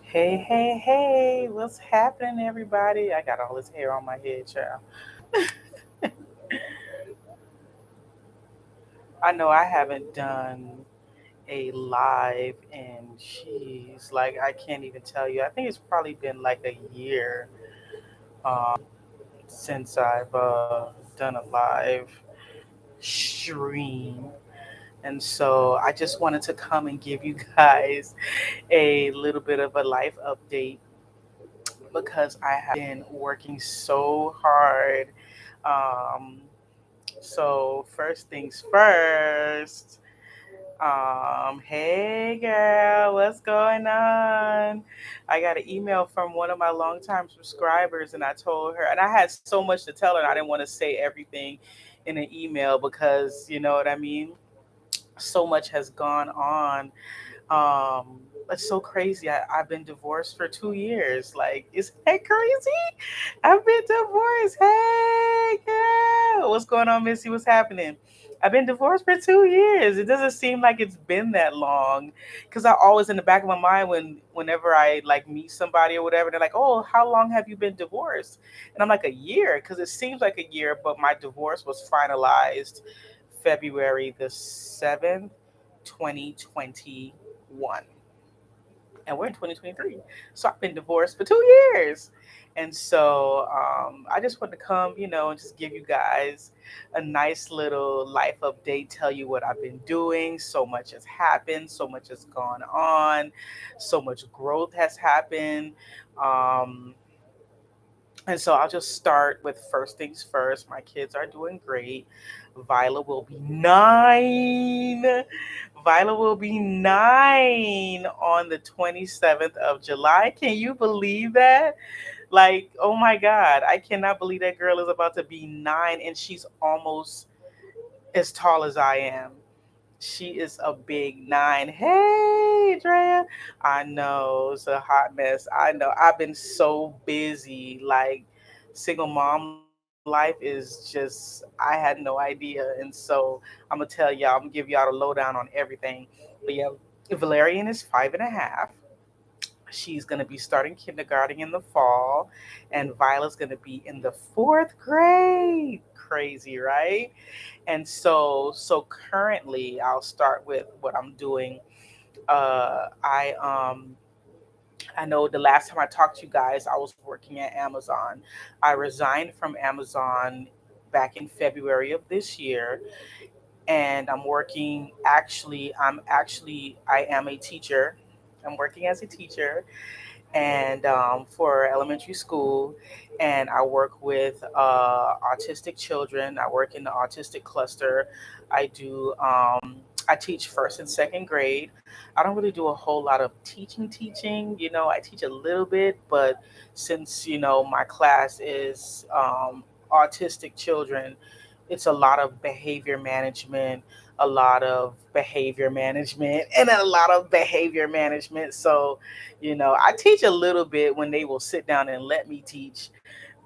Hey, hey, hey, what's happening, everybody? I got all this hair on my head, child. I know I haven't done a live in, jeez, like I can't even tell you. I think it's probably been like a year since I've done a live stream. And so I just wanted to come and give you guys a little bit of a life update because I have been working so hard. Um, so first things first. Hey girl, what's going on? I got an email from one of my longtime subscribers, and I told her, and I had so much to tell her, and I didn't want to say everything in an email because you know what I mean. So much has gone on. It's so crazy. I've been divorced for 2 years. Like, is that crazy? I've been divorced. Hey, girl. What's going on, Missy? What's happening? I've been divorced for 2 years. It doesn't seem like it's been that long. Cause I always in the back of my mind whenever I like meet somebody or whatever, they're like, "Oh, how long have you been divorced?" And I'm like, "A year," because it seems like a year, but my divorce was finalized February the 7th, 2021, and we're in 2023. So I've been divorced for 2 years. And so I just wanted to come, and just give you guys a nice little life update, tell you what I've been doing. So much has happened, so much has gone on, so much growth has happened. Um, and so I'll just start with first things first. My kids are doing great. Viola will be 9. Viola will be 9 on the 27th of July. Can you believe that? Like, oh my God, I cannot believe that girl is about to be 9 and she's almost as tall as I am. She is a big 9. Hey, Drea. I know it's a hot mess. I know. I've been so busy. Like, single mom life is just, I had no idea. And so I'm going to tell y'all, I'm going to give y'all the lowdown on everything. But yeah, Valerian is 5.5. She's going to be starting kindergarten in the fall, and Viola's going to be in the fourth grade. Crazy, right? And so currently, I'll start with what I'm doing. I know the last time I talked to you guys, I was working at Amazon. I resigned from Amazon back in February of this year, and I'm working. I am a teacher. I'm working as a teacher, and for elementary school, and I work with autistic children. I work in the autistic cluster. I do. I teach first and second grade. I don't really do a whole lot of teaching. I teach a little bit, but since my class is autistic children, it's a lot of behavior management, a lot of behavior management, and a lot of behavior management. So I teach a little bit when they will sit down and let me teach,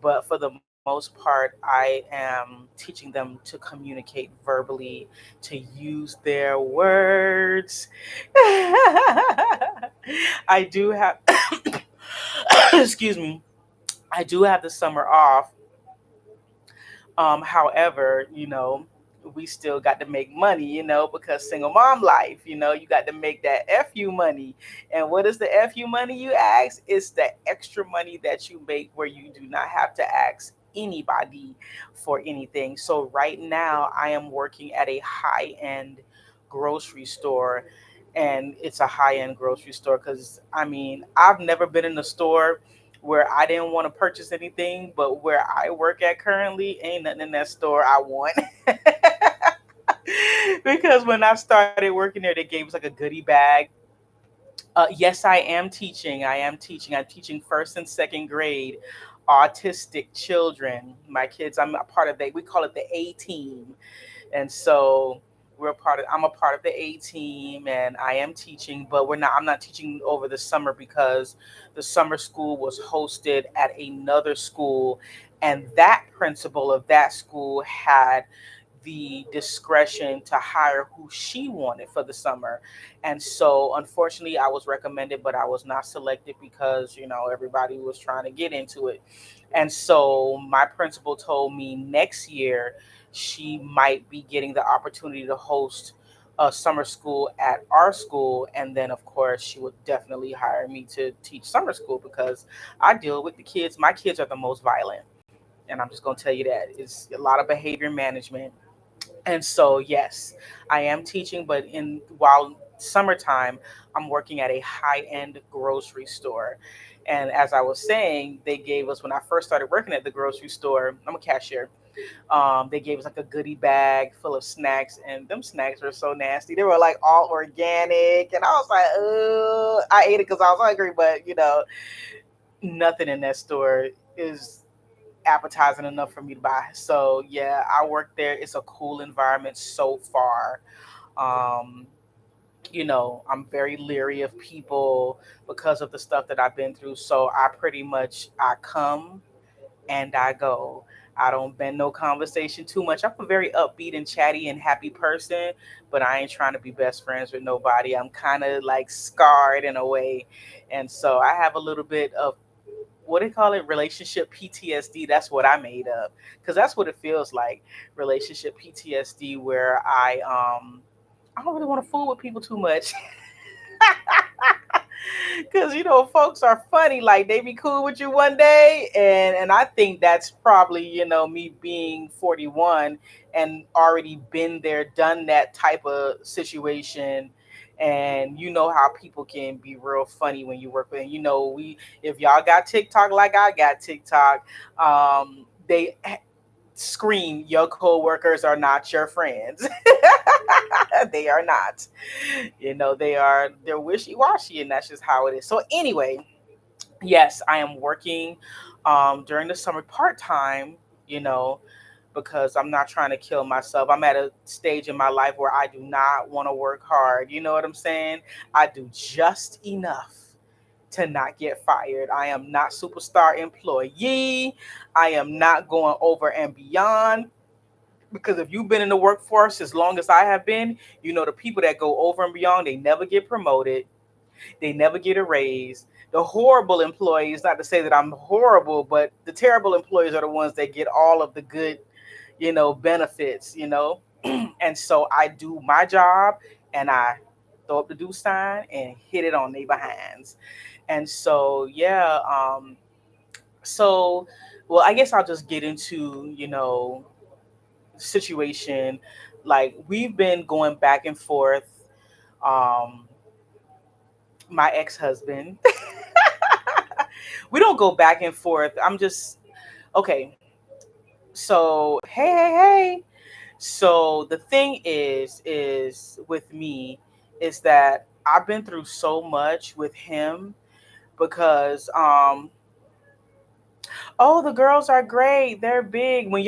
but for the most part, I am teaching them to communicate verbally, to use their words. I do have, excuse me, I do have the summer off. However, we still got to make money, because single mom life, you got to make that FU money. And what is the FU money, you ask? It's the extra money that you make where you do not have to ask anybody for anything. So right now, I am working at a high end grocery store. And it's a high end grocery store because, I mean, I've never been in a store where I didn't want to purchase anything, but where I work at currently, ain't nothing in that store I want. Because when I started working there, they gave us like a goodie bag. Yes, I am teaching. I am teaching. I'm teaching first and second grade autistic children. My kids, I'm a part of we call it the A team. And so I'm a part of the A team, and I am teaching, but I'm not teaching over the summer because the summer school was hosted at another school, and that principal of that school had the discretion to hire who she wanted for the summer. And so, unfortunately, I was recommended, but I was not selected because, everybody was trying to get into it. And so, my principal told me next year she might be getting the opportunity to host a summer school at our school. And then, of course, she would definitely hire me to teach summer school because I deal with the kids. My kids are the most violent. And I'm just going to tell you that it's a lot of behavior management. And so, yes, I am teaching, but in while summertime, I'm working at a high-end grocery store. And as I was saying, they gave us when I first started working at the grocery store. I'm a cashier. They gave us like a goodie bag full of snacks, and them snacks were so nasty. They were like all organic, and I was like, I ate it because I was hungry, but nothing in that store is appetizing enough for me to buy. So yeah, I work there. It's a cool environment so far. Um, I'm very leery of people because of the stuff that I've been through. So I come and I go. I don't bend no conversation too much. I'm a very upbeat and chatty and happy person, but I ain't trying to be best friends with nobody. I'm kind of like scarred in a way. And so I have a little bit of what do they call it? Relationship PTSD. That's what I made up because that's what it feels like. Relationship PTSD, where I don't really want to fool with people too much. Because folks are funny, like they be cool with you one day, and I think that's probably me being 41 and already been there, done that type of situation. And you know how people can be real funny when you work with, and we if y'all got TikTok like I got TikTok, they scream your coworkers are not your friends. They are not. They're wishy-washy, and that's just how it is. So anyway, yes, I am working during the summer part-time, you know because I'm not trying to kill myself. I'm at a stage in my life where I do not want to work hard. You know what I'm saying? I do just enough to not get fired. I am not superstar employee. I am not going over and beyond, because if you've been in the workforce as long as I have been, the people that go over and beyond, they never get promoted, they never get a raise. The horrible employees, not to say that I'm horrible, but the terrible employees are the ones that get all of the good, benefits. And so I do my job, and I throw up the do sign and hit it on their behinds. And so, yeah, so, well, I guess I'll just get into, situation. Like, we've been going back and forth. Um, my ex-husband, we don't go back and forth. I'm just okay. So hey, hey, hey. So the thing is with me is that I've been through so much with him because oh, the girls are great. They're big. When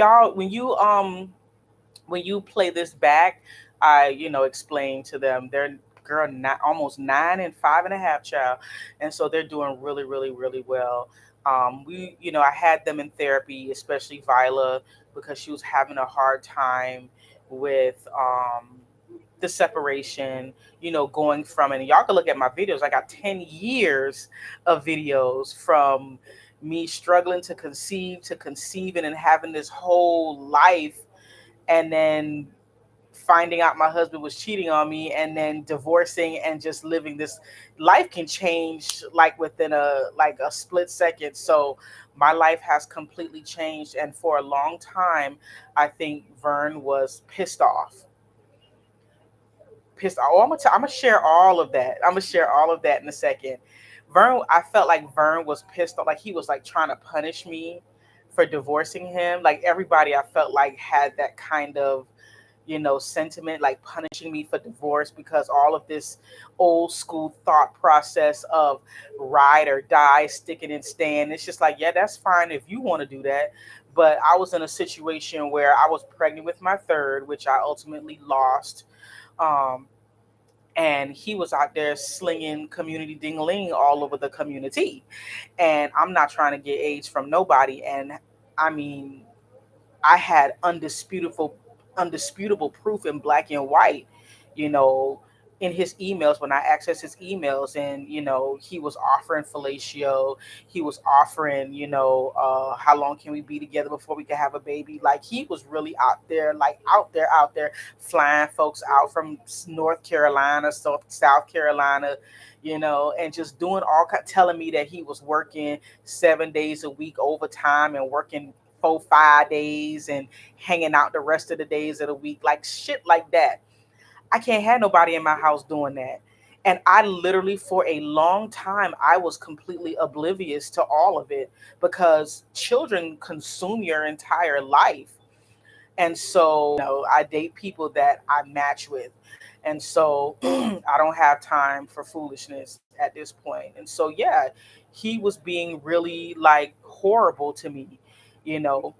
you play this back, I explain to them they're girl not almost 9 and 5.5 child, and so they're doing really, really, really well. I had them in therapy, especially Viola, because she was having a hard time with the separation. Going from, and y'all can look at my videos. I got 10 years of videos from me struggling to conceive, to conceiving, and having this whole life, and then finding out my husband was cheating on me, and then divorcing, and just living this life can change like within a split second. So my life has completely changed, and for a long time I think Vern was pissed off. Oh, I'm gonna share all of that. I'm gonna share all of that in a second. I felt like Vern was pissed off, like he was like trying to punish me for divorcing him. Like everybody, I felt like had that kind of sentiment, like punishing me for divorce, because all of this old school thought process of ride or die, sticking and stand. It's just like, yeah, that's fine if you want to do that. But I was in a situation where I was pregnant with my third, which I ultimately lost. Um, and he was out there slinging community ding-a-ling all over the community. And I'm not trying to get AIDS from nobody. And I mean, I had undisputable proof in black and white, you know, in his emails when I access his emails. And, he was offering fellatio. He was offering, how long can we be together before we can have a baby? Like, he was really out there, like out there, flying folks out from North Carolina, South Carolina, and just doing telling me that he was working 7 days a week overtime and working 4, 5 days and hanging out the rest of the days of the week, like shit like that. I can't have nobody in my house doing that. And I literally, for a long time, I was completely oblivious to all of it because children consume your entire life. And so, I date people that I match with. And so I don't have time for foolishness at this point. And so, yeah, he was being really like horrible to me, you know,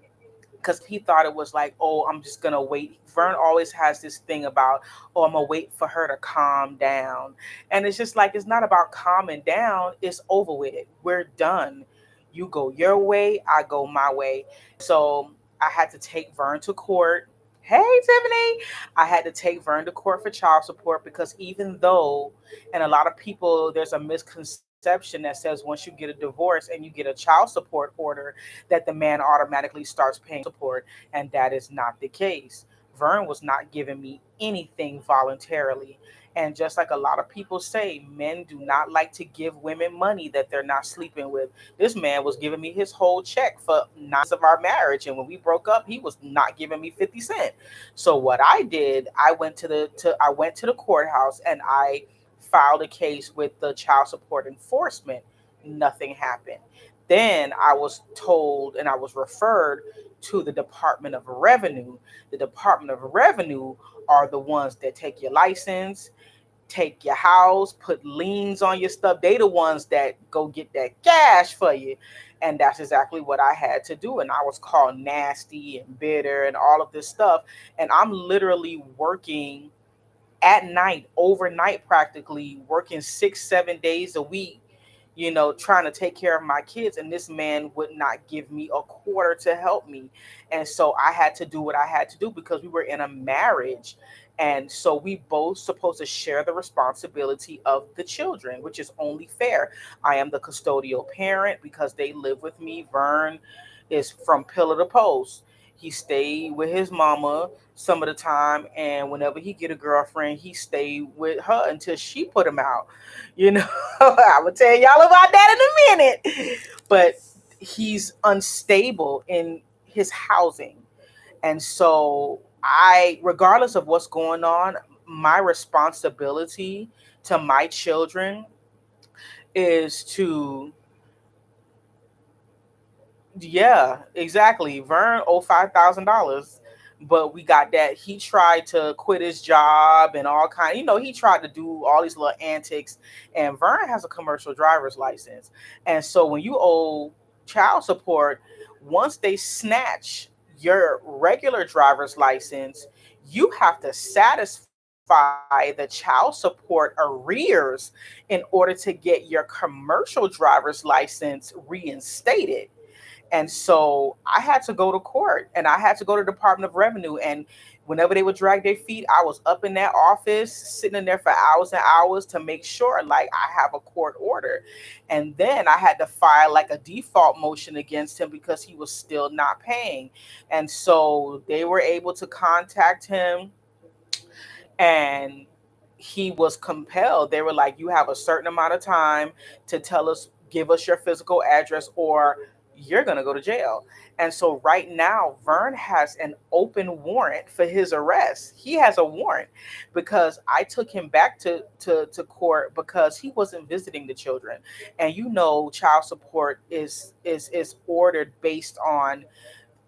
because he thought it was like, oh, I'm just gonna wait. Vern always has this thing about, oh, I'm gonna wait for her to calm down, and it's just like it's not about calming down. It's over with. We're done. You go your way, I go my way. So I had to take Vern to court. Hey, Tiffany. I had to take Vern to court for child support because even though, and a lot of people, there's a misconception that says once you get a divorce and you get a child support order, that the man automatically starts paying support, and that is not the case. Vern was not giving me anything voluntarily. And just like a lot of people say, men do not like to give women money that they're not sleeping with. This man was giving me his whole check for 9 months of our marriage, and when we broke up, he was not giving me 50 cents. So what I did, I went to the courthouse and I filed a case with the child support enforcement. Nothing happened. Then I was told and I was referred to the Department of Revenue. The Department of Revenue are the ones that take your license, take your house, put liens on your stuff. They the ones that go get that cash for you. And that's exactly what I had to do. And I was called nasty and bitter and all of this stuff. And I'm literally working at night, overnight practically, working 6, 7 days a week, trying to take care of my kids. And this man would not give me a quarter to help me. And so I had to do what I had to do because we were in a marriage. And so we both supposed to share the responsibility of the children, which is only fair. I am the custodial parent because they live with me. Vern is from pillar to post. He stayed with his mama some of the time, and whenever he get a girlfriend, he stayed with her until she put him out. I'm gonna tell y'all about that in a minute. But he's unstable in his housing, and so regardless of what's going on, my responsibility to my children is to, yeah, exactly. Vern owed $5,000, but we got that. He tried to quit his job and all kind. He tried to do all these little antics. And Vern has a commercial driver's license, and so when you owe child support, once they snatch your regular driver's license, you have to satisfy the child support arrears in order to get your commercial driver's license reinstated. And so I had to go to court and I had to go to the Department of Revenue. And whenever they would drag their feet, I was up in that office, sitting in there for hours and hours to make sure like I have a court order. And then I had to file like a default motion against him because he was still not paying. And so they were able to contact him, and he was compelled. They were like, you have a certain amount of time to tell us, give us your physical address, or you're going to go to jail. And so right now, Vern has an open warrant for his arrest. He has a warrant because I took him back to court because he wasn't visiting the children. And child support is ordered based on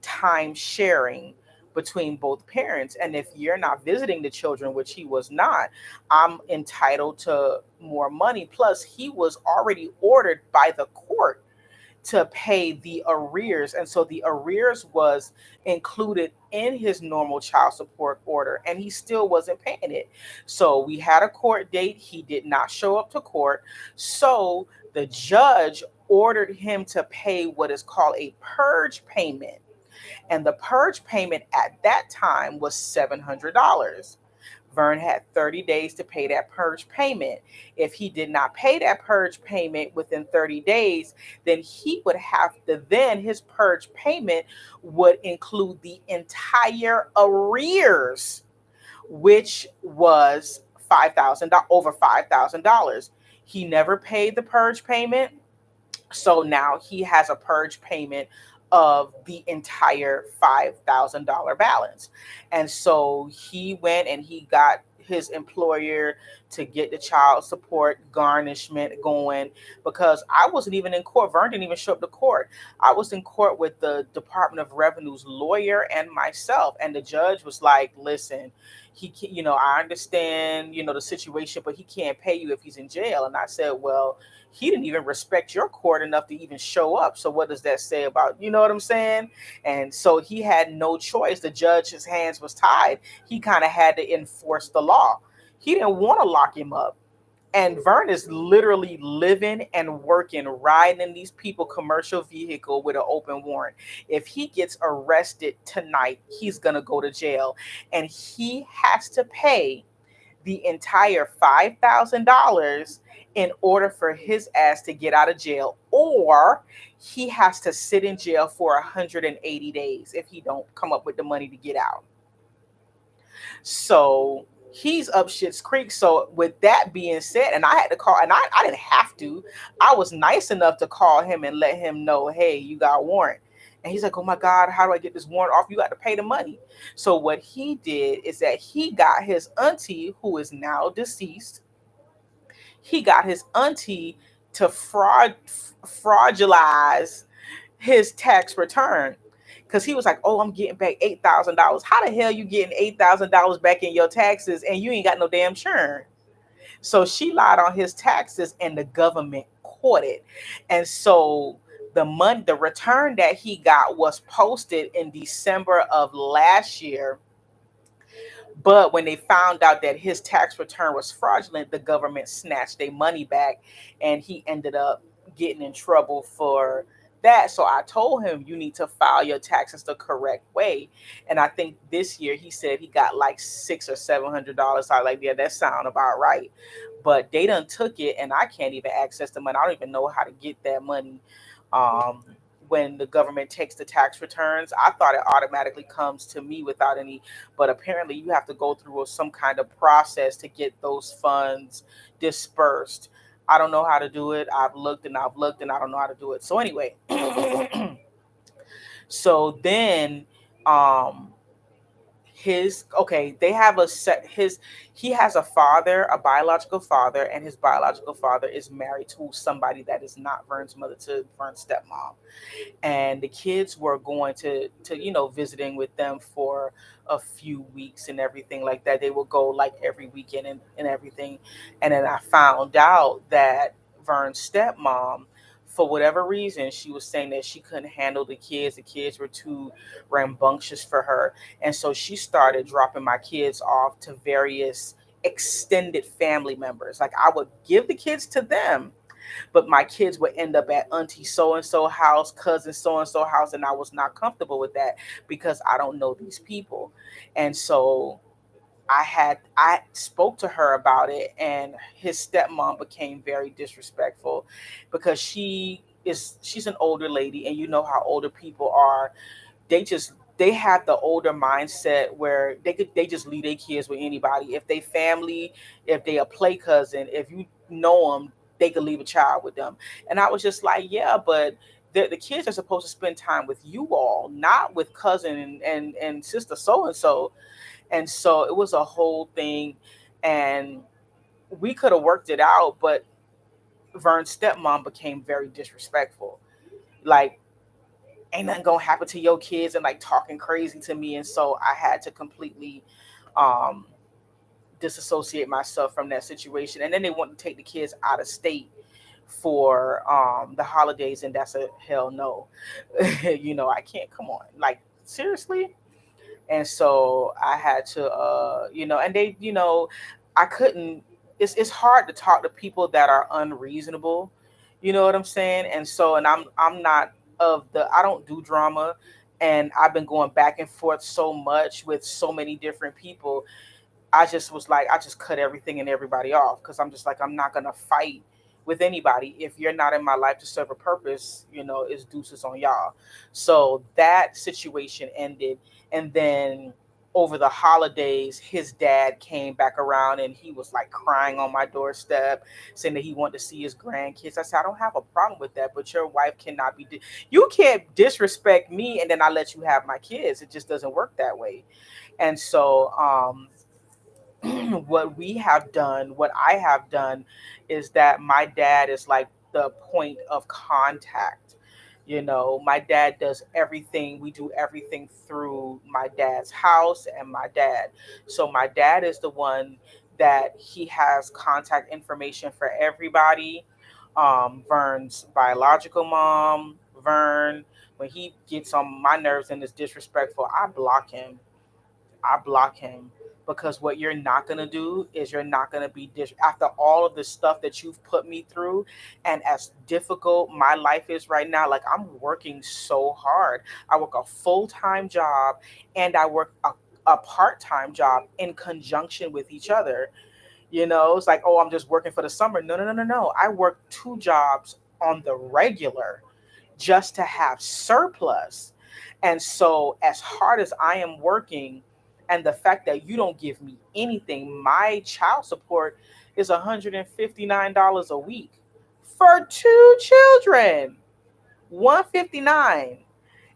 time sharing between both parents. And if you're not visiting the children, which he was not, I'm entitled to more money. Plus, he was already ordered by the court to pay the arrears. And so the arrears was included in his normal child support order, and he still wasn't paying it. So we had a court date. He did not show up to court. So the judge ordered him to pay what is called a purge payment. And the purge payment at that time was $700. Vern had 30 days to pay that purge payment. If he did not pay that purge payment within 30 days, then he would have to, then his purge payment would include the entire arrears, which was $5,000, over $5,000. He never paid the purge payment, so now he has a purge payment of the entire $5,000 balance. And so he went and he got his employer to get the child support garnishment going, because I wasn't even in court. Vern didn't even show up to court. I was in court with the Department of Revenue's lawyer and myself. And the judge was like, listen, he can, I understand, the situation, but he can't pay you if he's in jail. And I said, well, he didn't even respect your court enough to even show up. So what does that say about, what I'm saying? And so he had no choice. The judge's hands was tied. He kind of had to enforce the law. He didn't want to lock him up. And Vern is literally living and working, riding in these people commercial vehicle with an open warrant. If he gets arrested tonight, he's gonna go to jail, and he has to pay the entire $5,000 in order for his ass to get out of jail, or he has to sit in jail for 180 days if he don't come up with the money to get out. So he's up shit's creek. So with that being said, and I had to call, and I didn't have to. I was nice enough to call him and let him know, hey, you got a warrant. And he's like, oh my God, how do I get this warrant off? You got to pay the money. So what he did is that he got his auntie, who is now deceased, he got his auntie to fraudulentize his tax return, because he was like, "Oh, I'm getting back $8,000. How the hell you getting $8,000 back in your taxes and you ain't got no damn churn?" So she lied on his taxes, and the government caught it. And so the return that he got was posted in December of last year, but when they found out that his tax return was fraudulent, the government snatched their money back, and he ended up getting in trouble for that. So I told him, you need to file your taxes the correct way. And I think this year he said he got like $600 or $700. I was like, yeah, that sound about right. But they done took it, and I can't even access the money. I don't even know how to get that money. Um, when the government takes the tax returns, I thought it automatically comes to me without any, but apparently you have to go through some kind of process to get those funds dispersed. I don't know how to do it. I've looked and I've looked and I don't know how to do it. So anyway, so then um his okay, they have a set his he has a father, a biological father, and his biological father is married to somebody that is not Vern's mother, to Vern's stepmom. And the kids were going to visiting with them for a few weeks and everything like that. They would go like every weekend and everything. And then I found out that Vern's stepmom, for whatever reason, she was saying that she couldn't handle the kids were too rambunctious for her. And so she started dropping my kids off to various extended family members. Like, I would give the kids to them, but my kids would end up at auntie so and so house, cousin so and so house, and I was not comfortable with that because I don't know these people. And so I spoke to her about it, and his stepmom became very disrespectful, because she's an older lady, and you know how older people are. They have the older mindset where they just leave their kids with anybody. If they family, if they a play cousin, if you know them, they could leave a child with them. And I was just like, yeah, but the kids are supposed to spend time with you all, not with cousin and sister so and so. And so it was a whole thing, and we could have worked it out, but Vern's stepmom became very disrespectful. Like, ain't nothing gonna happen to your kids, and like talking crazy to me. And so I had to completely um disassociate myself from that situation. And then they want to take the kids out of state for the holidays, and that's a hell no. I can't, come on, like, seriously. And so I had to and they, I couldn't, it's hard to talk to people that are unreasonable, you know what I'm saying? And so, and I'm not of the, I don't do drama. And I've been going back and forth so much with so many different people. I just was like, I just cut everything and everybody off because I'm just like, I'm not gonna fight with anybody. If you're not in my life to serve a purpose, it's deuces on y'all. So that situation ended, and then over the holidays, his dad came back around and he was like crying on my doorstep, saying that he wanted to see his grandkids. I said, I don't have a problem with that, but your wife cannot be. You can't disrespect me and then I let you have my kids. It just doesn't work that way. And so, what I have done is that my dad is like the point of contact. My dad does everything. We do everything through my dad's house and my dad. So my dad is the one that he has contact information for everybody. Vern's biological mom, Vern, when he gets on my nerves and is disrespectful, I block him because what you're not going to do is you're not going to after all of the stuff that you've put me through, and as difficult my life is right now. Like, I'm working so hard. I work a full-time job and I work a part-time job in conjunction with each other. It's like, oh, I'm just working for the summer. No, no, no, no, no. I work two jobs on the regular just to have surplus. And so, as hard as I am working, and the fact that you don't give me anything, my child support is $159 a week for two children. 159.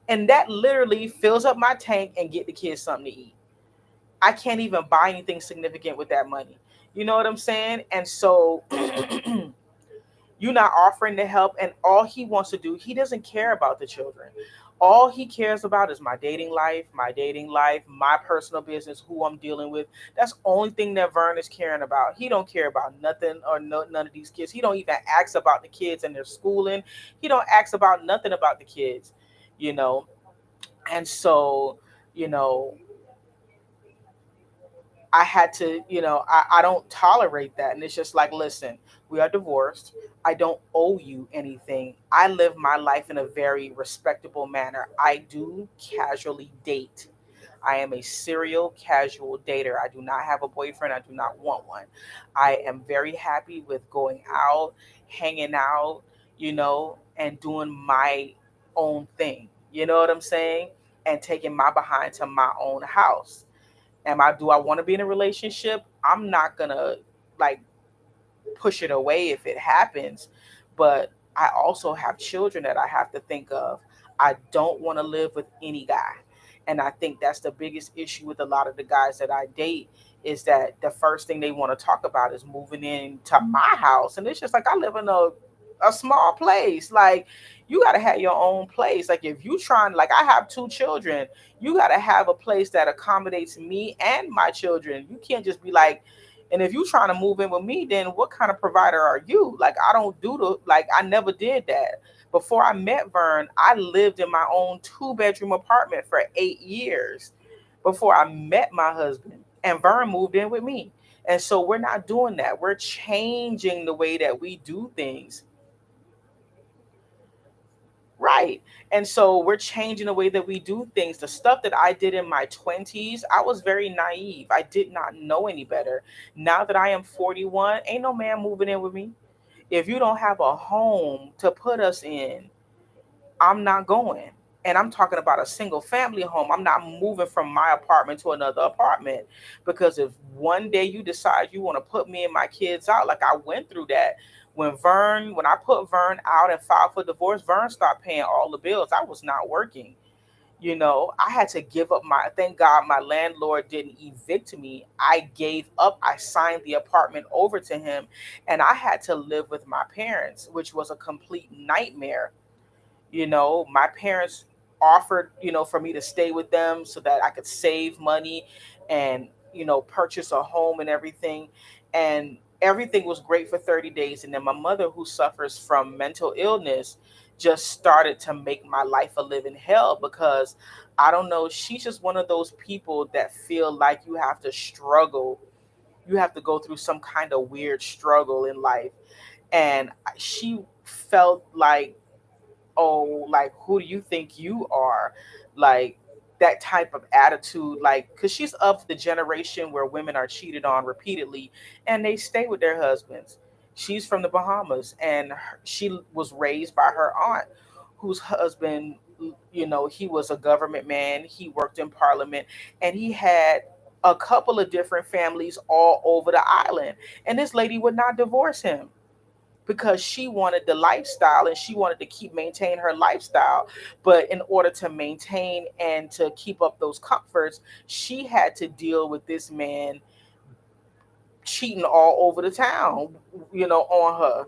And that literally fills up my tank and get the kids something to eat. I can't even buy anything significant with that money. You know what I'm saying? And so you're not offering to help, and all he wants to do, he doesn't care about the children. All he cares about is my dating life, my personal business, who I'm dealing with. That's the only thing that Vern is caring about. He don't care about nothing, or none of these kids. He don't even ask about the kids and their schooling. He don't ask about nothing about the kids, you know. And so, you know, I had to, I don't tolerate that. And it's just like, listen, we are divorced. I don't owe you anything. I live my life in a very respectable manner. I do casually date. I am a serial casual dater. I do not have a boyfriend. I do not want one. I am very happy with going out, hanging out, and doing my own thing. You know what I'm saying? And taking my behind to my own house. Do I want to be in a relationship? I'm not gonna like push it away if it happens, but I also have children that I have to think of. I don't want to live with any guy. And I think that's the biggest issue with a lot of the guys that I date, is that the first thing they want to talk about is moving into my house. And it's just like, I live in a small place. Like, you got to have your own place. Like, if you trying, like, I have two children, you got to have a place that accommodates me and my children. You can't just be like, and if you trying to move in with me, then what kind of provider are you? Like, I don't do I never did that. Before I met Vern, I lived in my own two-bedroom apartment for 8 years before I met my husband. And Vern moved in with me. And so we're not doing that. We're changing the way that we do things. Right. And so we're changing the way that we do things. The stuff that I did in my 20s, I was very naive. I did not know any better. Now that I am 41, ain't no man moving in with me. If you don't have a home to put us in, I'm not going. And I'm talking about a single family home. I'm not moving from my apartment to another apartment, because if one day you decide you want to put me and my kids out, like I went through that. When I put Vern out and filed for divorce, Vern stopped paying all the bills. I was not working. I had to give up thank God my landlord didn't evict me. I gave up, I signed the apartment over to him, and I had to live with my parents, which was a complete nightmare. My parents offered, for me to stay with them so that I could save money and, purchase a home and everything. And everything was great for 30 days. And then my mother, who suffers from mental illness, just started to make my life a living hell, because I don't know, she's just one of those people that feel like you have to struggle. You have to go through some kind of weird struggle in life. And she felt like, oh, like, who do you think you are? like that type of attitude, like because she's of the generation where women are cheated on repeatedly and they stay with their husbands. She's from the Bahamas, and she was raised by her aunt whose husband, he was a government man, he worked in parliament, and he had a couple of different families all over the island, and this lady would not divorce him because she wanted the lifestyle and she wanted to keep maintain her lifestyle. But in order to maintain and to keep up those comforts, she had to deal with this man cheating all over the town, on her,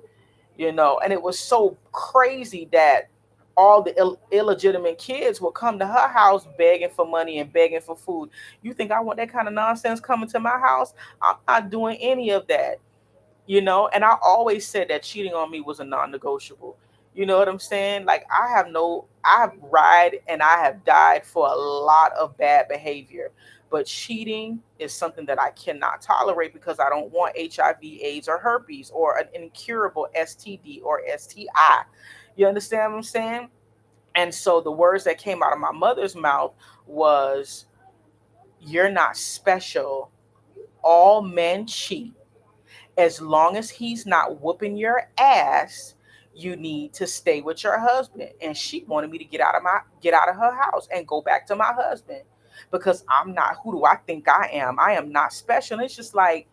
and it was so crazy that all the illegitimate kids would come to her house begging for money and begging for food. You think I want that kind of nonsense coming to my house? I'm not doing any of that. And I always said that cheating on me was a non-negotiable. You know what I'm saying? Like I have ride and I have died for a lot of bad behavior, but cheating is something that I cannot tolerate because I don't want HIV, AIDS, or herpes, or an incurable STD or STI. You understand what I'm saying? And so the words that came out of my mother's mouth was, "You're not special. All men cheat. As long as he's not whooping your ass, you need to stay with your husband." And she wanted me to get out of her house and go back to my husband because I'm not, who do I think I am? I am not special. And it's just like,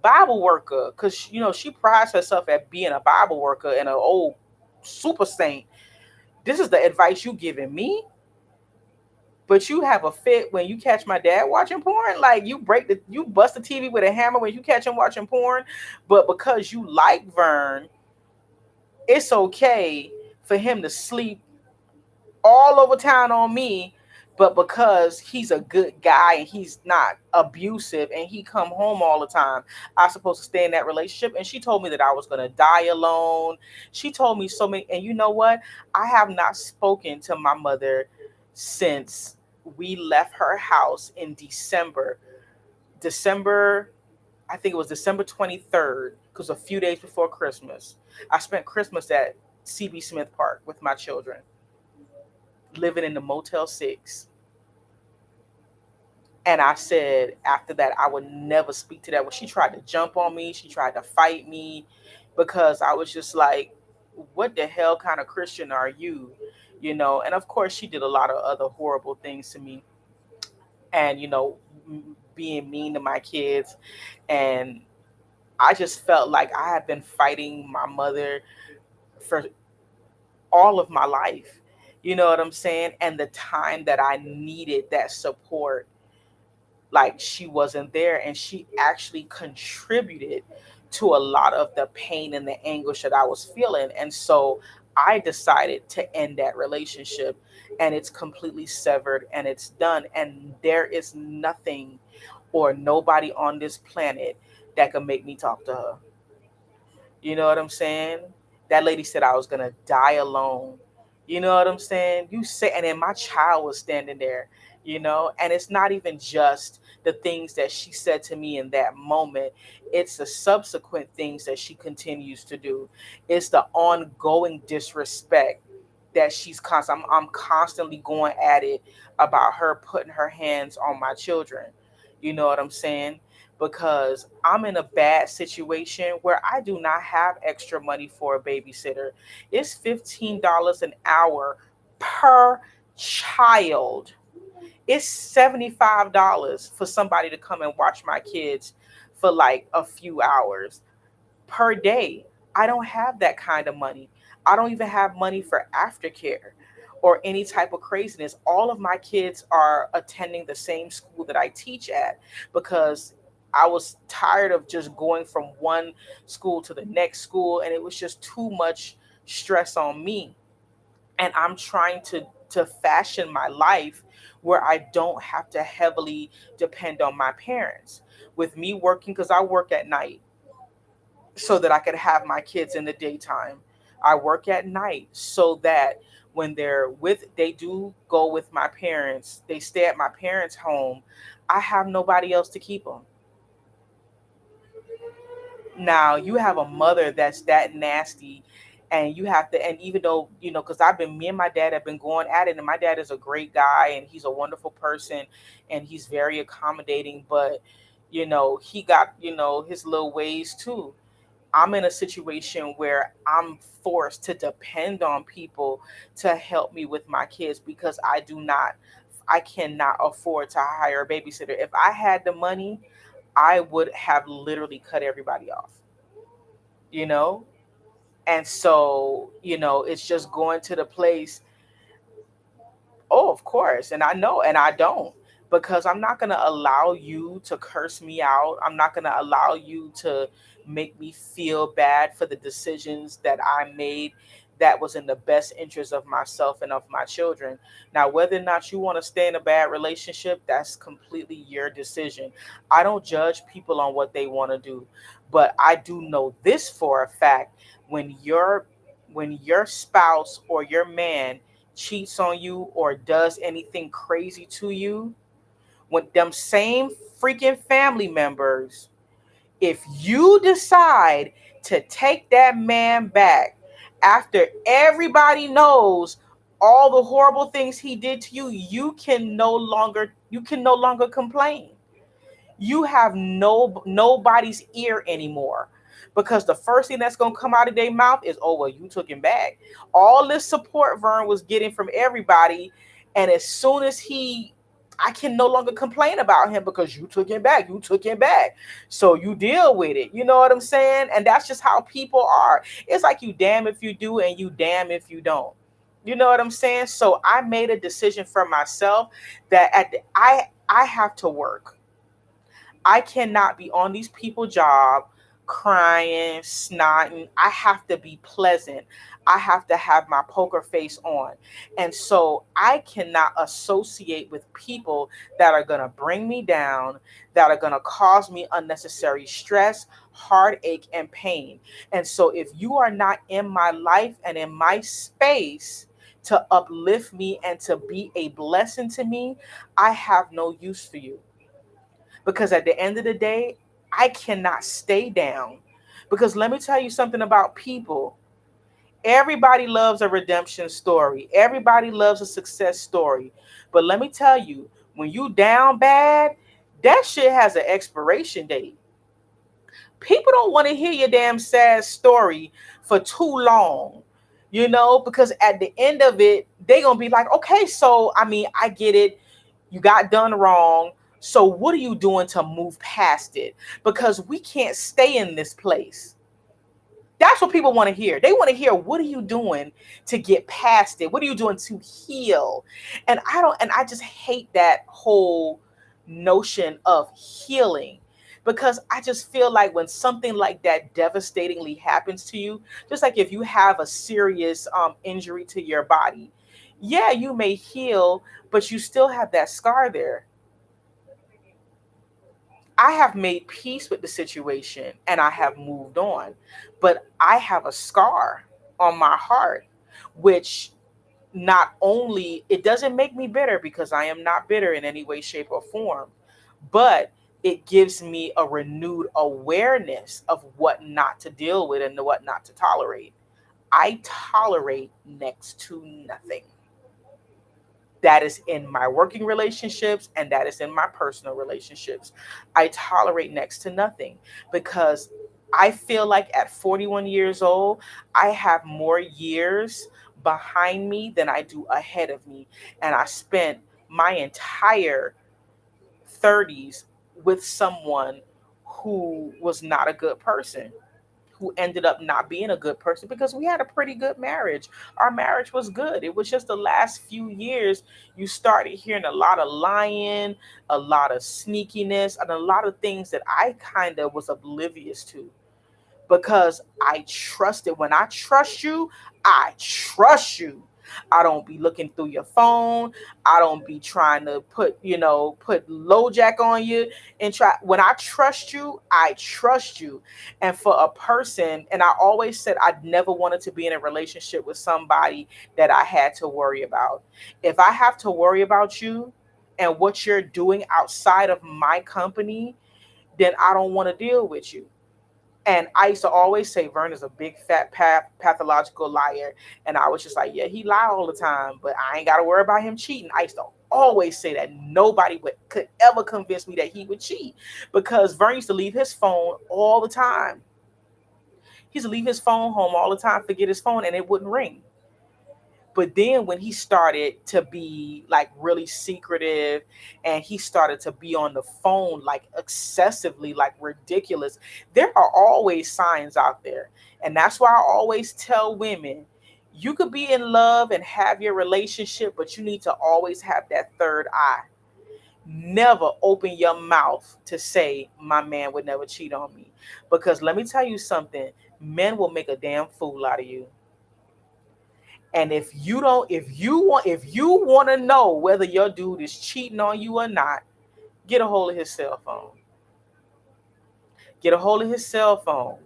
Bible worker, because she prides herself at being a Bible worker and an old super saint. This is the advice you giving me? But you have a fit when you catch my dad watching porn. Like, you bust the TV with a hammer when you catch him watching porn. But because you like Vern, it's okay for him to sleep all over town on me. But because he's a good guy and he's not abusive and he come home all the time, I'm supposed to stay in that relationship. And she told me that I was gonna die alone. She told me so many. And you know what? I have not spoken to my mother since we left her house in December. December, I think it was December 23rd, because a few days before Christmas. I spent Christmas at CB Smith Park with my children, living in the Motel 6. And I said after that, I would never speak to that. When she tried to jump on me, she tried to fight me because I was just like, what the hell kind of Christian are you? And of course, she did a lot of other horrible things to me, and, being mean to my kids. And I just felt like I had been fighting my mother for all of my life. You know what I'm saying? And the time that I needed that support, like, she wasn't there, and she actually contributed to a lot of the pain and the anguish that I was feeling. And so I decided to end that relationship, and it's completely severed and it's done. And there is nothing or nobody on this planet that can make me talk to her. You know what I'm saying? That lady said I was gonna die alone. You know what I'm saying? You say, and then my child was standing there, and it's not even just the things that she said to me in that moment. It's the subsequent things that she continues to do. It's the ongoing disrespect that she's constant. I'm constantly going at it about her putting her hands on my children. You know what I'm saying? Because I'm in a bad situation where I do not have extra money for a babysitter. It's $15 an hour per child. It's $75 for somebody to come and watch my kids for like a few hours per day. I don't have that kind of money. I don't even have money for aftercare or any type of craziness. All of my kids are attending the same school that I teach at because I was tired of just going from one school to the next school, and it was just too much stress on me. And I'm trying to fashion my life where I don't have to heavily depend on my parents. With me working, because I work at night so that I could have my kids in the daytime. I work at night so that when they do go with my parents, they stay at my parents' home. I have nobody else to keep them. Now, you have a mother that's that nasty And you have to, and even though, because me and my dad have been going at it, and my dad is a great guy and he's a wonderful person and he's very accommodating, but he got, his little ways too. I'm in a situation where I'm forced to depend on people to help me with my kids because I cannot afford to hire a babysitter. If I had the money, I would have literally cut everybody off, you know? And so, it's just going to the place. Oh, of course. And I know, and I don't, because I'm not going to allow you to curse me out. I'm not going to allow you to make me feel bad for the decisions that I made that was in the best interest of myself and of my children. Now, whether or not you want to stay in a bad relationship, that's completely your decision. I don't judge people on what they want to do, but I do know this for a fact. When your spouse or your man cheats on you or does anything crazy to you, when them same freaking family members, if you decide to take that man back after everybody knows all the horrible things he did to you, you can no longer complain. You have nobody's ear anymore, because the first thing that's going to come out of their mouth is, oh well, you took him back. All this support Vern was getting from everybody, and as soon as I can no longer complain about him because you took him back, so you deal with it. You know what I'm saying? And that's just how people are. It's like you damn if you do and you damn if you don't. You know what I'm saying? So I made a decision for myself that I have to work. I cannot be on these people job crying, snotting. I have to be pleasant. I have to have my poker face on. And so I cannot associate with people that are going to bring me down, that are going to cause me unnecessary stress, heartache, and pain. And so if you are not in my life and in my space to uplift me and to be a blessing to me, I have no use for you, because at the end of the day, I cannot stay down. Because let me tell you something about people. Everybody loves a redemption story. Everybody loves a success story. But let me tell you, when you down bad, that shit has an expiration date. People don't want to hear your damn sad story for too long, because at the end of it, they going to be like, okay, so, I mean, I get it. You got done wrong. So, what are you doing to move past it? Because we can't stay in this place. That's what people want to hear. They want to hear, what are you doing to get past it? What are you doing to heal? And I just hate that whole notion of healing, because I just feel like when something like that devastatingly happens to you, just like if you have a serious injury to your body, yeah, you may heal, but you still have that scar there. I have made peace with the situation and I have moved on. But I have a scar on my heart, which not only it doesn't make me bitter, because I am not bitter in any way, shape, or form, but it gives me a renewed awareness of what not to deal with and what not to tolerate. I tolerate next to nothing. That is in my working relationships and that is in my personal relationships. I tolerate next to nothing, because I feel like at 41 years old, I have more years behind me than I do ahead of me. And I spent my entire 30s with someone who was not a good person, who ended up not being a good person, because we had a pretty good marriage. Our marriage was good. It was just the last few years you started hearing a lot of lying, a lot of sneakiness, and a lot of things that I kind of was oblivious to, because I trusted. When I trust you, I trust you. I don't be looking through your phone. I don't be trying to put low jack on you and try. When I trust you, I trust you. And for a person, and I always said I'd never wanted to be in a relationship with somebody that I had to worry about. If I have to worry about you and what you're doing outside of my company, then I don't want to deal with you. And I used to always say Vern is a big fat pathological liar. And I was just like, yeah, he lie all the time, but I ain't got to worry about him cheating. I used to always say that. Nobody could ever convince me that he would cheat, because Vern used to leave his phone all the time. He used to leave his phone home all the time, forget his phone, and it wouldn't ring. But then when he started to be like really secretive, and he started to be on the phone like excessively, like ridiculous, there are always signs out there. And that's why I always tell women, you could be in love and have your relationship, but you need to always have that third eye. Never open your mouth to say my man would never cheat on me, because let me tell you something, men will make a damn fool out of you. And if you want to know whether your dude is cheating on you or not, get a hold of his cell phone. Get a hold of his cell phone.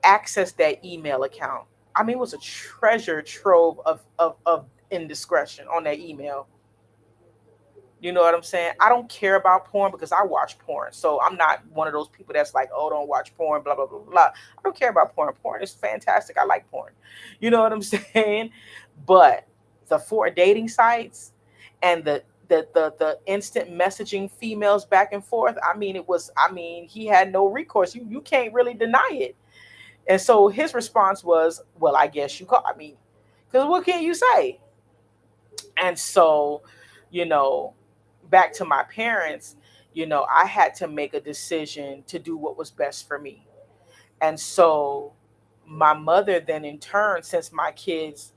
Access that email account. I mean, it was a treasure trove of indiscretion on that email. You know what I'm saying? I don't care about porn because I watch porn. So I'm not one of those people that's like, oh, don't watch porn, blah, blah, blah, blah. I don't care about porn. Porn is fantastic. I like porn. You know what I'm saying? But the four dating sites and the instant messaging females back and forth, I mean, he had no recourse. You can't really deny it. And so his response was, well, I guess you call. I mean, because what can you say? And so, you know, back to my parents, I had to make a decision to do what was best for me. And so my mother then in turn, since my kids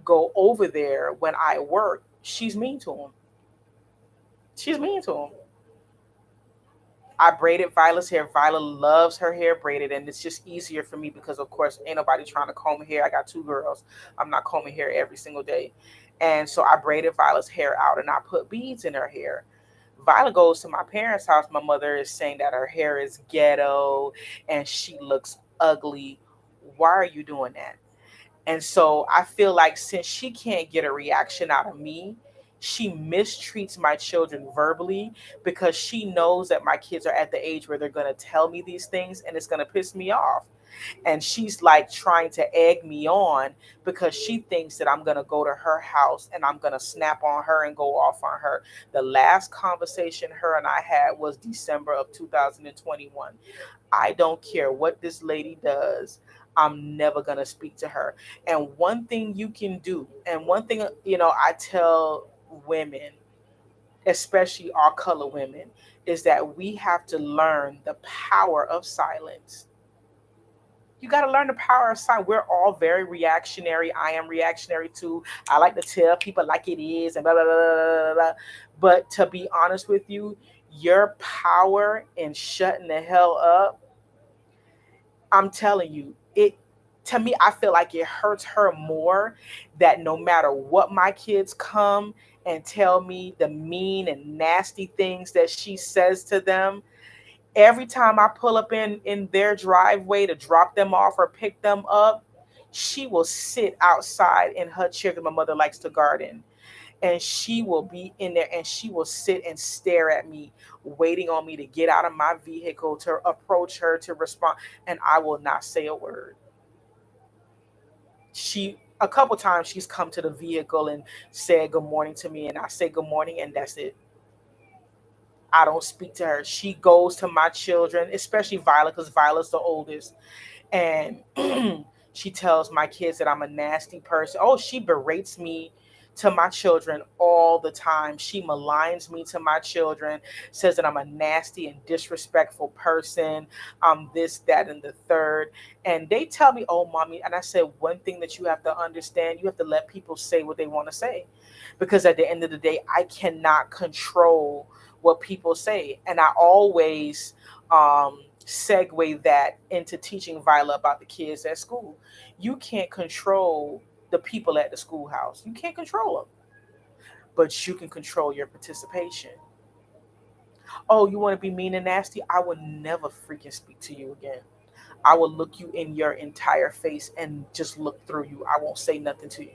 go over there when I work, she's mean to them. She's mean to them. I braided Viola's hair. Viola loves her hair braided, and it's just easier for me because, of course, ain't nobody trying to comb hair. I got two girls. I'm not combing hair every single day. And so I braided Viola's hair out and I put beads in her hair. Viola goes to my parents' house. My mother is saying that her hair is ghetto and she looks ugly. Why are you doing that? And so I feel like since she can't get a reaction out of me, she mistreats my children verbally, because she knows that my kids are at the age where they're going to tell me these things and it's going to piss me off. And she's like trying to egg me on, because she thinks that I'm going to go to her house and I'm going to snap on her and go off on her. The last conversation her and I had was December of 2021. I don't care what this lady does. I'm never going to speak to her. And one thing you can do, and one thing, I tell women, especially our color women, is that we have to learn the power of silence. You got to learn the power of silence. We're all very reactionary. I am reactionary too. I like to tell people like it is and blah, blah, blah, blah, blah. But to be honest with you, your power in shutting the hell up, I'm telling you, to me, I feel like it hurts her more that no matter what my kids come and tell me the mean and nasty things that she says to them, every time I pull up in their driveway to drop them off or pick them up, she will sit outside in her chair, because my mother likes to garden, and she will be in there and she will sit and stare at me, waiting on me to get out of my vehicle to approach her to respond, and I will not say a word. She A couple times she's come to the vehicle and said good morning to me, and I say good morning, and that's it. I don't speak to her. She goes to my children, especially Violet, because Violet's the oldest, and she tells my kids that I'm a nasty person. Oh, she berates me to my children all the time. She maligns me to my children, says that I'm a nasty and disrespectful person. I'm this, that, and the third. And they tell me, oh, mommy. And I said, one thing that you have to understand, you have to let people say what they want to say. Because at the end of the day, I cannot control what people say. And I always segue that into teaching Viola about the kids at school. You can't control the people at the schoolhouse. You can't control them, but you can control your participation. Oh, you want to be mean and nasty? I will never freaking speak to you again. I will look you in your entire face and just look through you. I won't say nothing to you.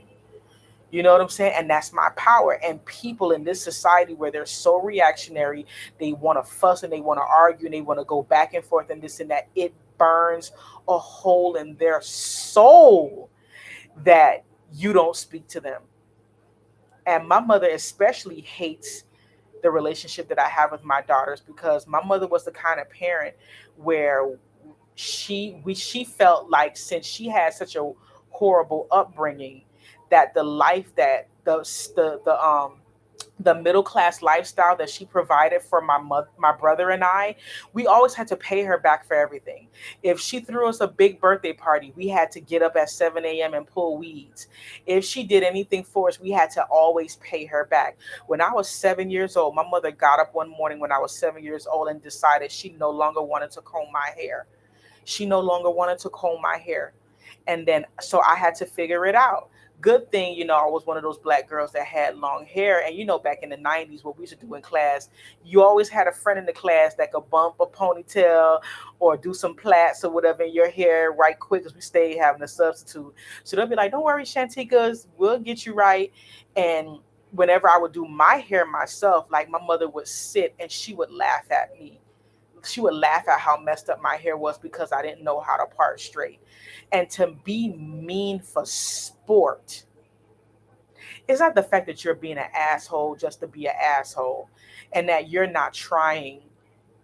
You know what I'm saying? And that's my power. And people in this society where they're so reactionary, they want to fuss and they want to argue and they want to go back and forth and this and that. It burns a hole in their soul that you don't speak to them. And my mother especially hates the relationship that I have with my daughters because my mother was the kind of parent where she felt like since she had such a horrible upbringing that the life that the middle class lifestyle that she provided for my brother and I, we always had to pay her back for everything. If she threw us a big birthday party, we had to get up at 7 a.m. and pull weeds. If she did anything for us, we had to always pay her back. When I was 7 years old, my mother got up one morning when I was 7 years old and decided she no longer wanted to comb my hair. She no longer wanted to comb my hair. And then, so I had to figure it out. Good thing, I was one of those black girls that had long hair. And, back in the 90s, what we used to do in class, you always had a friend in the class that could bump a ponytail or do some plaits or whatever in your hair right quick because we stayed having a substitute. So they'll be like, don't worry, Shantikas, we'll get you right. And whenever I would do my hair myself, like my mother would sit and she would laugh at me. She would laugh at how messed up my hair was because I didn't know how to part straight. And to be mean for sport, it's not the fact that you're being an asshole just to be an asshole and that you're not trying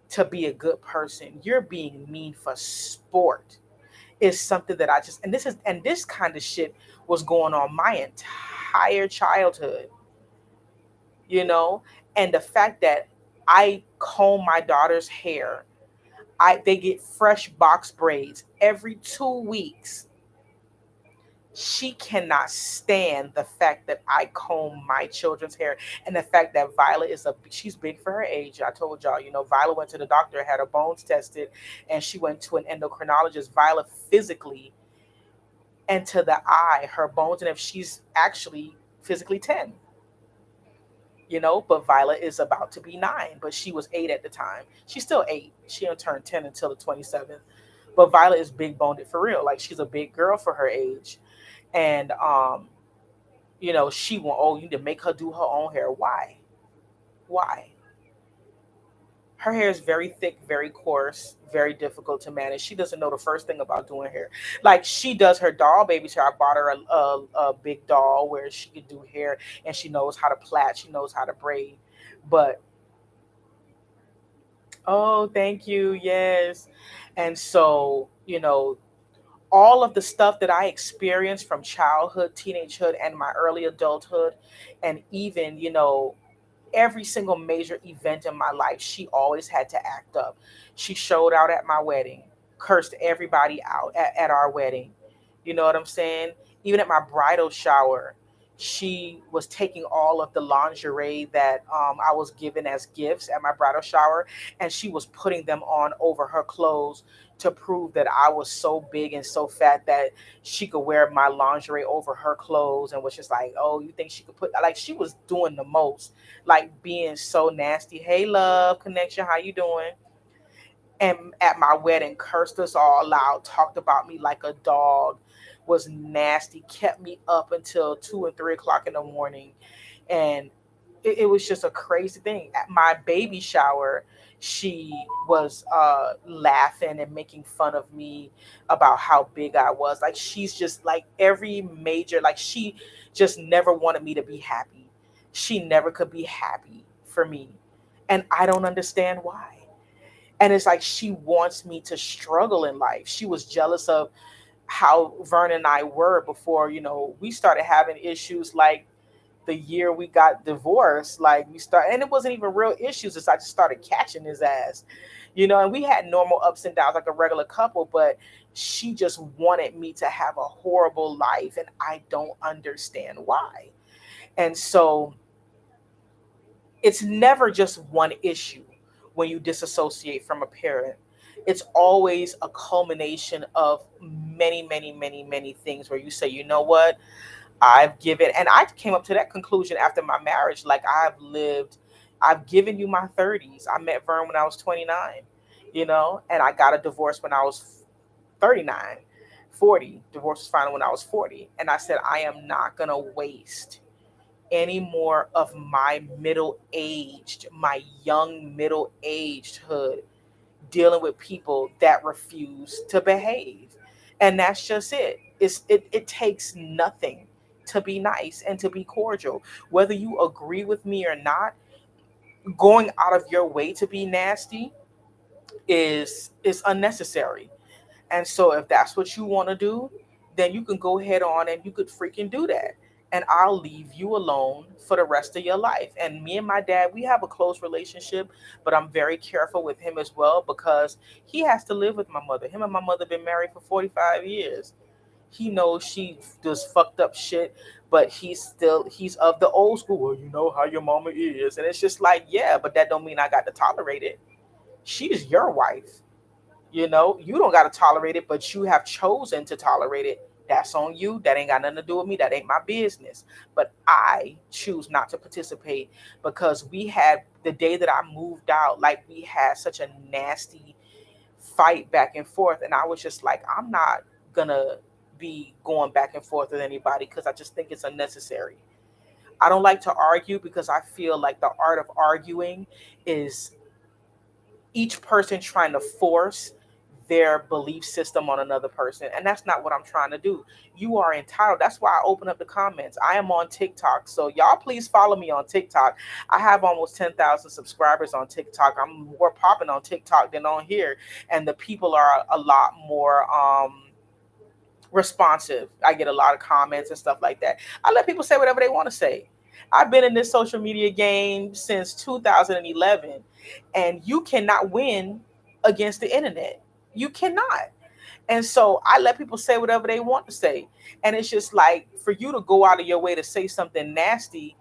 to be a good person. You're being mean for sport is something that I just, and this kind of shit was going on my entire childhood, you know? And the fact that I comb my daughter's hair, they get fresh box braids every 2 weeks. She cannot stand the fact that I comb my children's hair and the fact that Violet she's big for her age. I told y'all, Violet went to the doctor, had her bones tested, and she went to an endocrinologist. Violet physically and to the eye, her bones, and if she's actually physically 10, but Violet is about to be 9, but she was 8 at the time. She's still 8. She don't turn 10 until the 27th. But Violet is big boned for real. Like she's a big girl for her age. And she won't, oh, you need to make her do her own hair. Why? Why? Her hair is very thick, very coarse, very difficult to manage. She doesn't know the first thing about doing hair. Like she does her doll baby's hair. I bought her a big doll where she could do hair and she knows how to plait, she knows how to braid. But oh, thank you. Yes. And so, all of the stuff that I experienced from childhood, teenagehood, and my early adulthood, and even, every single major event in my life, she always had to act up. She showed out at my wedding, cursed everybody out at our wedding. You know what I'm saying? Even at my bridal shower, she was taking all of the lingerie that I was given as gifts at my bridal shower, and she was putting them on over her clothes to prove that I was so big and so fat that she could wear my lingerie over her clothes, and was just like, oh, you think she could put, like, she was doing the most, like being so nasty. Hey, love, connection, how you doing? And at my wedding, cursed us all out, talked about me like a dog, was nasty, kept me up until 2 and 3 o'clock in the morning. And it was just a crazy thing. At my baby shower, she was laughing and making fun of me about how big I was. Like she's just like every major, like she just never wanted me to be happy. She never could be happy for me. And I don't understand why. And it's like she wants me to struggle in life. She was jealous of how Vernon and I were before, we started having issues like the year we got divorced. Like and it wasn't even real issues. It's I just started catching his ass, and we had normal ups and downs like a regular couple, but she just wanted me to have a horrible life. And I don't understand why. And so it's never just one issue when you disassociate from a parent. It's always a culmination of many, many, many, many things where you say, you know what? I've given, and I came up to that conclusion after my marriage. Like I've given you my 30s. I met Vern when I was 29, and I got a divorce when I was 39, 40. Divorce was final when I was 40. And I said, I am not going to waste any more of my young middle aged hood dealing with people that refuse to behave. And that's just it. It takes nothing to be nice and to be cordial. Whether you agree with me or not, going out of your way to be nasty is unnecessary. And so if that's what you want to do, then you can go ahead on and you could freaking do that. And I'll leave you alone for the rest of your life. And me and my dad, we have a close relationship, but I'm very careful with him as well because he has to live with my mother. Him and my mother been married for 45 years. He knows she does fucked up shit, but he's of the old school. Well, you know how your mama is. And it's just like, yeah, but that don't mean I got to tolerate it. She's your wife. You don't got to tolerate it, but you have chosen to tolerate it. That's on you. That ain't got nothing to do with me. That ain't my business. But I choose not to participate because we had the day that I moved out, like we had such a nasty fight back and forth. And I was just like, I'm not gonna be going back and forth with anybody because I just think it's unnecessary. I don't like to argue because I feel like the art of arguing is each person trying to force their belief system on another person. And that's not what I'm trying to do. You are entitled. That's why I open up the comments. I am on TikTok. So y'all please follow me on TikTok. I have almost 10,000 subscribers on TikTok. I'm more popping on TikTok than on here. And the people are a lot more responsive. I get a lot of comments and stuff like that. I let people say whatever they want to say. I've been in this social media game since 2011, and you cannot win against the internet. You cannot. And so I let people say whatever they want to say. And it's just like for you to go out of your way to say something nasty,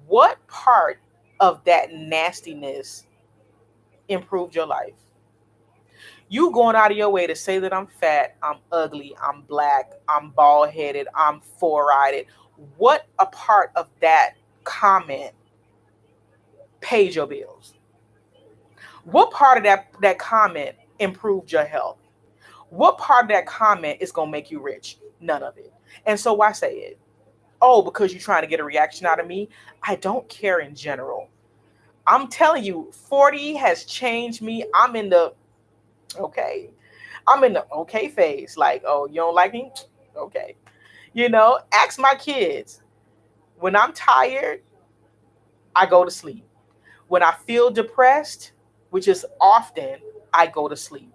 what part of that nastiness improved your life? You going out of your way to say that I'm fat, I'm ugly, I'm black, I'm bald headed, I'm four eyed. What a part of that comment paid your bills? What part of that comment improved your health? What part of that comment is gonna make you rich? None of it. And so why say it? Oh, because you're trying to get a reaction out of me? I don't care in general. I'm telling you, 40 has changed me. Okay. I'm in the okay phase. Like, oh, you don't like me? Okay. Ask my kids. When I'm tired, I go to sleep. When I feel depressed, which is often, I go to sleep.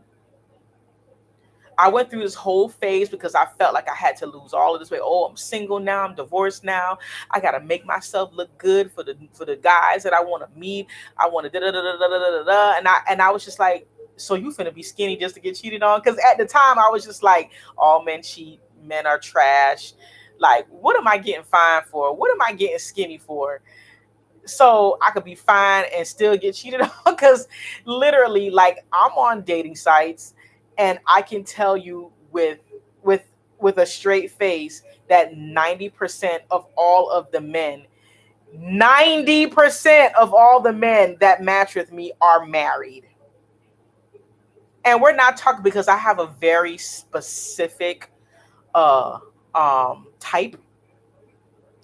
I went through this whole phase because I felt like I had to lose all of this weight. Oh, I'm single now. I'm divorced now. I gotta make myself look good for the guys that I want to meet. I want to da da da da da da da. And I was just like, so you finna be skinny just to get cheated on? Because at the time I was just like, all men cheat. Men are trash. Like, what am I getting fined for? What am I getting skinny for? So I could be fine and still get cheated on because literally, like, I'm on dating sites and I can tell you with with a straight face that 90% of all of the men 90% of all the men that match with me are married. And we're not talking because I have a very specific uh type.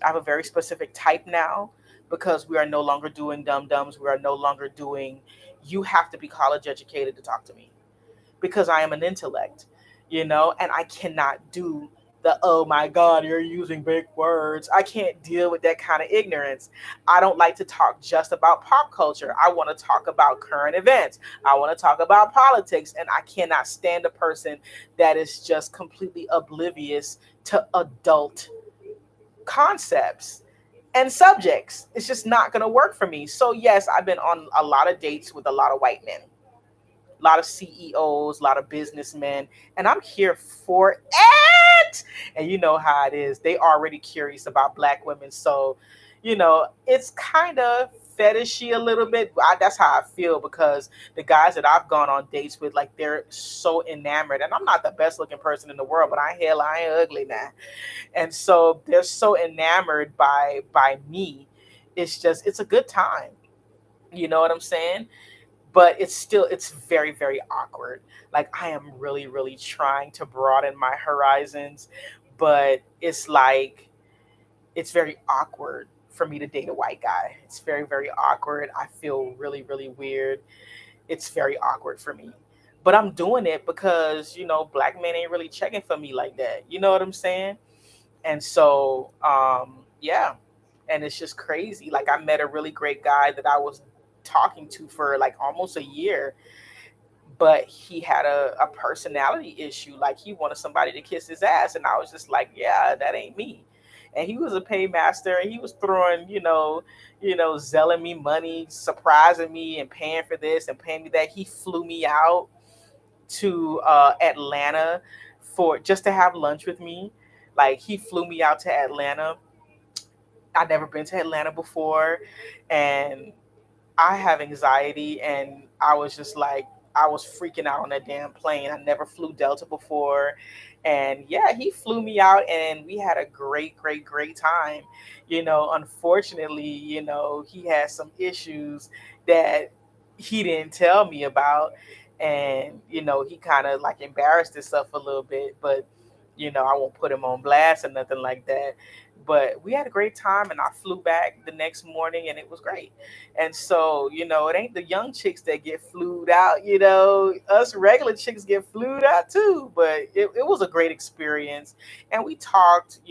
I have a very specific type now because we are no longer doing dum dums. We are no longer doing, you have to be college educated to talk to me because I am an intellect, and I cannot do oh my God, you're using big words. I can't deal with that kind of ignorance. I don't like to talk just about pop culture. I want to talk about current events. I want to talk about politics. And I cannot stand a person that is just completely oblivious to adult concepts and subjects. It's just not going to work for me. So, yes, I've been on a lot of dates with a lot of white men, a lot of CEOs, a lot of businessmen, and I'm here for it. And you know how it is. They already curious about black women. So, it's kind of fetishy a little bit. That's how I feel because the guys that I've gone on dates with, like, they're so enamored. And I'm not the best looking person in the world, but I ain't ugly now. And so they're so enamored by me. It's a good time. You know what I'm saying? But it's very, very awkward. Like, I am really, really trying to broaden my horizons, but it's like it's very awkward for me to date a white guy. It's very, very awkward. I feel really, really weird. it's very awkward for me. But I'm doing it because, black men ain't really checking for me like that. You know what I'm saying? And so, yeah. And it's just crazy. Like, I met a really great guy that I was talking to for like almost a year, but he had a personality issue. Like, he wanted somebody to kiss his ass. And I was just like, yeah, that ain't me. And he was a paymaster, and he was throwing, zelling me money, surprising me, and paying for this and paying me that. He flew me out to Atlanta for just to have lunch with me. Like, he flew me out to Atlanta. I'd never been to Atlanta before, and I have anxiety, and I was just like, I was freaking out on that damn plane. I never flew Delta before. And yeah, he flew me out, and we had a great, great, great time. Unfortunately, he had some issues that he didn't tell me about. And, he kind of like embarrassed himself a little bit, but, I won't put him on blast or nothing like that. But we had a great time, and I flew back the next morning, and it was great. And so, it ain't the young chicks that get flued out, us regular chicks get flued out too. But it was a great experience. And we talked,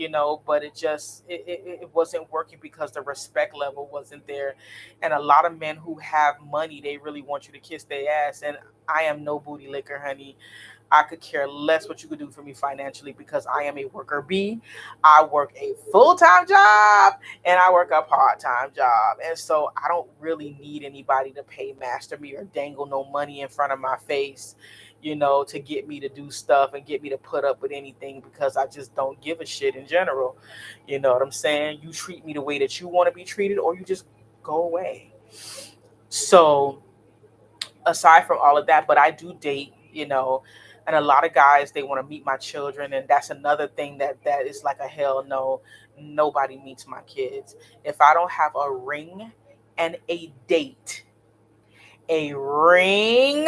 but it wasn't working because the respect level wasn't there. And a lot of men who have money, they really want you to kiss their ass. And I am no booty licker, honey. I could care less what you could do for me financially because I am a worker bee. I work a full time job and I work a part time job. And so I don't really need anybody to pay master me or dangle no money in front of my face, to get me to do stuff and get me to put up with anything because I just don't give a shit in general. You know what I'm saying? You treat me the way that you want to be treated or you just go away. So aside from all of that, but I do date, and a lot of guys they want to meet my children, and that's another thing that is like a hell no. Nobody meets my kids. If I don't have a ring and a date, a ring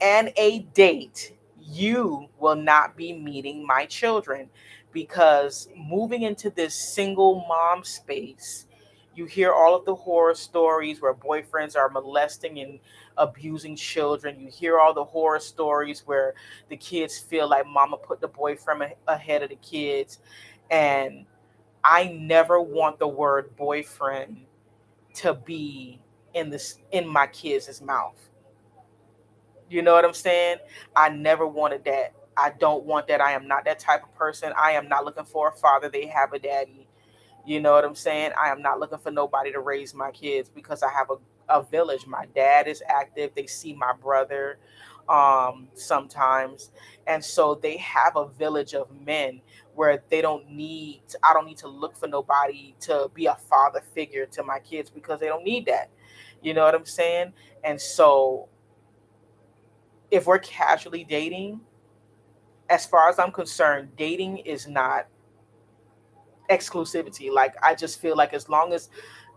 and a date, you will not be meeting my children because moving into this single mom space, you hear all of the horror stories where boyfriends are molesting and abusing children. You hear all the horror stories where the kids feel like mama put the boyfriend ahead of the kids. And I never want the word boyfriend to be in my kids' mouth. You know what I'm saying? I never wanted that. I don't want that. I am not that type of person. I am not looking for a father. They have a daddy. You know what I'm saying? I am not looking for nobody to raise my kids because I have a village. My dad is active. They see my brother sometimes. And so they have a village of men where I don't need to look for nobody to be a father figure to my kids because they don't need that. You know what I'm saying? And so if we're casually dating, as far as I'm concerned, dating is not exclusivity. Like I just feel like as long as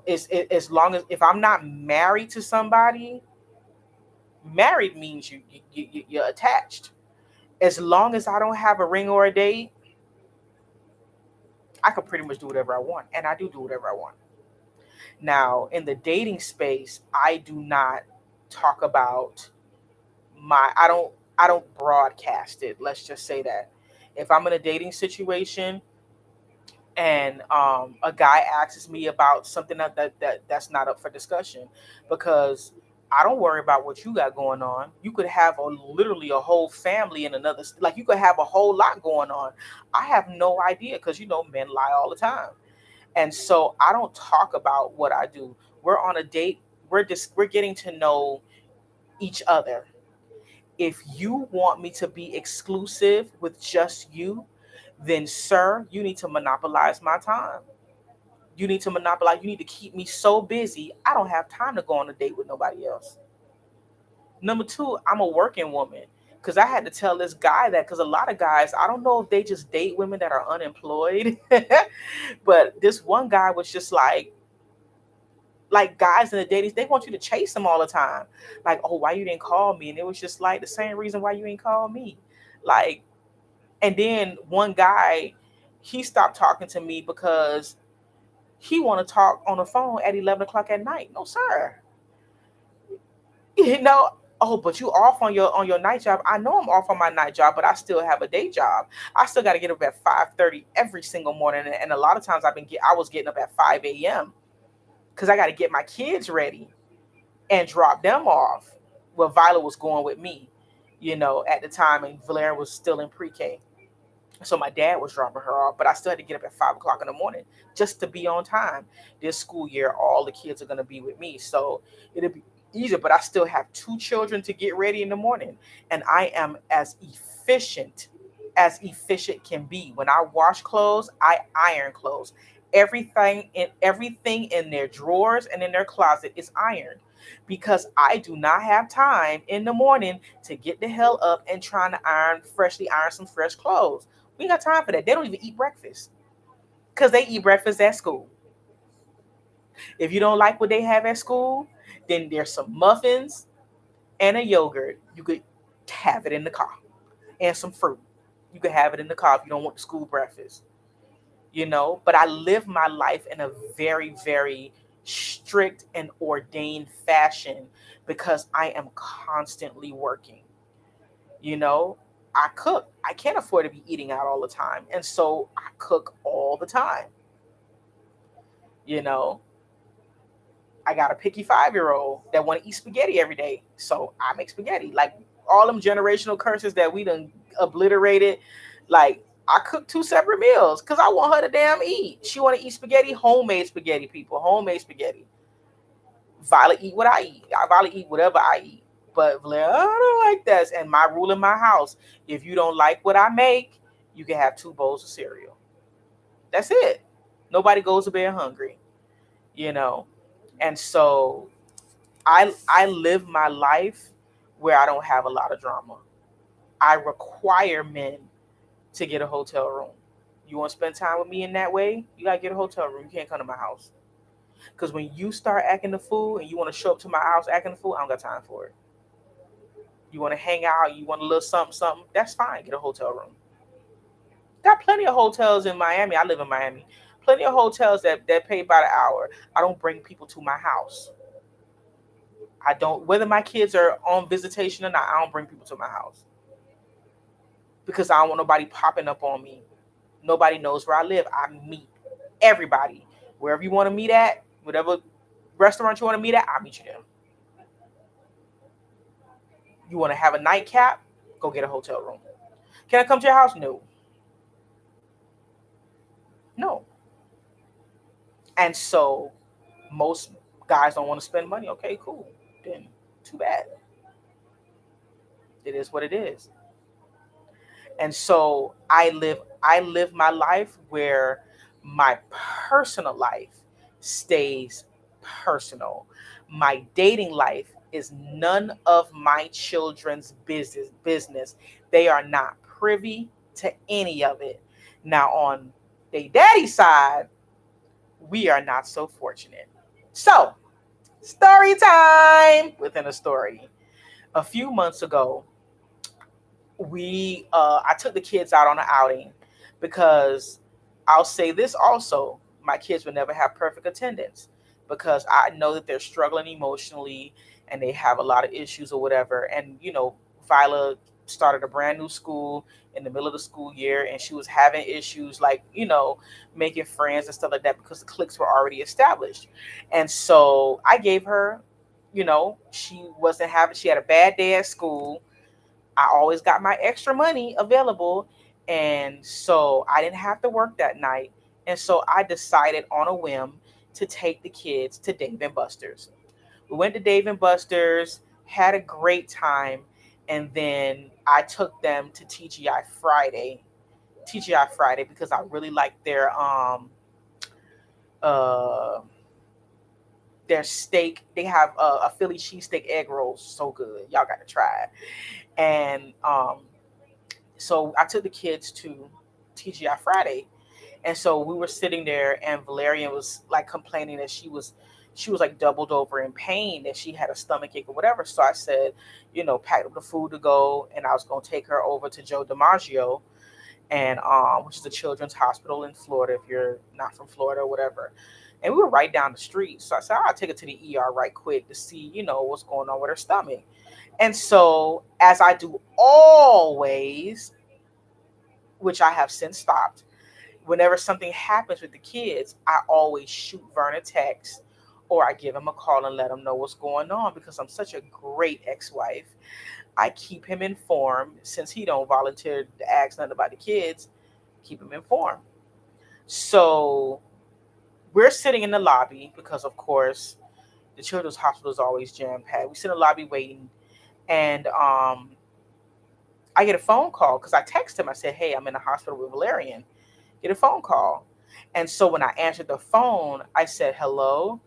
if I'm not married to somebody, married means you're attached. As long as I don't have a ring or a date, I can pretty much do whatever I want, and I do whatever I want. Now, in the dating space, I do not talk about my I don't broadcast it. Let's just say that. If I'm in a dating situation and a guy asks me about something that's not up for discussion, because I don't worry about what you got going on. You could have literally a whole family in another, like you could have a whole lot going on. I have no idea because men lie all the time, and so I don't talk about what I do. We're on a date. We're getting to know each other. If you want me to be exclusive with just you, then sir, you need to monopolize my time. You need to monopolize. You need to keep me so busy. I don't have time to go on a date with nobody else. Number two, I'm a working woman. Because I had to tell this guy that because a lot of guys, I don't know if they just date women that are unemployed, but this one guy was just like guys in the dating, they want you to chase them all the time. Like, oh, why you didn't call me? And it was just like the same reason why you ain't call me. Like, and then one guy, he stopped talking to me because he want to talk on the phone at 11 o'clock at night. No, sir. Oh, but you off on your night job. I know I'm off on my night job, but I still have a day job. I still got to get up at 5:30 every single morning, and a lot of times I was getting up at 5 a.m. because I got to get my kids ready and drop them off. Well, Violet was going with me, at the time, and Valera was still in pre-K. So my dad was dropping her off, but I still had to get up at 5 o'clock in the morning just to be on time. This school year, all the kids are gonna be with me, so it'll be easier. But I still have two children to get ready in the morning, and I am as efficient can be. When I wash clothes, I iron clothes. Everything in their drawers and in their closet is ironed because I do not have time in the morning to get the hell up and trying to freshly iron some fresh clothes. We ain't got time for that. They don't even eat breakfast because they eat breakfast at school. If you don't like what they have at school, then there's some muffins and a yogurt. You could have it in the car and some fruit. You could have it in the car if you don't want the school breakfast. But I live my life in a very, very strict and ordained fashion because I am constantly working. You know, I cook. I can't afford to be eating out all the time. And so I cook all the time. You know, I got a picky 5-year old that want to eat spaghetti every day. So I make spaghetti. Like all them generational curses that we done obliterated. Like I cook two separate meals because I want her to damn eat. She want to eat spaghetti, homemade spaghetti, people, homemade spaghetti. Violet eat what I eat. Violet eat whatever I eat. But Blair, I don't like that. And my rule in my house, if you don't like what I make, you can have two bowls of cereal. That's it. Nobody goes to bed hungry, you know. And so I live my life where I don't have a lot of drama. I require men to get a hotel room. You want to spend time with me in that way? You gotta get a hotel room. You can't come to my house. Because when you start acting the fool and you want to show up to my house acting the fool, I don't got time for it. You want to hang out, you want a little something, something, that's fine. Get a hotel room. Got plenty of hotels in Miami. I live in Miami. Plenty of hotels that pay by the hour. I don't bring people to my house. I don't, whether my kids are on visitation or not, I don't bring people to my house because I don't want nobody popping up on me. Nobody knows where I live. I meet everybody. Wherever you want to meet at, whatever restaurant you want to meet at, I'll meet you there. You want to have a nightcap? Go get a hotel room. Can I come to your house? No. No. And so most guys don't want to spend money. Okay, cool. Then too bad. It is what it is. And so I live my life where my personal life stays personal. My dating life is none of my children's business. They are not privy to any of it. Now on the daddy side, we are not so fortunate. So, story time within a story. A few months ago, I took the kids out on an outing because I'll say this also, my kids will never have perfect attendance because I know that they're struggling emotionally and they have a lot of issues or whatever. And Viola started a brand new school in the middle of the school year and she was having issues like making friends and stuff like that because the cliques were already established. And so I gave her, she had a bad day at school. I always got my extra money available. And so I didn't have to work that night. And so I decided on a whim to take the kids to Dave and Buster's. We went to Dave and Buster's, had a great time, and then I took them to TGI Friday. TGI Friday because I really like uh their steak. They have a Philly cheesesteak egg roll, so good. Y'all got to try it. And so I took the kids to TGI Friday, and so we were sitting there, and Valerian was like complaining that she was like doubled over in pain, that she had a stomach ache or whatever. So I said, packed up the food to go, and I was gonna take her over to Joe DiMaggio, and which is a children's hospital in Florida if you're not from Florida or whatever. And we were right down the street, so I said I'll take her to the ER right quick to see what's going on with her stomach. And so, as I do always, which I have since stopped, whenever something happens with the kids, I always shoot Vern a text or I give him a call and let him know what's going on because I'm such a great ex-wife. I keep him informed since he don't volunteer to ask nothing about the kids, keep him informed. So we're sitting in the lobby because of course the children's hospital is always jam packed. We sit in the lobby waiting and I get a phone call because I text him. I said, "Hey, I'm in the hospital with Valerian." Get a phone call. And so when I answered the phone, I said hello,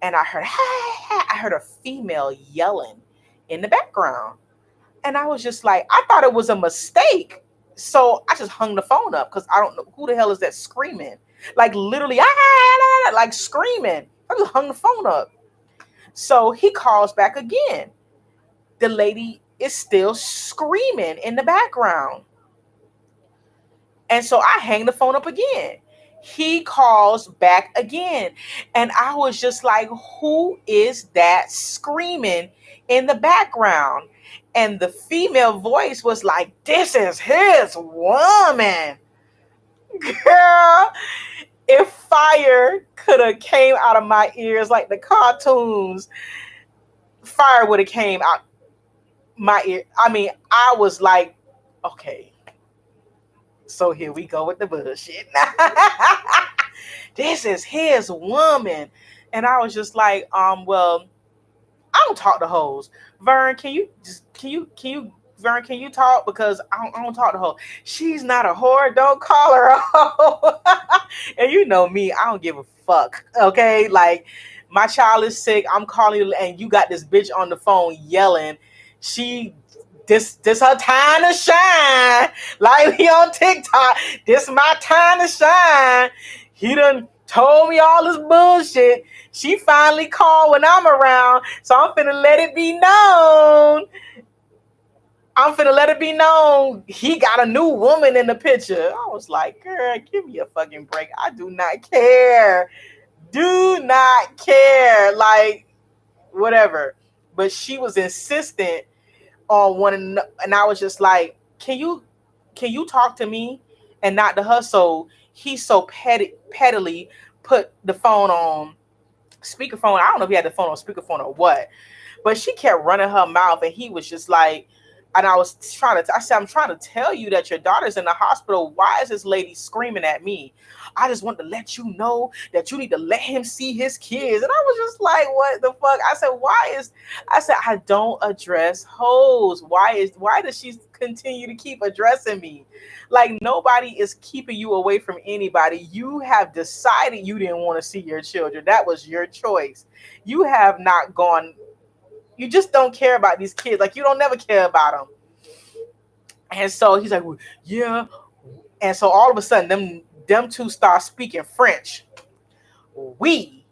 and I heard hey, hey, I heard a female yelling in the background. And I was just like, I thought it was a mistake. So I just hung the phone up because I don't know who the hell is that screaming. Like literally, like screaming. I just hung the phone up. So he calls back again. The lady is still screaming in the background. And so I hang the phone up again. He calls back again. And I was just like, who is that screaming in the background? And the female voice was like, this is his woman. Girl, if fire could have came out of my ears like the cartoons, fire would have came out my ear. I mean, I was like, okay, so here we go with the bullshit. This is his woman. And I was just like, well, I don't talk to hoes. Vern, Vern, can you talk? Because I don't talk to hoes. She's not a whore. Don't call her a hoe. And you know me, I don't give a fuck. Okay? Like, my child is sick. I'm calling you, and you got this bitch on the phone yelling. She this her time to shine. Like we on TikTok. This my time to shine. He done told me all this bullshit. She finally called when I'm around. So I'm finna let it be known. I'm finna let it be known. He got a new woman in the picture. I was like, girl, give me a fucking break. I do not care. Do not care. Like, whatever. But she was insistent on one, and I was just like, can you talk to me and not to her? So he so pettily put the phone on speakerphone. I don't know if he had the phone on speakerphone or what, but she kept running her mouth, and he was just like, and I was trying to, I said, I'm trying to tell you that your daughter's in the hospital. Why is this lady screaming at me? I just want to let you know that you need to let him see his kids. And I was just like, what the fuck? I said, I don't address hoes. Why does she continue to keep addressing me? Like, nobody is keeping you away from anybody. You have decided you didn't want to see your children. That was your choice. You have not gone, you just don't care about these kids. Like, you don't never care about them. And so he's like, well, yeah. And so all of a sudden, them two start speaking French. We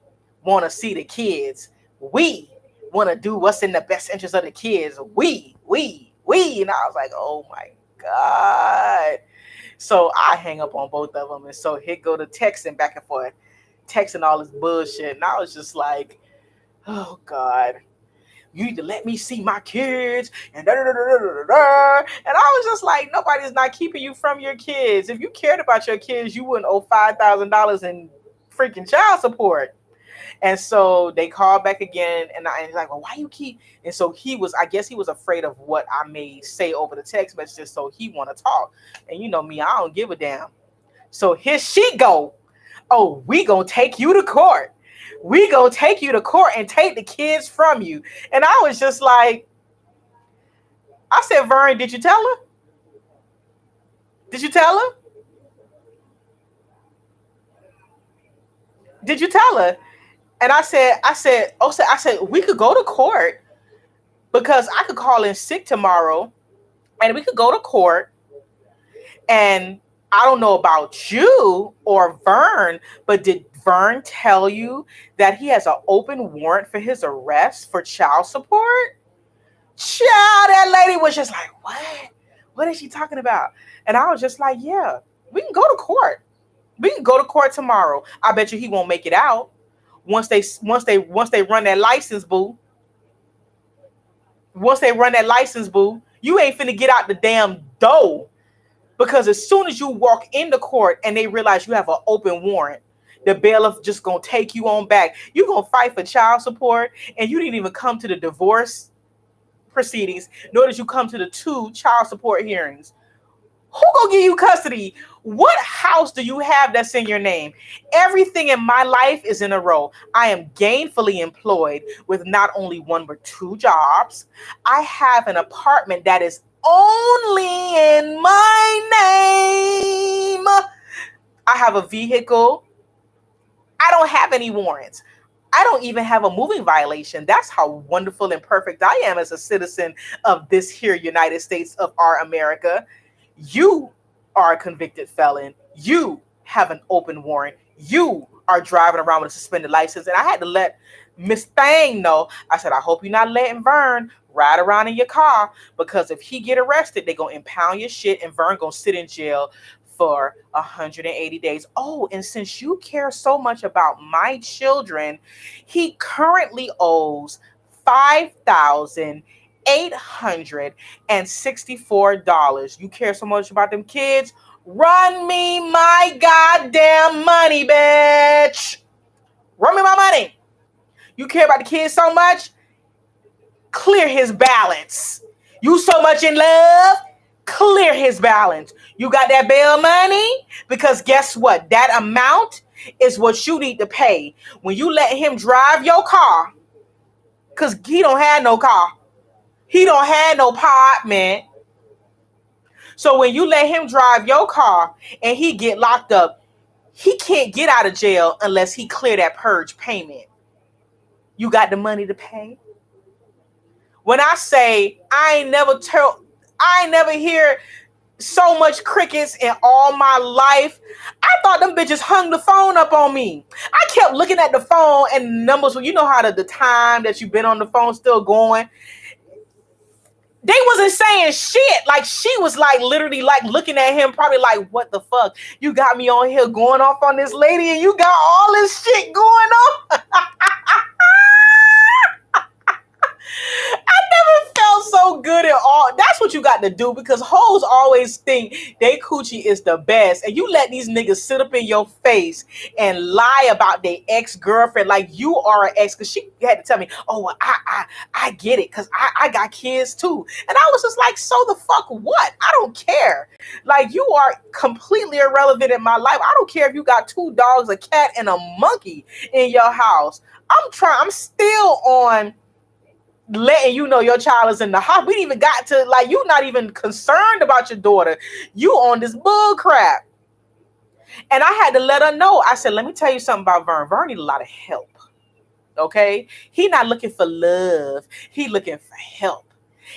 want to see the kids. We want to do what's in the best interest of the kids. We. And I was like, oh my God. So I hang up on both of them. And so he'd go to texting back and forth, texting all this bullshit. And I was just like, oh God, you need to let me see my kids and da da da da da da. And I was just like, nobody's not keeping you from your kids. If you cared about your kids, you wouldn't owe $5,000 in freaking child support. And so they called back again, and like, well, why you keep? And so I guess he was afraid of what I may say over the text messages, so he want to talk. And you know me, I don't give a damn. So here she go. Oh, we gonna take you to court. We gonna take you to court and take the kids from you. And I was just like, I said, Vern, did you tell her? Did you tell her? Did you tell her? And I said, we could go to court because I could call in sick tomorrow and we could go to court. And I don't know about you or Vern, but did Vern tell you that he has an open warrant for his arrest for child support? Child, that lady was just like, what? What is she talking about? And I was just like, yeah, we can go to court. We can go to court tomorrow. I bet you he won't make it out once they run that license, boo. Once they run that license, boo, you ain't finna get out the damn door. Because as soon as you walk into court and they realize you have an open warrant, the bailiff just gonna take you on back. You gonna fight for child support, and you didn't even come to the divorce proceedings, nor did you come to the two child support hearings. Who gonna give you custody? What house do you have that's in your name? Everything in my life is in a row. I am gainfully employed with not only one but two jobs. I have an apartment that is only in my name. I have a vehicle. I don't have any warrants. I don't even have a moving violation. That's how wonderful and perfect I am as a citizen of this here United States of our America. You are a convicted felon. You have an open warrant. You are driving around with a suspended license. And I had to let Miss Thang know. I said, I hope you're not letting Vern ride around in your car, because if he get arrested, they're going to impound your shit and Vern going to sit in jail for 180 days. Oh, and since you care so much about my children, he currently owes 5,864. You care so much about them kids? Run me my goddamn money, bitch. Run me my money. You care about the kids so much? Clear his balance. You so much in love? Clear his balance. You got that bail money? Because guess what? That amount is what you need to pay when you let him drive your car. Because he don't have no car. He don't have no apartment. So when you let him drive your car and he get locked up, he can't get out of jail unless he clear that purge payment. You got the money to pay? When I say I ain't never hear so much crickets in all my life. I thought them bitches hung the phone up on me. I kept looking at the phone and numbers. Well, you know how the time that you've been on the phone still going. They wasn't saying shit. Like, she was like literally like looking at him, probably like, what the fuck? You got me on here going off on this lady and you got all this shit going on. I never felt so good at all. That's what you got to do, because hoes always think they coochie is the best. And you let these niggas sit up in your face and lie about their ex-girlfriend like you are an ex. Because she had to tell me, oh, well, I get it, because I got kids too. And I was just like, so the fuck what? I don't care. Like, you are completely irrelevant in my life. I don't care if you got two dogs, a cat, and a monkey in your house. I'm still on letting you know your child is in the hospital. We didn't even got to, like, you not even concerned about your daughter. You on this bull crap. And I had to let her know. I said, let me tell you something about Vern. Vern need a lot of help. Okay? He not looking for love. He looking for help.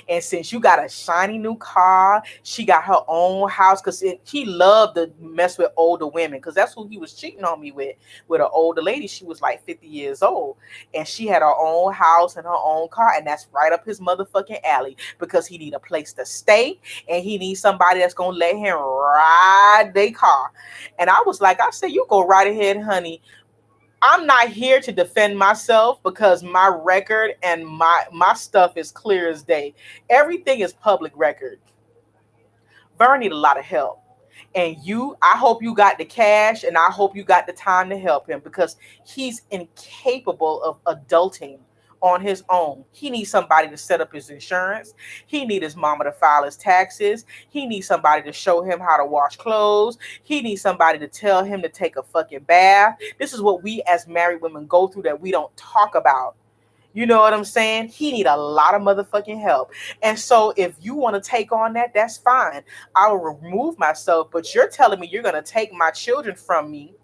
And since you got a shiny new car, she got her own house, because he loved to mess with older women, because that's who he was cheating on me with an older lady. She was like 50 years old, and she had her own house and her own car, and that's right up his motherfucking alley, because he need a place to stay, and he needs somebody that's going to let him ride their car. And I was like, I said, you go right ahead, honey. I'm not here to defend myself, because my record and my stuff is clear as day. Everything is public record. Vern need a lot of help. And I hope you got the cash, and I hope you got the time to help him, because he's incapable of adulting on his own. He needs somebody to set up his insurance. He needs his mama to file his taxes. He needs somebody to show him how to wash clothes. He needs somebody to tell him to take a fucking bath. This is what we as married women go through that we don't talk about. You know what I'm saying? He need a lot of motherfucking help. And so if you want to take on that, that's fine. I will remove myself, but you're telling me you're going to take my children from me.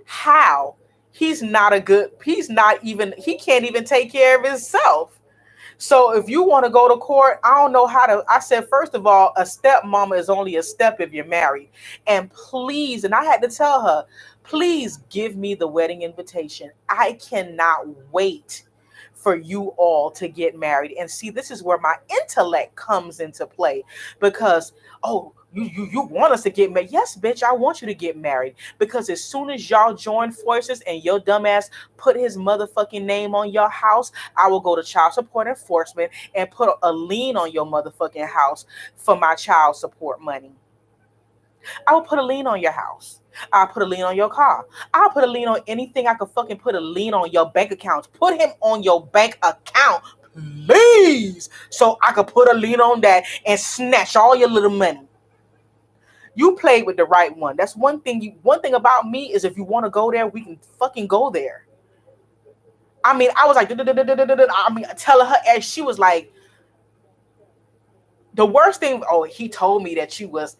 How? He can't even take care of himself. So if you want to go to court, I don't know how to. I said, first of all, a stepmama is only a step if you're married. And please, and I had to tell her, please give me the wedding invitation. I cannot wait for you all to get married. And see, this is where my intellect comes into play, because, oh, You want us to get married? Yes, bitch, I want you to get married because as soon as y'all join forces and your dumbass put his motherfucking name on your house, I will go to child support enforcement and put a lien on your motherfucking house for my child support money. I will put a lien on your house. I'll put a lien on your car. I'll put a lien on anything I could fucking put a lien on your bank accounts. Put him on your bank account, please, so I could put a lien on that and snatch all your little money. You played with the right one. That's one thing. One thing about me is if you want to go there, we can fucking go there. I mean, I was like, I mean, telling her, and she was like, the worst thing. Oh, he told me that you was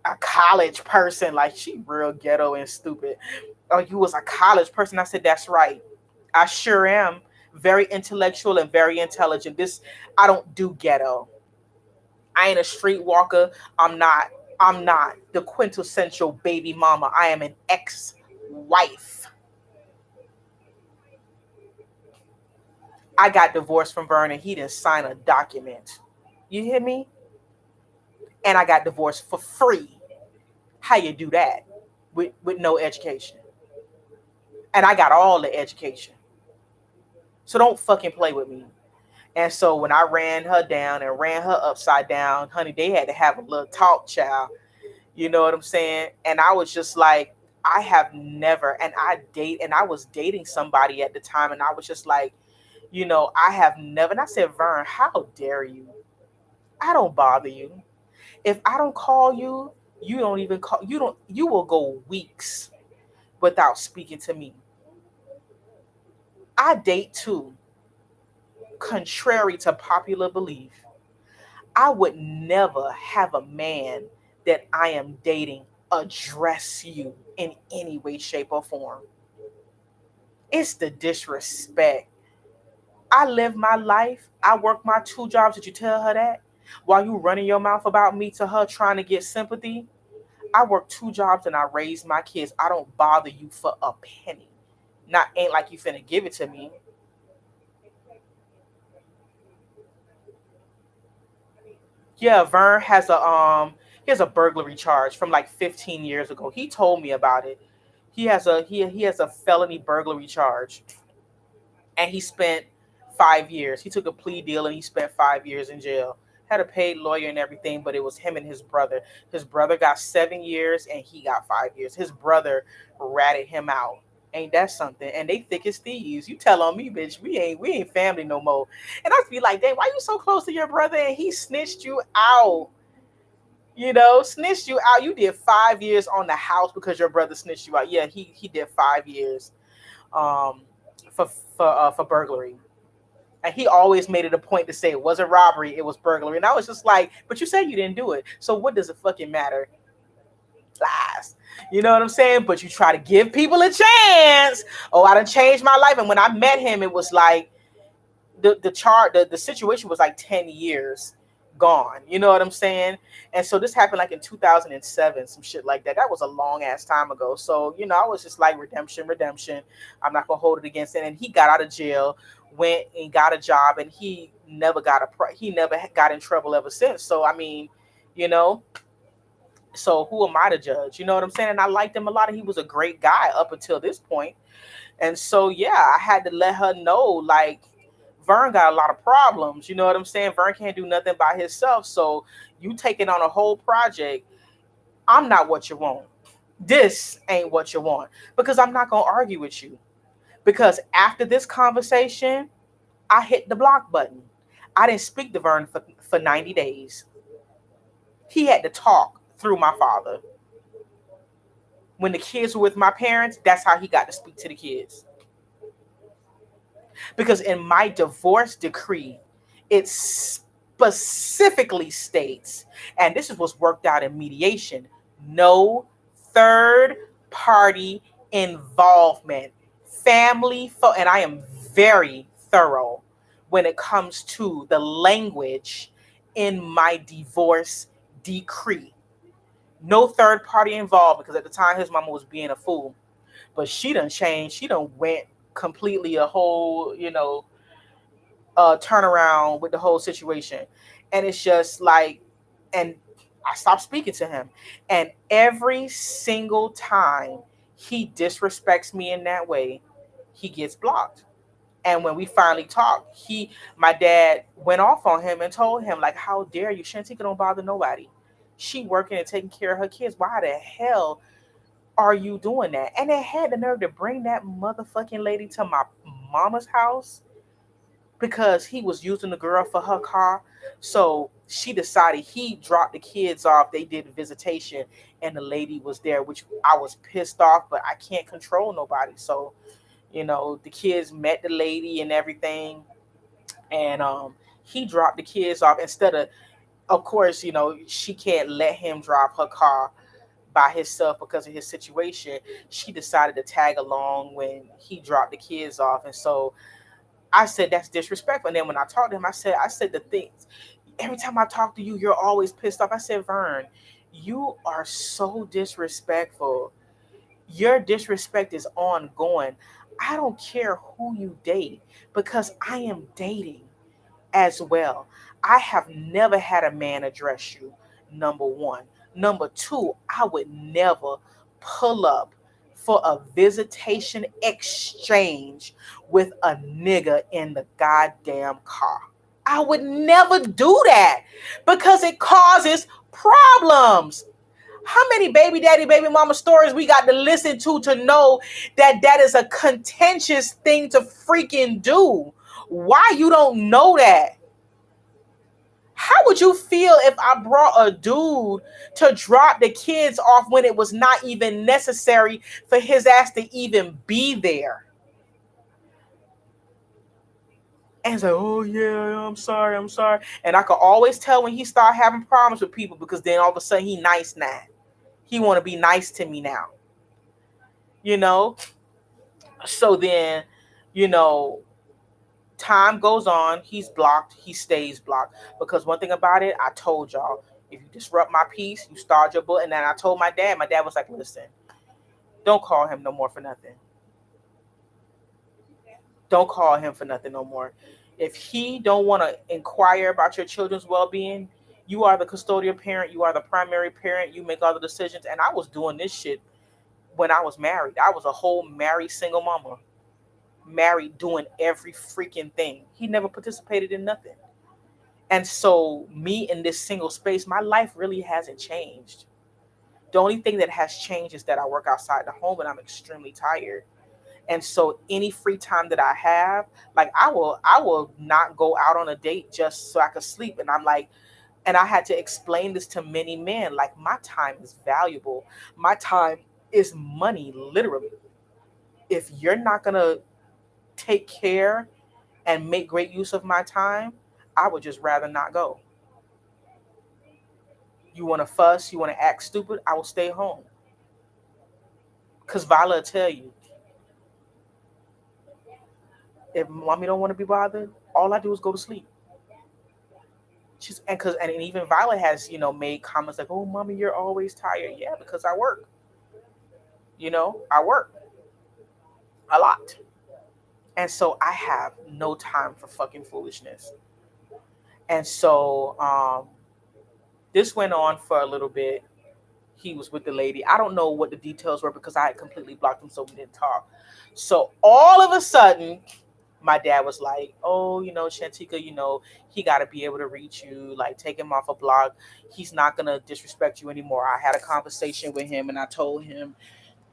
a college person. Like she real ghetto and stupid. Oh, you was a college person. I said, that's right. I sure am. Very intellectual and very intelligent. This I don't do ghetto. I ain't a streetwalker. I'm not. I'm not the quintessential baby mama. I am an ex-wife. I got divorced from Vernon. He didn't sign a document. You hear me? And I got divorced for free. How you do that with no education? And I got all the education. So don't fucking play with me. And so when I ran her down and ran her upside down, honey, they had to have a little talk, child. You know what I'm saying? And I was just like, I have never, and I was dating somebody at the time, and I was just like, I have never, and I said, Vern, how dare you? I don't bother you. If I don't call you, you don't even call, you will go weeks without speaking to me. I date too, contrary to popular belief. I would never have a man that I am dating address you in any way, shape, or form. It's the disrespect. I live my life. I work my two jobs. Did you tell her that? While you running your mouth about me to her trying to get sympathy, I work two jobs and I raise my kids. I don't bother you for a penny. Not ain't like you finna give it to me. Yeah, Vern has he has a burglary charge from like 15 years ago. He told me about it. He has a felony burglary charge, and he spent 5 years. He took a plea deal and he spent 5 years in jail. Had a paid lawyer and everything, but it was him and his brother. His brother got 7 years and he got 5 years. His brother ratted him out. Ain't that something? And they thick as thieves. You tell on me, bitch. We ain't family no more. And I'd be like, dang, why you so close to your brother and he snitched you out? Snitched you out. You did 5 years on the house because your brother snitched you out. Yeah, he did 5 years um for burglary. And he always made it a point to say it wasn't robbery, it was burglary. And I was just like, but you said you didn't do it. So what does it fucking matter? Lies. You know what I'm saying? But you try to give people a chance. Oh, I done changed my life. And when I met him, it was like the situation was like 10 years gone. You know what I'm saying? And so this happened like in 2007, some shit like that. That was a long ass time ago. So, I was just like redemption, redemption. I'm not going to hold it against it. And he got out of jail, went and got a job, and he never got in trouble ever since. So, I mean, you know, so who am I to judge? You know what I'm saying? And I liked him a lot, and he was a great guy up until this point. And so, yeah, I had to let her know, like, Vern got a lot of problems. You know what I'm saying? Vern can't do nothing by himself. So you taking on a whole project. I'm not what you want. This ain't what you want. Because I'm not going to argue with you. Because after this conversation, I hit the block button. I didn't speak to Vern for 90 days. He had to talk through my father. When the kids were with my parents, that's how he got to speak to the kids. Because in my divorce decree, it specifically states, and this is what's worked out in mediation, no third party involvement. And I am very thorough when it comes to the language in my divorce decree. No third party involved because at the time his mama was being a fool, but she done changed. She done went completely a whole, turnaround with the whole situation. And it's just like, and I stopped speaking to him. And every single time he disrespects me in that way, he gets blocked. And when we finally talked, my dad went off on him and told him, like, how dare you? Shantika don't bother nobody. She working and taking care of her kids. Why the hell are you doing that? And they had the nerve to bring that motherfucking lady to my mama's house because he was using the girl for her car. So she decided he dropped the kids off. They did visitation and the lady was there, which I was pissed off, but I can't control nobody. So, the kids met the lady and everything. And he dropped the kids off instead of course, she can't let him drive her car by himself because of his situation. She decided to tag along when he dropped the kids off. And so I said, that's disrespectful. And then when I talked to him, I said the things. Every time I talk to you, you're always pissed off. I said, Vern, you are so disrespectful. Your disrespect is ongoing. I don't care who you date because I am dating as well. I have never had a man address you, number one. Number two, I would never pull up for a visitation exchange with a nigga in the goddamn car. I would never do that because it causes problems. How many baby daddy, baby mama stories we got to listen to know that that is a contentious thing to freaking do? Why you don't know that? How would you feel if I brought a dude to drop the kids off when it was not even necessary for his ass to even be there? And he's like, oh yeah, I'm sorry, I'm sorry. And I could always tell when he start having problems with people because then all of a sudden he nice now. He want to be nice to me now. You know? So then, you know, time goes on, he's blocked, he stays blocked. Because one thing about it, I told y'all, if you disrupt my peace, you start your book. And then I told my dad was like, listen, don't call him no more for nothing. Don't call him for nothing no more. If he don't want to inquire about your children's well-being, you are the custodial parent, you are the primary parent, you make all the decisions. And I was doing this shit when I was married. I was a whole married single mama, married doing every freaking thing. He never participated in nothing. And so, me in this single space, my life really hasn't changed. The only thing that has changed is that I work outside the home and I'm extremely tired. And so, any free time that I have, like I will not go out on a date just so I could sleep. And I'm like, and I had to explain this to many men. Like, my time is valuable. My time is money, literally. If you're not gonna take care and make great use of my time, I would just rather not go. You want to fuss, you want to act stupid, I will stay home. Because Vala will tell you, if mommy don't want to be bothered, all I do is go to sleep. And even Violet has made comments like, "Oh, mommy, you're always tired." Yeah, because I work. I work a lot, and so I have no time for fucking foolishness. And so this went on for a little bit. He was with the lady. I don't know what the details were because I had completely blocked him, so we didn't talk. So all of a sudden, my dad was like, "Oh, Shantika, he got to be able to reach you. Like, take him off a block. He's not gonna disrespect you anymore." I had a conversation with him, and I told him,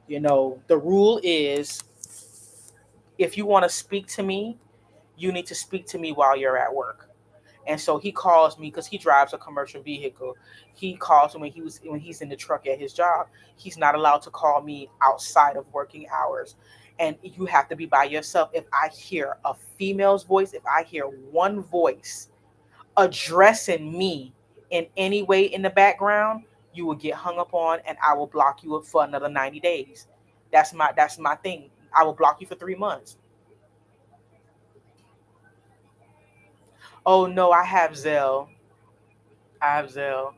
the rule is, if you want to speak to me, you need to speak to me while you're at work. And so he calls me because he drives a commercial vehicle. He calls me when he's in the truck at his job. He's not allowed to call me outside of working hours. And you have to be by yourself. If I hear a female's voice, if I hear one voice addressing me in any way in the background, you will get hung up on and I will block you for another 90 days. That's my thing. I will block you for 3 months. Oh no, I have Zelle. I have Zelle.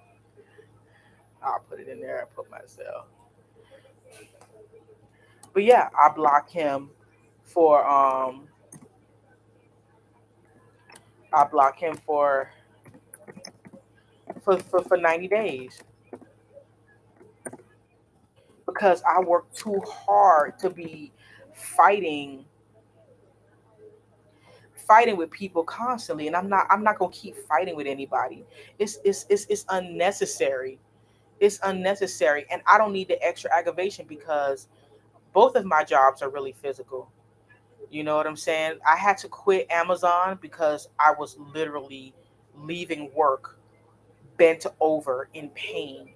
I'll put it in there. I put myself. But yeah, I block him for I block him for 90 days because I worked too hard to be fighting fighting with people constantly, and I'm not gonna keep fighting with anybody. It's unnecessary. It's unnecessary, and I don't need the extra aggravation because both of my jobs are really physical. You know what I'm saying? I had to quit Amazon because I was literally leaving work bent over in pain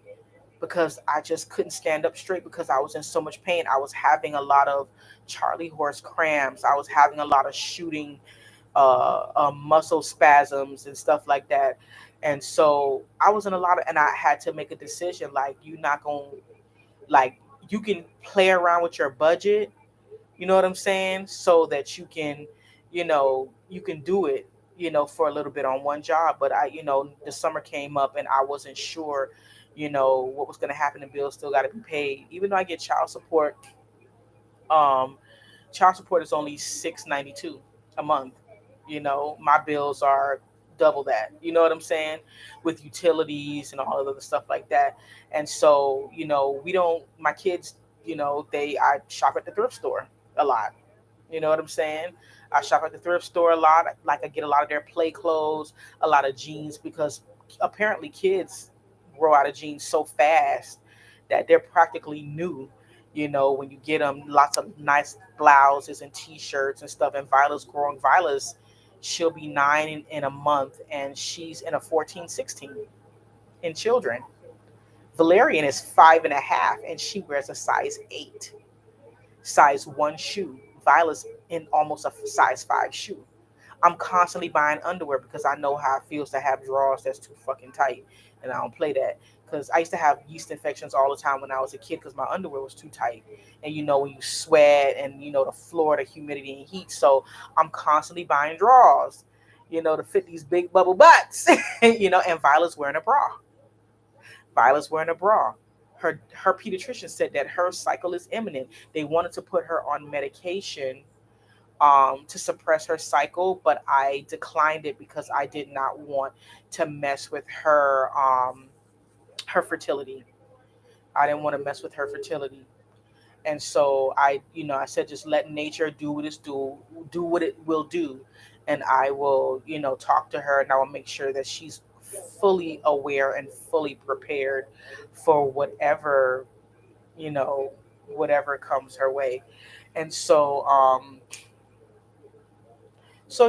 because I just couldn't stand up straight because I was in so much pain. I was having a lot of Charlie horse cramps. I was having a lot of shooting muscle spasms and stuff like that. And so I was in a lot of, and I had to make a decision like, you're not going to, like, you can play around with your budget, you know what I'm saying? So that you can do it, for a little bit on one job. But the summer came up and I wasn't sure, what was going to happen, and bills still got to be paid. Even though I get um, child support is only 6.92 a month. My bills are double that. You know what I'm saying? With utilities and all of the other stuff like that. And so, we don't. My kids, I shop at the thrift store a lot. You know what I'm saying? I shop at the thrift store a lot. Like I get a lot of their play clothes, a lot of jeans because apparently kids grow out of jeans so fast that they're practically new. When you get them, lots of nice blouses and t-shirts and stuff. And Viola's growing. Viola's, she'll be 9 in a month, and she's in a 14, 16 in children. Valerian is 5.5, and she wears a size 8, size 1 shoe. Viola's in almost a size 5 shoe. I'm constantly buying underwear because I know how it feels to have drawers that's too fucking tight, and I don't play that. Because I used to have yeast infections all the time when I was a kid because my underwear was too tight. And when you sweat and the floor, the humidity and heat. So I'm constantly buying drawers, to fit these big bubble butts. And Violet's wearing a bra. Violet's wearing a bra. Her pediatrician said that her cycle is imminent. They wanted to put her on medication to suppress her cycle, but I declined it because I did not want to mess with her fertility. I didn't want to mess with her fertility. And so I said, just let nature do what it will do. And I will, talk to her, and I will make sure that she's fully aware and fully prepared for you know, whatever comes her way. And so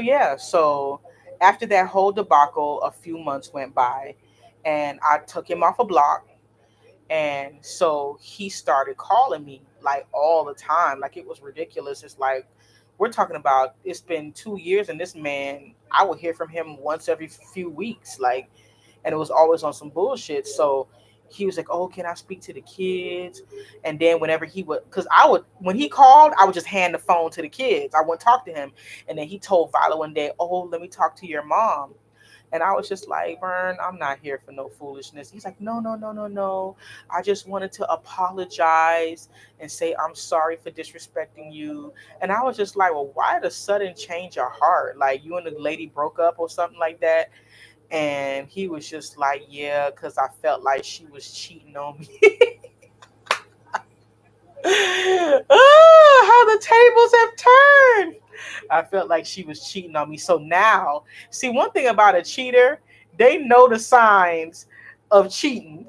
yeah, so after that whole debacle, a few months went by, and I took him off a block. And so he started calling me like all the time. Like it was ridiculous. It's like we're talking about, it's been 2 years, and this man, I would hear from him once every few weeks. Like, and it was always on some bullshit. So he was like, "Oh, can I speak to the kids?" And then whenever he would, because when he called, I would just hand the phone to the kids. I wouldn't talk to him. And then he told Violet one day, "Oh, let me talk to your mom." And I was just like, Vern, I'm not here for no foolishness. He's like, no, no, no, no, no. I just wanted to apologize and say I'm sorry for disrespecting you. And I was just like, well, why the sudden change of heart? Like you and the lady broke up or something like that? And he was just like, yeah, because I felt like she was cheating on me. How the tables have turned. I felt like she was cheating on me. So now, see, one thing about a cheater, they know the signs of cheating.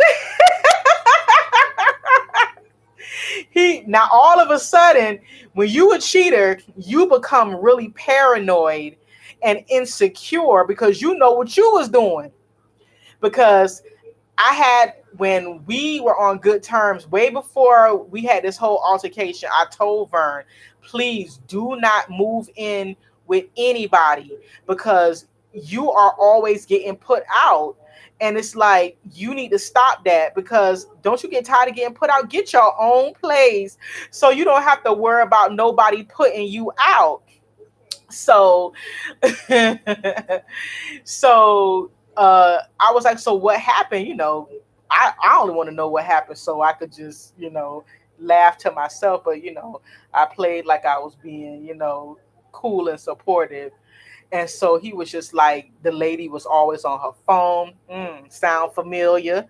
He now all of a sudden, when you a cheater, you become really paranoid and insecure because you know what you was doing. Because I had, when we were on good terms, way before we had this whole altercation, I told Vern, please do not move in with anybody because you are always getting put out. And it's like, you need to stop that because don't you get tired of getting put out? Get your own place so you don't have to worry about nobody putting you out. So so I was like, so what happened? I only want to know what happened so I could just, laugh to myself. But, I played like I was being, cool and supportive. And so he was just like, the lady was always on her phone. Sound familiar?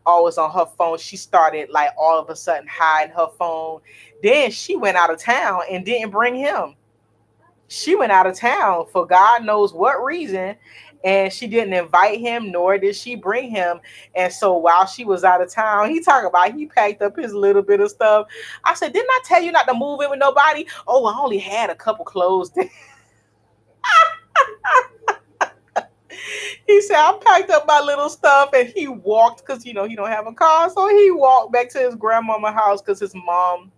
Always on her phone. She started like all of a sudden hiding her phone. Then she went out of town and didn't bring him. She went out of town for God knows what reason, and she didn't invite him, nor did she bring him. And so while she was out of town, he talking about he packed up his little bit of stuff. I said, didn't I tell you not to move in with nobody? Oh, I only had a couple clothes. He said, I packed up my little stuff, and he walked because he don't have a car, so he walked back to his grandmama house because his mom,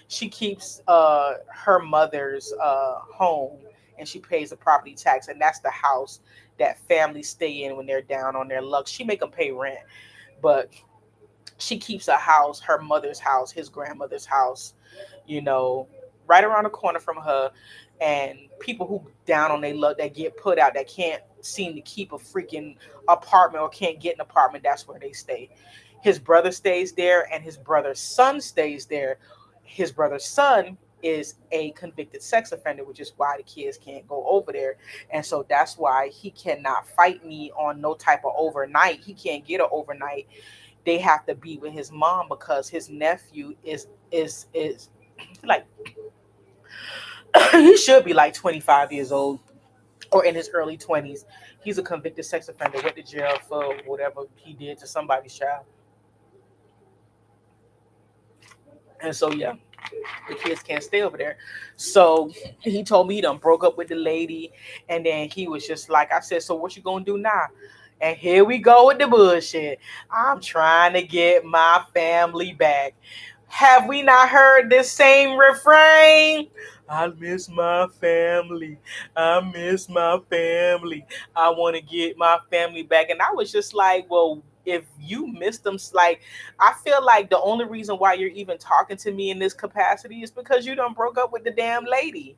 she keeps her mother's home, and she pays a property tax, and that's the house that families stay in when they're down on their luck. She make them pay rent, but she keeps a house, her mother's house, his grandmother's house, you know, right around the corner from her. And people who down on their luck that get put out that can't seem to keep a freaking apartment or can't get an apartment, that's where they stay. His brother stays there, and his brother's son stays there. His brother's son is a convicted sex offender, which is why the kids can't go over there. And so that's why he cannot fight me on no type of overnight. He can't get an overnight. They have to be with his mom because his nephew is like he should be like 25 years old or in his early 20s. He's a convicted sex offender, went to jail for whatever he did to somebody's child. And so yeah, the kids can't stay over there. So he told me he done broke up with the lady, and then he was just like, I said, so what you gonna do now? And here we go with the bullshit. I'm trying to get my family back. Have we not heard this same refrain? I miss my family. I miss my family. I want to get my family back. And I was just like, well, if you miss them, like, I feel like the only reason why you're even talking to me in this capacity is because you done broke up with the damn lady.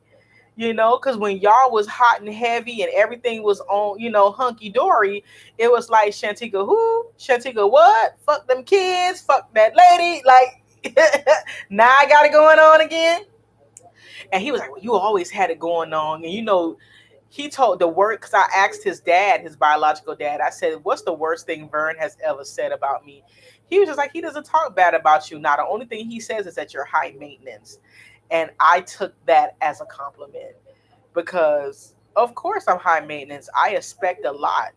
Because when y'all was hot and heavy and everything was on, hunky dory, it was like, Shantika, who? Shantika, what? Fuck them kids, fuck that lady. Like, now I got it going on again. And he was like, well, you always had it going on. And he told the word, because I asked his dad, his biological dad, I said, what's the worst thing Vern has ever said about me? He was just like, he doesn't talk bad about you. Now, the only thing he says is that you're high maintenance. And I took that as a compliment because, of course, I'm high maintenance. I expect a lot.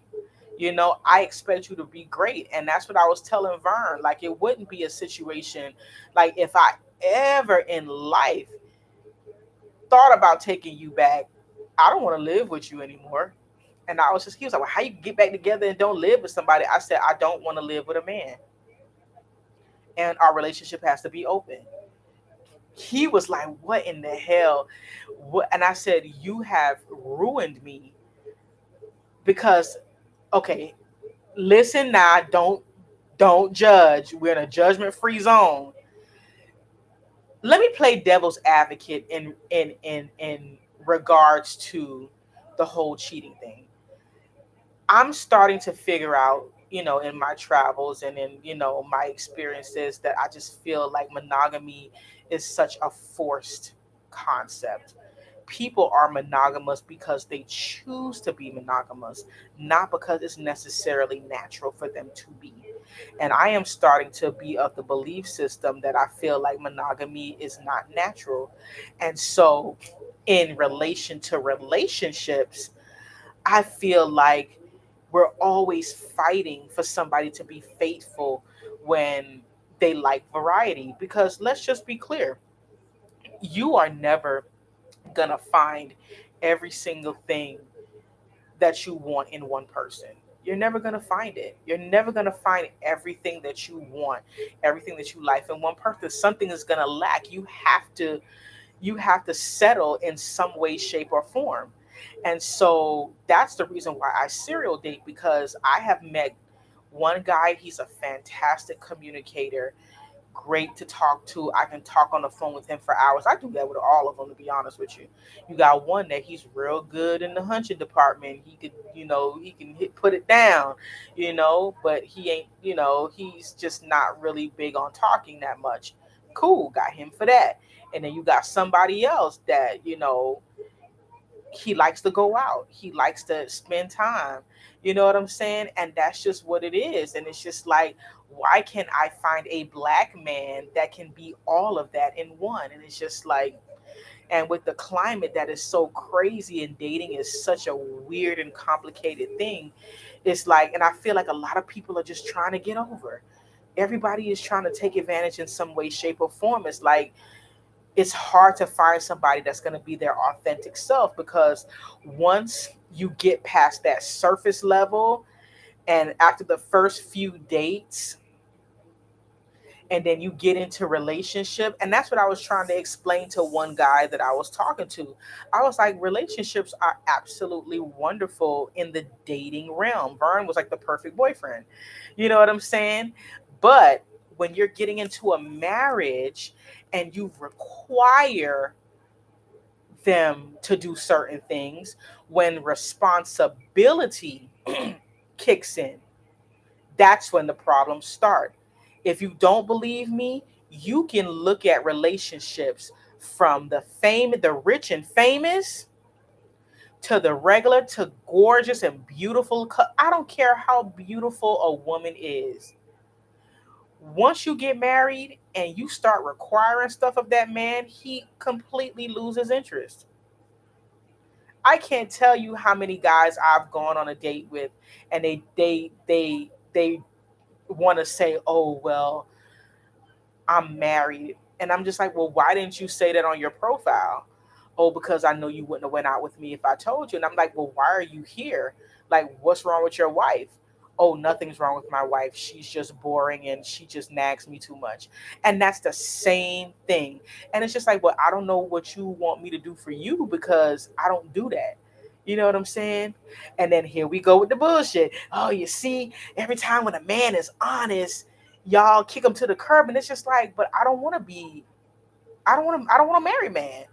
I expect you to be great. And that's what I was telling Vern. Like, it wouldn't be a situation like if I ever in life thought about taking you back, I don't want to live with you anymore. And he was like, well, how you get back together and don't live with somebody? I said, I don't want to live with a man. And our relationship has to be open. He was like, what in the hell? What? And I said, you have ruined me because, okay, listen now, don't judge. We're in a judgment free zone. Let me play devil's advocate in regards to the whole cheating thing. I'm starting to figure out, in my travels and in, my experiences, that I just feel like monogamy is such a forced concept. People are monogamous because they choose to be monogamous, not because it's necessarily natural for them to be. And I am starting to be of the belief system that I feel like monogamy is not natural. And so, in relation to relationships, I feel like we're always fighting for somebody to be faithful when they like variety. Because let's just be clear, you are never gonna find every single thing that you want in one person. You're never gonna find it. You're never gonna find everything that you want, everything that you like in one person. Something is gonna lack. You have to settle in some way, shape, or form. And so that's the reason why I serial date, because I have met one guy, he's a fantastic communicator, great to talk to. I can talk on the phone with him for hours. I do that with all of them, to be honest with you. You got one that he's real good in the hunching department. He could, he can put it down, but he ain't, he's just not really big on talking that much. Cool, got him for that. And then you got somebody else that, he likes to go out, he likes to spend time, you know what I'm saying? And that's just what it is. And it's just like, why can't I find a black man that can be all of that in one? And it's just like, and with the climate that is so crazy, and dating is such a weird and complicated thing, it's like, and I feel like a lot of people are just trying to get over. Everybody is trying to take advantage in some way, shape, or form. It's like, it's hard to find somebody that's going to be their authentic self, because once you get past that surface level, and after the first few dates, and then you get into relationship, and that's what I was trying to explain to one guy that I was talking to. I was like, relationships are absolutely wonderful in the dating realm. Vern was like the perfect boyfriend, you know what I'm saying? But when you're getting into a marriage and you require them to do certain things, when responsibility kicks in, that's when the problems start. If you don't believe me, you can look at relationships from the rich and famous, to the regular, to gorgeous and beautiful. I don't care how beautiful a woman is. Once you get married and you start requiring stuff of that man, he completely loses interest. I can't tell you how many guys I've gone on a date with, and they want to say, "Oh, well, I'm married." And I'm just like, "Well, why didn't you say that on your profile?" "Oh, because I know you wouldn't have went out with me if I told you." And I'm like, "Well, why are you here? Like, what's wrong with your wife?" "Oh, nothing's wrong with my wife. She's just boring and she just nags me too much." And that's the same thing. And it's just like, "Well, I don't know what you want me to do for you, because I don't do that." You know what I'm saying? And then here we go with the bullshit. "Oh, you see, every time when a man is honest, y'all kick him to the curb." And it's just like, but I don't want to be, I don't want to marry man.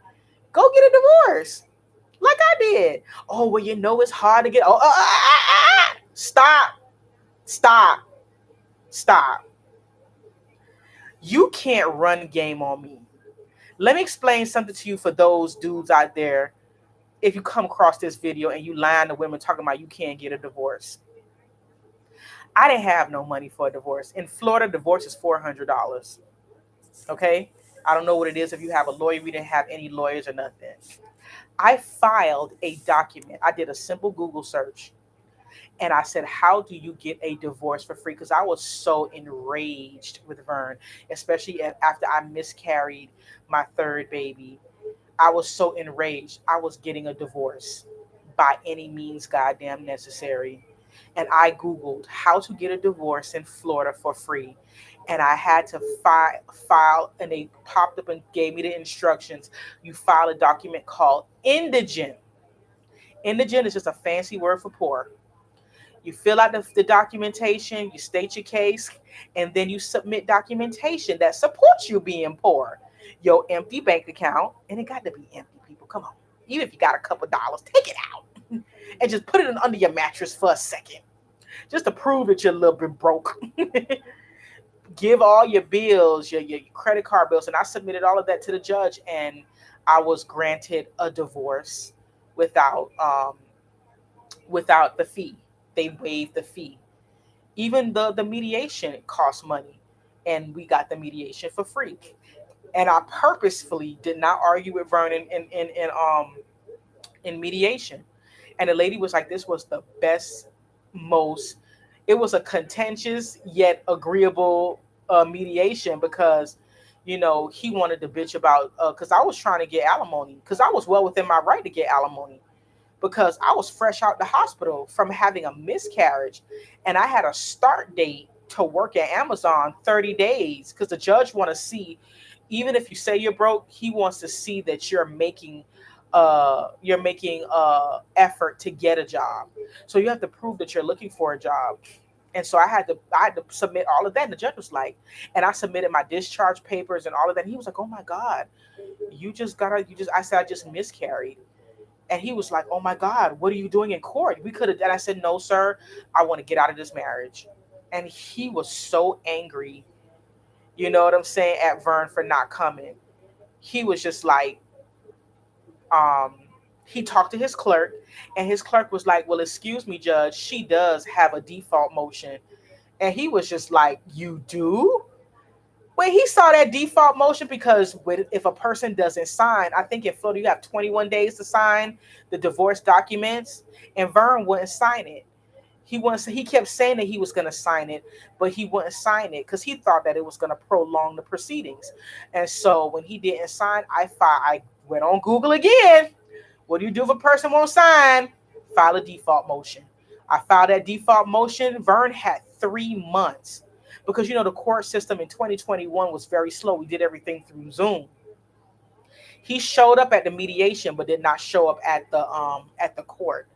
Go get a divorce like I did. "Oh, well, you know it's hard to get." Oh, stop, stop, stop. You can't run game on me. Let me explain something to you, for those dudes out there. If you come across this video and you lying to women talking about you can't get a divorce, I didn't have no money for a divorce. In Florida, divorce is $400. Okay? I don't know what it is if you have a lawyer. We didn't have any lawyers or nothing. I filed a document. I did a simple Google search, and I said, "How do you get a divorce for free?" Because I was so enraged with Vern, especially after I miscarried my third baby. I was so enraged. I was getting a divorce by any means goddamn necessary. And I Googled how to get a divorce in Florida for free. And I had to file, and they popped up and gave me the instructions. You file a document called indigent. Indigent is just a fancy word for poor. You fill out the documentation, you state your case, and then you submit documentation that supports you being poor. Your empty bank account, and it got to be empty, people. Come on. Even if you got a couple dollars, take it out and just put it under your mattress for a second, just to prove that you're a little bit broke. Give all your bills, your credit card bills. And I submitted all of that to the judge, and I was granted a divorce without without the fee. They waived the fee. Even the mediation cost money, and we got the mediation for free. And I purposefully did not argue with Vernon in mediation. And the lady was like, "This was the best, most, it was a contentious yet agreeable mediation, because he wanted to bitch about, because I was trying to get alimony, because I was well within my right to get alimony, because I was fresh out the hospital from having a miscarriage, and I had a start date to work at Amazon 30 days, because the judge want to see, even if you say you're broke, he wants to see that you're making effort to get a job. So you have to prove that you're looking for a job. And so I had to submit all of that. And the judge was like, and I submitted my discharge papers and all of that. And he was like, "Oh my God, I said, "I just miscarried." And he was like, "Oh my God, what are you doing in court? We could have." And I said, "No, sir, I want to get out of this marriage." And he was so angry, you know what I'm saying, at Vern for not coming. He was just like, um, He talked to his clerk, and his clerk was like, "Well, excuse me, judge, she does have a default motion." And he was just like, "You do?" When he saw that default motion, because if a person doesn't sign, I think in Florida you have 21 days to sign the divorce documents, and Vern wouldn't sign it. He kept saying that he was going to sign it, but he wouldn't sign it because he thought that it was going to prolong the proceedings. And so when he didn't sign, I went on Google again. What do you do if a person won't sign? File a default motion. I filed that default motion. Vern had 3 months because the court system in 2021 was very slow. We did everything through Zoom. He showed up at the mediation, but did not show up at the court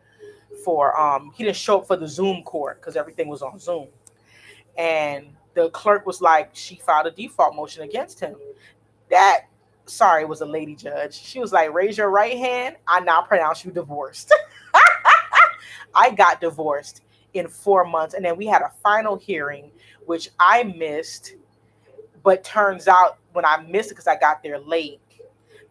for he didn't show up for the Zoom court because everything was on Zoom. And the clerk was like, she filed a default motion against him. That Sorry, it was a lady judge. She was like, raise your right hand. I now pronounce you divorced. I got divorced in 4 months. And then we had a final hearing, which I missed. But turns out when I missed it because I got there late,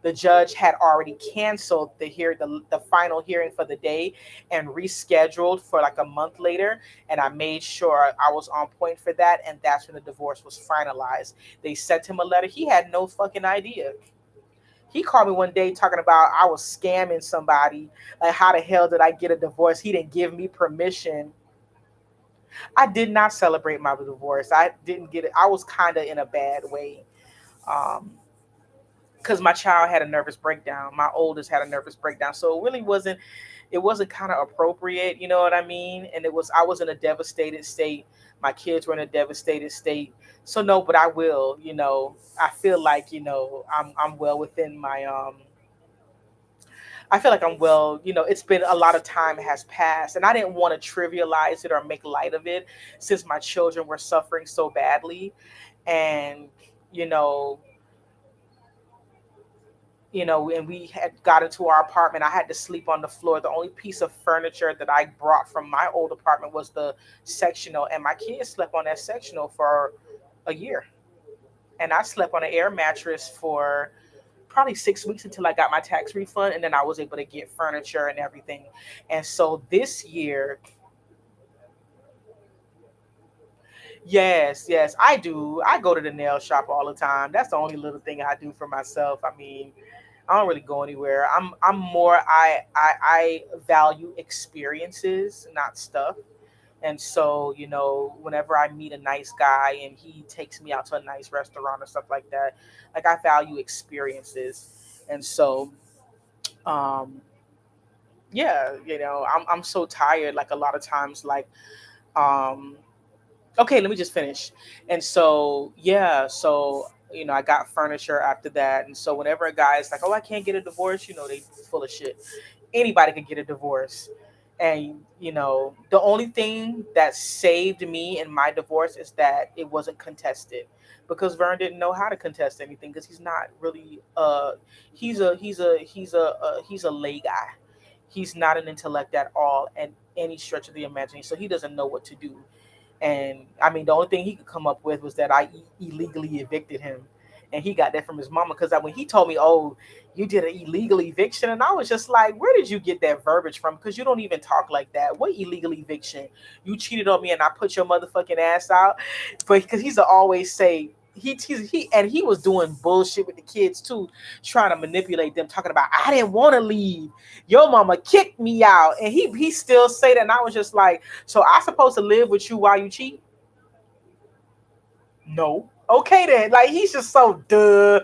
the judge had already canceled the final hearing for the day and rescheduled for like a month later. And I made sure I was on point for that. And that's when the divorce was finalized. They sent him a letter. He had no fucking idea. He called me one day talking about I was scamming somebody. Like, how the hell did I get a divorce? He didn't give me permission. I did not celebrate my divorce. I didn't get it. I was kind of in a bad way. Um, because my child had a nervous breakdown. My oldest had a nervous breakdown. So it wasn't kind of appropriate, you know what I mean? And I was in a devastated state. My kids were in a devastated state. So no, but I will, I feel like, I'm well within my I feel like I'm well, it's been a lot of time has passed, and I didn't want to trivialize it or make light of it since my children were suffering so badly. And you know, and we had got into our apartment. I had to sleep on the floor. The only piece of furniture that I brought from my old apartment was the sectional, and my kids slept on that sectional for a year. And I slept on an air mattress for probably 6 weeks until I got my tax refund, and then I was able to get furniture and everything. And so this year, yes, yes, I do. I go to the nail shop all the time. That's the only little thing I do for myself. I mean, I don't really go anywhere. I'm more I value experiences, not stuff. And so, whenever I meet a nice guy and he takes me out to a nice restaurant or stuff like that, like I value experiences. And so, um, yeah, I'm so tired. Like a lot of times, like, um, okay, let me just finish. And so, yeah, so I got furniture after that. And so whenever a guy is like, "Oh, I can't get a divorce," they full of shit. Anybody could get a divorce. And the only thing that saved me in my divorce is that it wasn't contested, because Vern didn't know how to contest anything because he's not really he's a lay guy. He's not an intellect at all and any stretch of the imagination. So he doesn't know what to do. And I mean, the only thing he could come up with was that I illegally evicted him. And he got that from his mama because when he told me, "Oh, you did an illegal eviction," and I was just like, "Where did you get that verbiage from? Because you don't even talk like that. What illegal eviction? You cheated on me and I put your motherfucking ass out." But because he's always say, he was doing bullshit with the kids too, trying to manipulate them, talking about, "I didn't want to leave. Your mama kicked me out," and he still say that, and I was just like, "So I supposed to live with you while you cheat?" No. Okay then. Like, he's just so duh.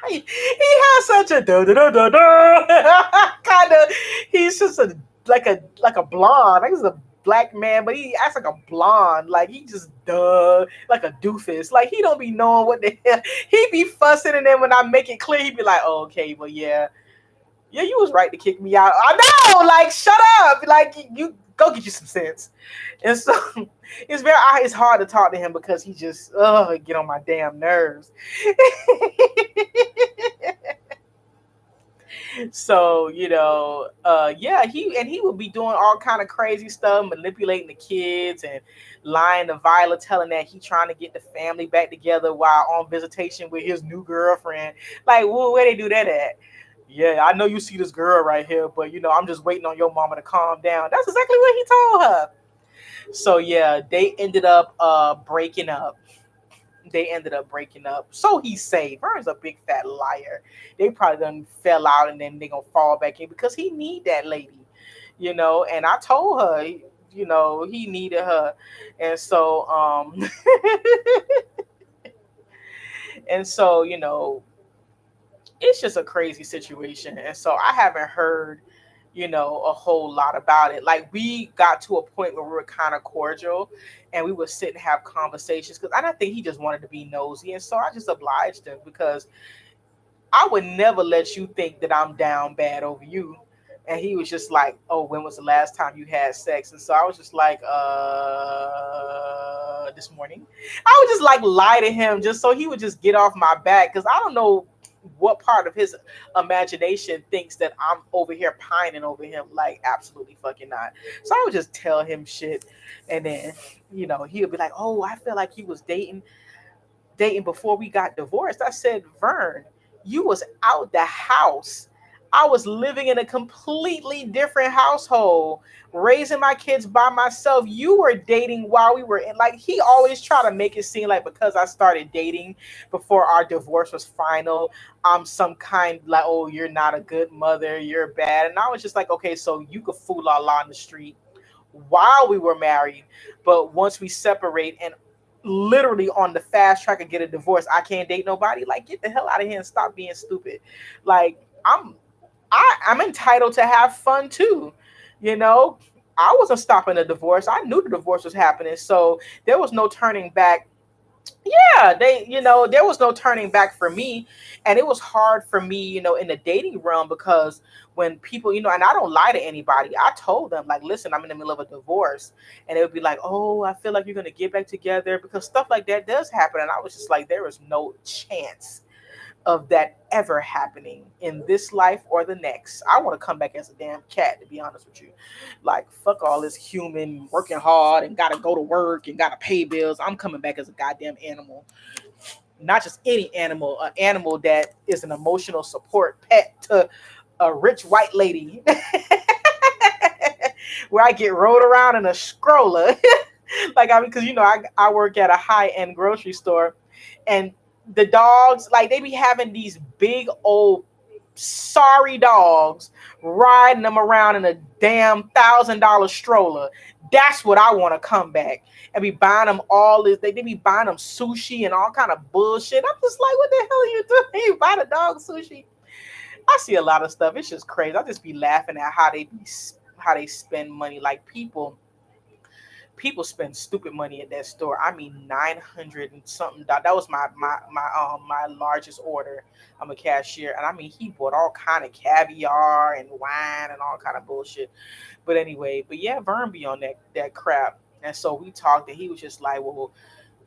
He has such a duh duh duh duh duh kind of. He's just like a blonde. Like, he's a black man, but he acts like a blonde. Like, he just duh, like a doofus. Like, he don't be knowing what the hell. He be fussing, and then when I make it clear, he be like, "Oh, okay, well, yeah, yeah, you was right to kick me out." I know, like, shut up, like, you go get you some sense. And so it's hard to talk to him because he just get on my damn nerves. So yeah, he would be doing all kind of crazy stuff, manipulating the kids and lying to Viola, telling that he trying to get the family back together while on visitation with his new girlfriend. Like, where they do that at? Yeah, I know you see this girl right here, but I'm just waiting on your mama to calm down. That's exactly what he told her. So yeah, they ended up breaking up. They ended up breaking up. So he say Vern's a big fat liar. They probably done fell out and then they gonna fall back in because he need that lady, And I told her, he needed her, and so and so it's just a crazy situation. And so I haven't heard, a whole lot about it. Like we got to a point where we were kind of cordial and we would sit and have conversations because I don't think he just wanted to be nosy. And so I just obliged him because I would never let you think that I'm down bad over you. And he was just like, "Oh, when was the last time you had sex?" And so I was just like, this morning." I would just like lie to him just so he would just get off my back because I don't know what part of his imagination thinks that I'm over here pining over him. Like, absolutely fucking not. So I would just tell him shit, and then he would be like, "Oh, I feel like he was dating before we got divorced." I said, "Vern, you was out the house. I was living in a completely different household, raising my kids by myself. You were dating while we were in." Like, he always try to make it seem like because I started dating before our divorce was final, I'm some kind like, "Oh, you're not a good mother, you're bad." And I was just like, "Okay, so you could fool Allah on the street while we were married, but once we separate and literally on the fast track and get a divorce, I can't date nobody." Like, get the hell out of here and stop being stupid. Like, I'm entitled to have fun too, you know. I wasn't stopping a divorce. I knew the divorce was happening, so there was no turning back. Yeah, there was no turning back for me. And it was hard for me, in the dating realm, because when people, and I don't lie to anybody, I told them, like, "Listen, I'm in the middle of a divorce." And it would be like, "Oh, I feel like you're going to get back together," because stuff like that does happen. And I was just like, there is no chance of that ever happening in this life or the next. I want to come back as a damn cat, to be honest with you. Like, fuck all this human working hard and gotta go to work and gotta pay bills. I'm coming back as a goddamn animal. Not just any animal, an animal that is an emotional support pet to a rich white lady where I get rolled around in a stroller. Like, I mean, because I work at a high end grocery store, and the dogs, like, they be having these big old sorry dogs riding them around in a damn $1,000 stroller. That's what I want to come back and be buying them all this. They be buying them sushi and all kind of bullshit. I'm just like, what the hell are you doing? You buy the dog sushi? I see a lot of stuff. It's just crazy. I just be laughing at how they spend money. Like, people spend stupid money at that store. I mean, 900 and something. That was my largest order. I'm a cashier, and I mean, he bought all kind of caviar and wine and all kind of bullshit. But anyway, but yeah, Vern be on that crap. And so we talked, and he was just like, "Well,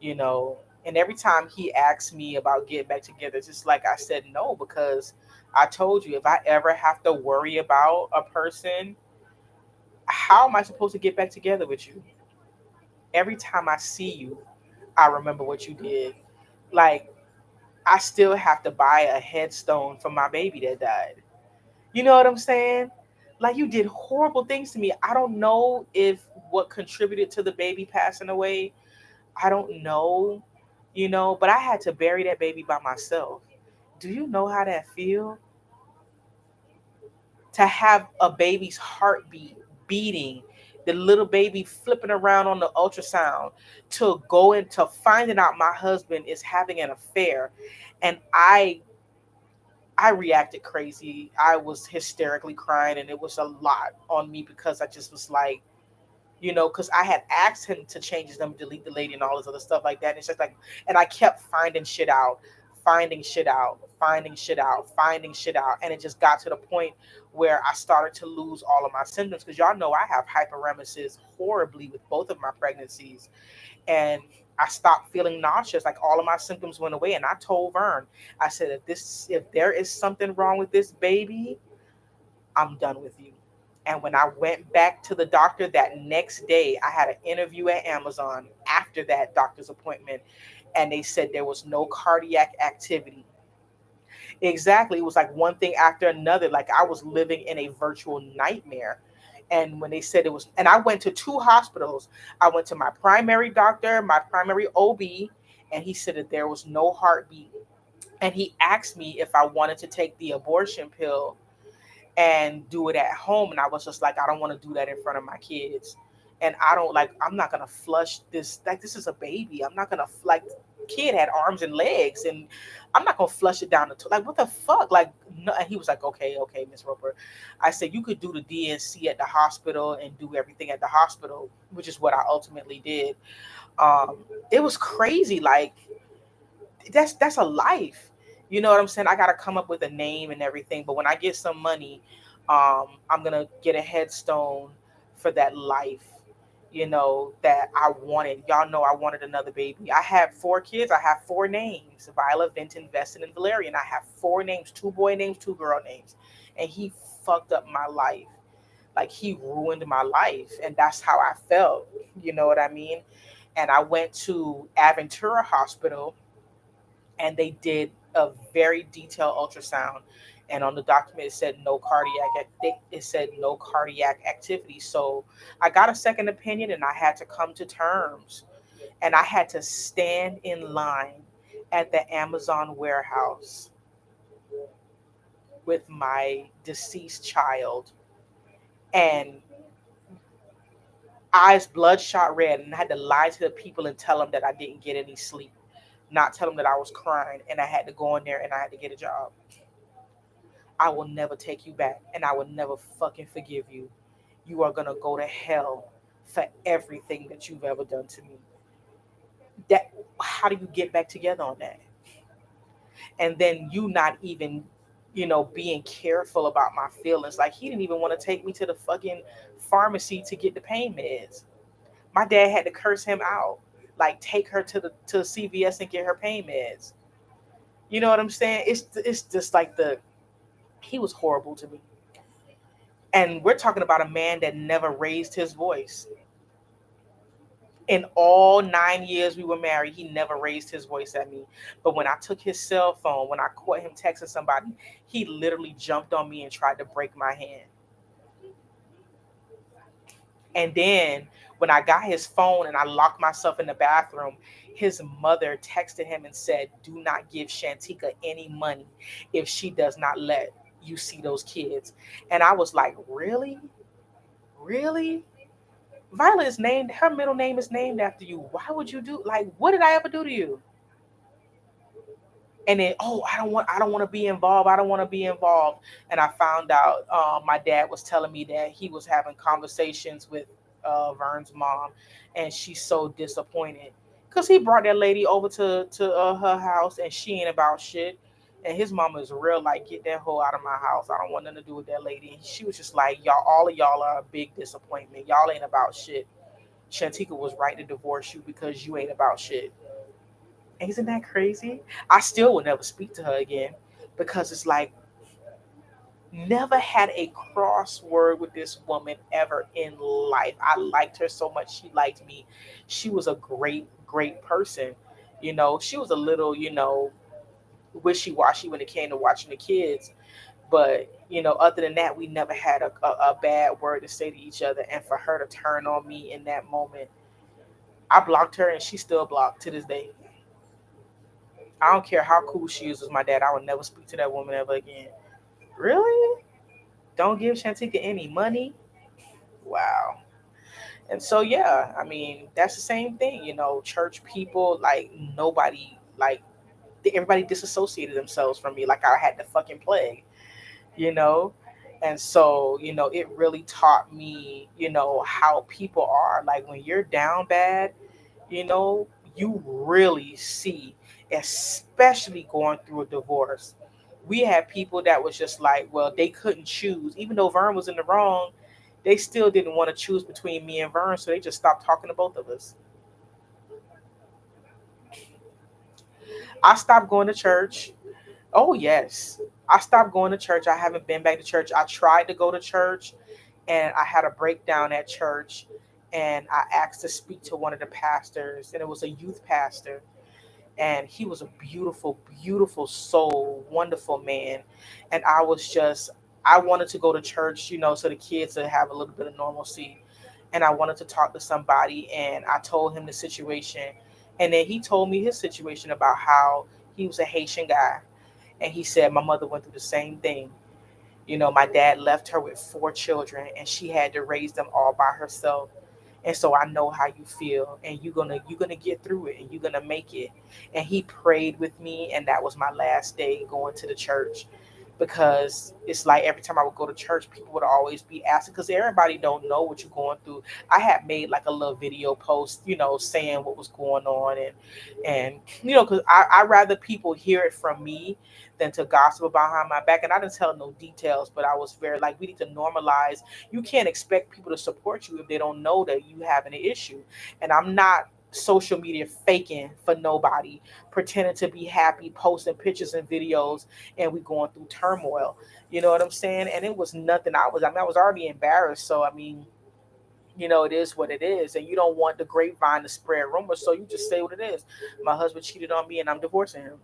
you know." And every time he asked me about getting back together, it's just like I said no, because I told you, if I ever have to worry about a person, how am I supposed to get back together with you? Every time I see you, I remember what you did. Like, I still have to buy a headstone for my baby that died. You know what I'm saying? Like, you did horrible things to me. I don't know if what contributed to the baby passing away. I don't know, but I had to bury that baby by myself. Do you know how that feel? To have a baby's heartbeat beating, the little baby flipping around on the ultrasound, to go into finding out my husband is having an affair. And I reacted crazy. I was hysterically crying, and it was a lot on me because I just was like, because I had asked him to change his number, delete the lady, and all this other stuff like that. And it's just like, and I kept finding shit out, finding shit out, finding shit out, finding shit out. And it just got to the point where I started to lose all of my symptoms, because y'all know I have hyperemesis horribly with both of my pregnancies. And I stopped feeling nauseous. Like, all of my symptoms went away. And I told Vern, I said, if there is something wrong with this baby, I'm done with you. And when I went back to the doctor that next day, I had an interview at Amazon after that doctor's appointment, and they said there was no cardiac activity. Exactly. It was like one thing after another. Like I was living in a virtual nightmare. And when they said it was, and I went to two hospitals. I went to my primary doctor, my primary OB, and he said that there was no heartbeat. And he asked me if I wanted to take the abortion pill and do it at home. And I was just like, I don't want to do that in front of my kids. And I don't like, I'm not going to flush this. Like, this is a baby. I'm not going to, like, kid had arms and legs and I'm not going to flush it down the like, what the fuck? Like, no. And he was like, okay, okay, Miss Roper. I said, you could do the DNC at the hospital and do everything at the hospital, which is what I ultimately did. Um, it was crazy. Like, that's a life. You know what I'm saying? I gotta come up with a name and everything. But when I get some money, I'm gonna get a headstone for that life. You know that I wanted. Y'all know I wanted another baby. I have four kids. I have four names: Viola, Vinton, Veston, and Valerian. I have four names: two boy names, two girl names. And he fucked up my life. Like he ruined my life, and that's how I felt. You know what I mean? And I went to Aventura Hospital and they did a very detailed ultrasound. And on the document, it said no cardiac. It said no cardiac activity. So I got a second opinion, and I had to come to terms. And I had to stand in line at the Amazon warehouse with my deceased child, and eyes bloodshot red, and I had to lie to the people and tell them that I didn't get any sleep, not tell them that I was crying, and I had to go in there and I had to get a job. I will never take you back and I will never fucking forgive you. You are going to go to hell for everything that you've ever done to me. That how do you get back together on that? And then you not even, being careful about my feelings. Like he didn't even want to take me to the fucking pharmacy to get the pain meds. My dad had to curse him out. Like take her to CVS and get her pain meds. You know what I'm saying? It's just like the he was horrible to me. And we're talking about a man that never raised his voice. In all 9 years we were married, he never raised his voice at me. But when I took his cell phone, when I caught him texting somebody, he literally jumped on me and tried to break my hand. And then when I got his phone and I locked myself in the bathroom, his mother texted him and said, "Do not give Shantika any money if she does not let you see those kids." And I was like, really? Really? Violet is named, her middle name is named after you. Why would you do, like, what did I ever do to you? And then, oh, I don't want to be involved. I don't want to be involved. And I found out my dad was telling me that he was having conversations with Vern's mom, and she's so disappointed because he brought that lady over to her house, and she ain't about shit. And his mama is real like, get that hoe out of my house. I don't want nothing to do with that lady. And she was just like, y'all, all of y'all are a big disappointment. Y'all ain't about shit. Shantika was right to divorce you because you ain't about shit. Isn't that crazy? I still will never speak to her again because it's like never had a crossword with this woman ever in life. I liked her so much. She liked me. She was a great, great person. She was a little, wishy washy when it came to watching the kids. But, other than that, we never had a bad word to say to each other. And for her to turn on me in that moment, I blocked her and she still blocked to this day. I don't care how cool she is with my dad. I will never speak to that woman ever again. Really? Don't give Shantika any money? Wow. And so yeah, I mean that's the same thing. Church people, like nobody, like everybody disassociated themselves from me, like I had the fucking plague. You know. And so, it really taught me, how people are. Like when you're down bad, you know, you really see, especially going through a divorce. We had people that was just like, well, they couldn't choose. Even though Vern was in the wrong, they still didn't want to choose between me and Vern, so they just stopped talking to both of us. I stopped going to church. Oh, yes. I stopped going to church. I haven't been back to church. I tried to go to church and I had a breakdown at church and I asked to speak to one of the pastors, and it was a youth pastor. And he was a beautiful, beautiful soul, wonderful man. And I was just, I wanted to go to church, so the kids would have a little bit of normalcy. And I wanted to talk to somebody, and I told him the situation. And then he told me his situation about how he was a Haitian guy. And he said, my mother went through the same thing. My dad left her with four children, and she had to raise them all by herself. And so I know how you feel, and you're gonna get through it, and you're gonna make it. And he prayed with me, and that was my last day going to the church, because it's like every time I would go to church, people would always be asking, because everybody don't know what you're going through. I had made like a little video post, saying what was going on, and because I rather people hear it from me than to gossip behind my back. And I didn't tell no details, but I was very like, we need to normalize. You can't expect people to support you if they don't know that you having an issue. And I'm not social media faking for nobody, pretending to be happy, posting pictures and videos, and we going through turmoil. You know what I'm saying? And it was nothing. I was already embarrassed. So I mean, it is what it is, and you don't want the grapevine to spread rumors, so you just say what it is. My husband cheated on me, and I'm divorcing him.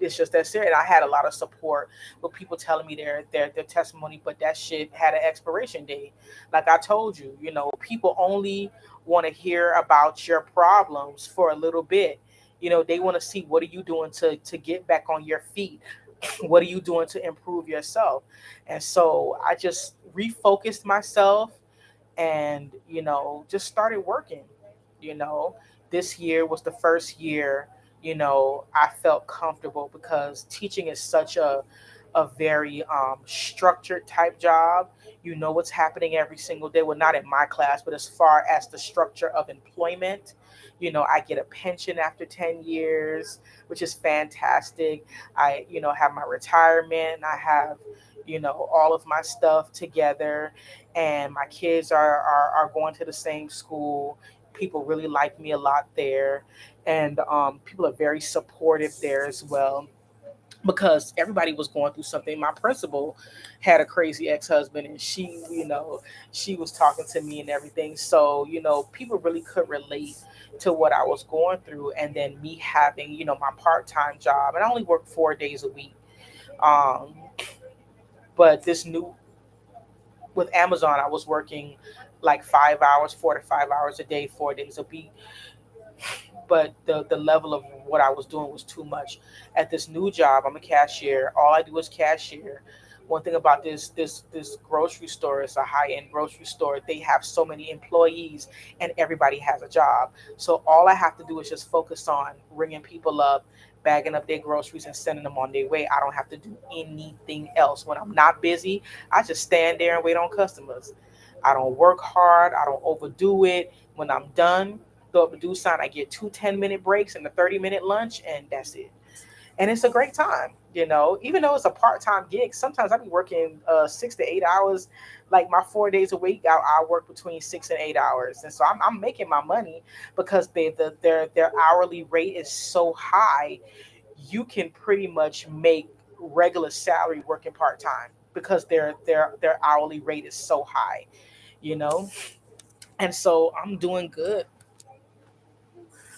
It's just that serious. I had a lot of support with people telling me their testimony, but that shit had an expiration date. Like I told you, people only want to hear about your problems for a little bit. They want to see, what are you doing to get back on your feet? What are you doing to improve yourself? And so I just refocused myself, and just started working. you know this year was the first year I felt comfortable, because teaching is such a very structured type job. You know what's happening every single day. Well, not in my class, but as far as the structure of employment, I get a pension after 10 years, which is fantastic. I have my retirement. I have all of my stuff together, and my kids are going to the same school. People really like me a lot there, and people are very supportive there as well, because everybody was going through something. My principal had a crazy ex-husband, and she was talking to me and everything. So people really could relate to what I was going through, and then me having my part-time job, and I only work 4 days a week. um, but this new with Amazon, I was working like 5 hours, 4 to 5 hours a day, 4 days a week. But the level of what I was doing was too much. At this new job, I'm a cashier. All I do is cashier. One thing about this grocery store, is a high end grocery store. They have so many employees, and everybody has a job. So all I have to do is just focus on ringing people up, bagging up their groceries, and sending them on their way. I don't have to do anything else. When I'm not busy, I just stand there and wait on customers. I don't work hard. I don't overdo it. When I'm done, throw up a do sign. I get two 10-minute breaks and a 30-minute lunch, and that's it. And it's a great time. Even though it's a part-time gig, sometimes I be working 6 to 8 hours. Like my 4 days a week, I work between 6 and 8 hours, and so I'm making my money, because their hourly rate is so high. You can pretty much make regular salary working part-time, because their hourly rate is so high. you know and so I'm doing good.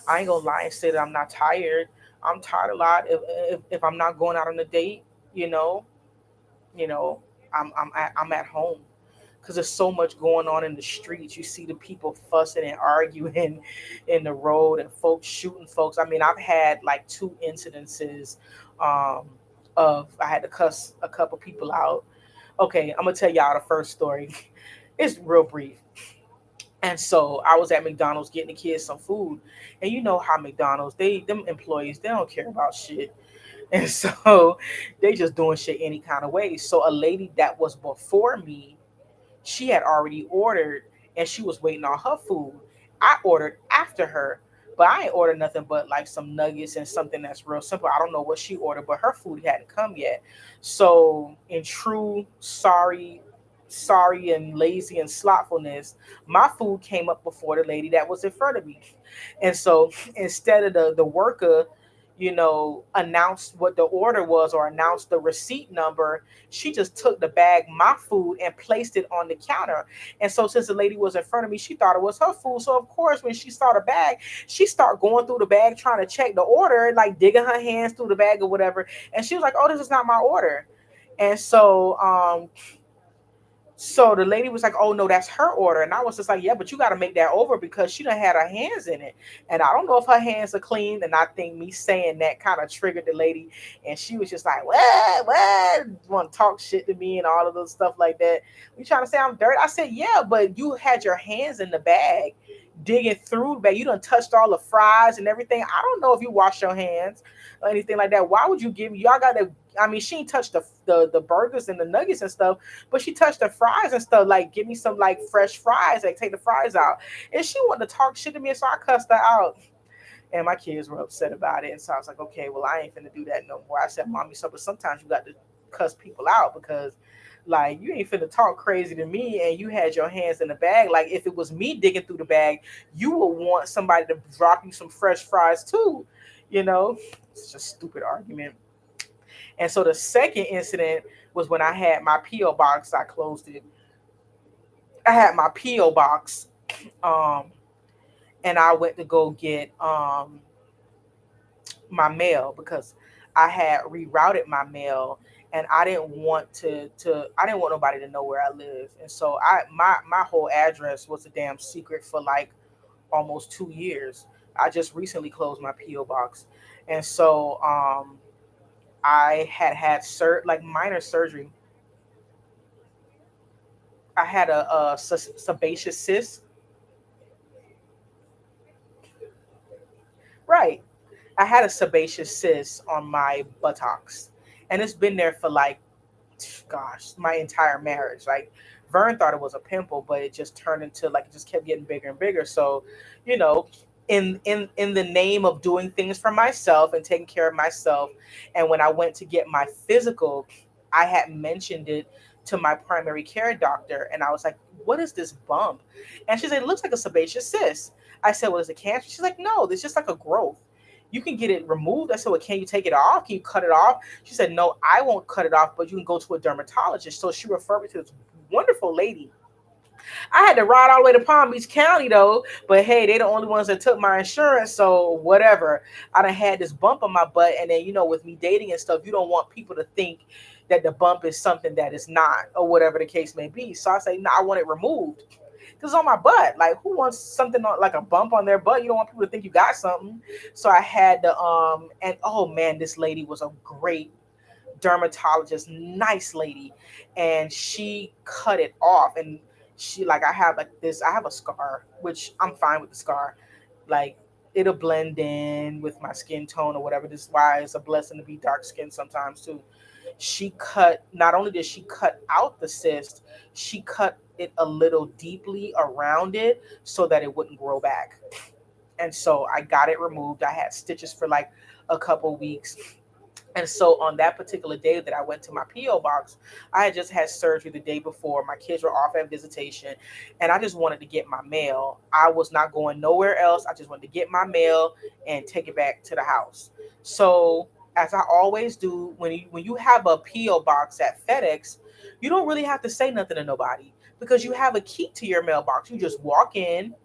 I ain't gonna lie and say that I'm not tired. I'm tired a lot. If I'm not going out on a date, you know, you know, I'm at home, because there's so much going on in the streets. You see the people fussing and arguing in the road, and folks shooting folks. I mean, I've had like two incidences, um, of I had to cuss a couple people out. Okay, I'm gonna tell y'all the first story. It's real brief. And so I was at McDonald's getting the kids some food. And you know how McDonald's, them employees, they don't care about shit. And so they just doing shit any kind of way. So a lady that was before me, she had already ordered, and she was waiting on her food. I ordered after her, but I ain't ordered nothing but like some nuggets and something that's real simple. I don't know what she ordered, but her food hadn't come yet. So in true sorry and lazy and slothfulness, my food came up before the lady that was in front of me. And so instead of the worker, announced what the order was or announced the receipt number. She just took the bag, my food, and placed it on the counter. And so since the lady was in front of me, she thought it was her food. So of course, when she saw the bag, she started going through the bag trying to check the order, like digging her hands through the bag or whatever. And she was like, "Oh, this is not my order." And so the lady was like, "Oh no, that's her order," and I was just like, "Yeah, but you got to make that over because she done had her hands in it, and I don't know if her hands are clean." And I think me saying that kind of triggered the lady, and she was just like, what?" Want to talk shit to me and all of those stuff like that. You trying to say I'm dirty? I said, "Yeah, but you had your hands in the bag, digging through the bag. You done touched all the fries and everything. I don't know if you wash your hands or anything like that. Why would you give y'all got to?" I mean, she ain't touched the burgers and the nuggets and stuff, but she touched the fries and stuff. Like, give me some like fresh fries. Like, take the fries out. And she wanted to talk shit to me, so I cussed her out. And my kids were upset about it. And so I was like, okay, well, I ain't finna do that no more. I said, "Mommy, so but sometimes you got to cuss people out because like you ain't finna talk crazy to me and you had your hands in the bag. Like if it was me digging through the bag, you would want somebody to drop you some fresh fries too, you know?" It's just a stupid argument. And so the second incident was when I had my PO box. I closed it. I had my PO box, um, and I went to go get my mail because I had rerouted my mail, and I didn't want to I didn't want nobody to know where I live. And so my whole address was a damn secret for like almost 2 years. I just recently closed my PO box, and so I had like minor surgery. I had a sebaceous cyst. Right. I had a sebaceous cyst on my buttocks, and it's been there for like, gosh, my entire marriage. Like, Vern thought it was a pimple, but it just turned into like it just kept getting bigger and bigger. So, you know, in the name of doing things for myself and taking care of myself, and when I went to get my physical, I had mentioned it to my primary care doctor, and I was like, "What is this bump?" And she said, "It looks like a sebaceous cyst." I said, "Well, is it cancer?" She's like, "No, it's just like a growth. You can get it removed." I said, "Well, can you take it off? Can you cut it off?" She said, "No, I won't cut it off, but you can go to a dermatologist." So she referred me to this wonderful lady. I had to ride all the way to Palm Beach County though, but hey, they the only ones that took my insurance, so whatever. I done had this bump on my butt, and then with me dating and stuff, you don't want people to think that the bump is something that is not, or whatever the case may be. So I say, no, I want it removed. Cause it's on my butt. Like, who wants something like a bump on their butt? You don't want people to think you got something. So I had to and oh man, this lady was a great dermatologist, nice lady, and she cut it off. And she like I have like this, I have a scar, which I'm fine with the scar. Like, it'll blend in with my skin tone or whatever. This is why it's a blessing to be dark skinned sometimes too. She cut, not only did she cut out the cyst, she cut it a little deeply around it so that it wouldn't grow back. And so I got it removed. I had stitches for like a couple weeks. And so on that particular day that I went to my PO box, I had just had surgery the day before. My kids were off at visitation, and I just wanted to get my mail. I was not going nowhere else. I just wanted to get my mail and take it back to the house. So as I always do, when you have a PO box at FedEx, you don't really have to say nothing to nobody because you have a key to your mailbox. You just walk in.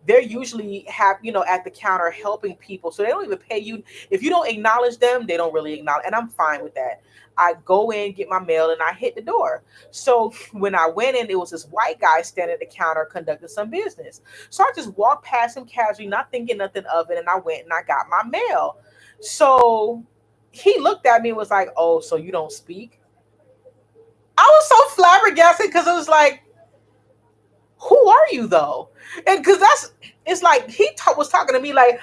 They're usually at the counter helping people, so they don't even pay you. If you don't acknowledge them, they don't really acknowledge, and I'm fine with that. I go in, get my mail, and I hit the door. So when I went in, it was this white guy standing at the counter conducting some business. So I just walked past him casually, not thinking nothing of it, and I went and I got my mail. So he looked at me and was like, "Oh, so you don't speak?" I was so flabbergasted because it was like, who are you though? And because it's like he was talking to me like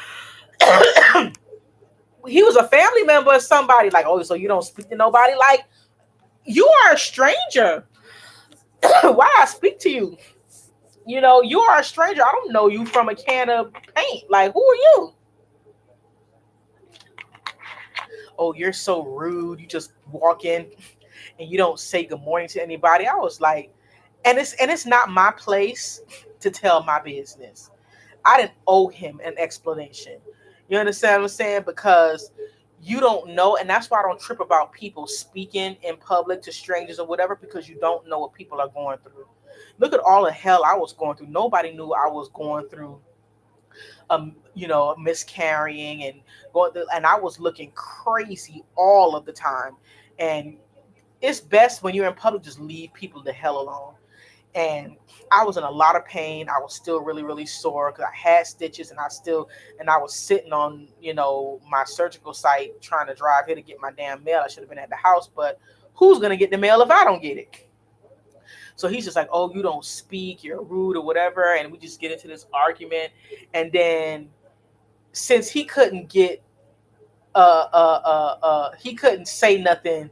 he was a family member of somebody. Like, "Oh, so you don't speak to nobody?" Like, you are a stranger. Why I speak to you? You are a stranger. I don't know you from a can of paint. Like, who are you? "Oh, you're so rude. You just walk in and you don't say good morning to anybody." I was like, and it's not my place to tell my business. I didn't owe him an explanation. You understand what I'm saying? Because you don't know, and that's why I don't trip about people speaking in public to strangers or whatever, because you don't know what people are going through. Look at all the hell I was going through. Nobody knew I was going through, miscarrying and going through, and I was looking crazy all of the time. And it's best when you're in public, just leave people the hell alone. And I was in a lot of pain. I was still really, really sore because I had stitches, and I was sitting on, my surgical site trying to drive here to get my damn mail. I should have been at the house, but who's gonna get the mail if I don't get it? So he's just like, "Oh, you don't speak, you're rude or whatever," and we just get into this argument. And then since he couldn't say nothing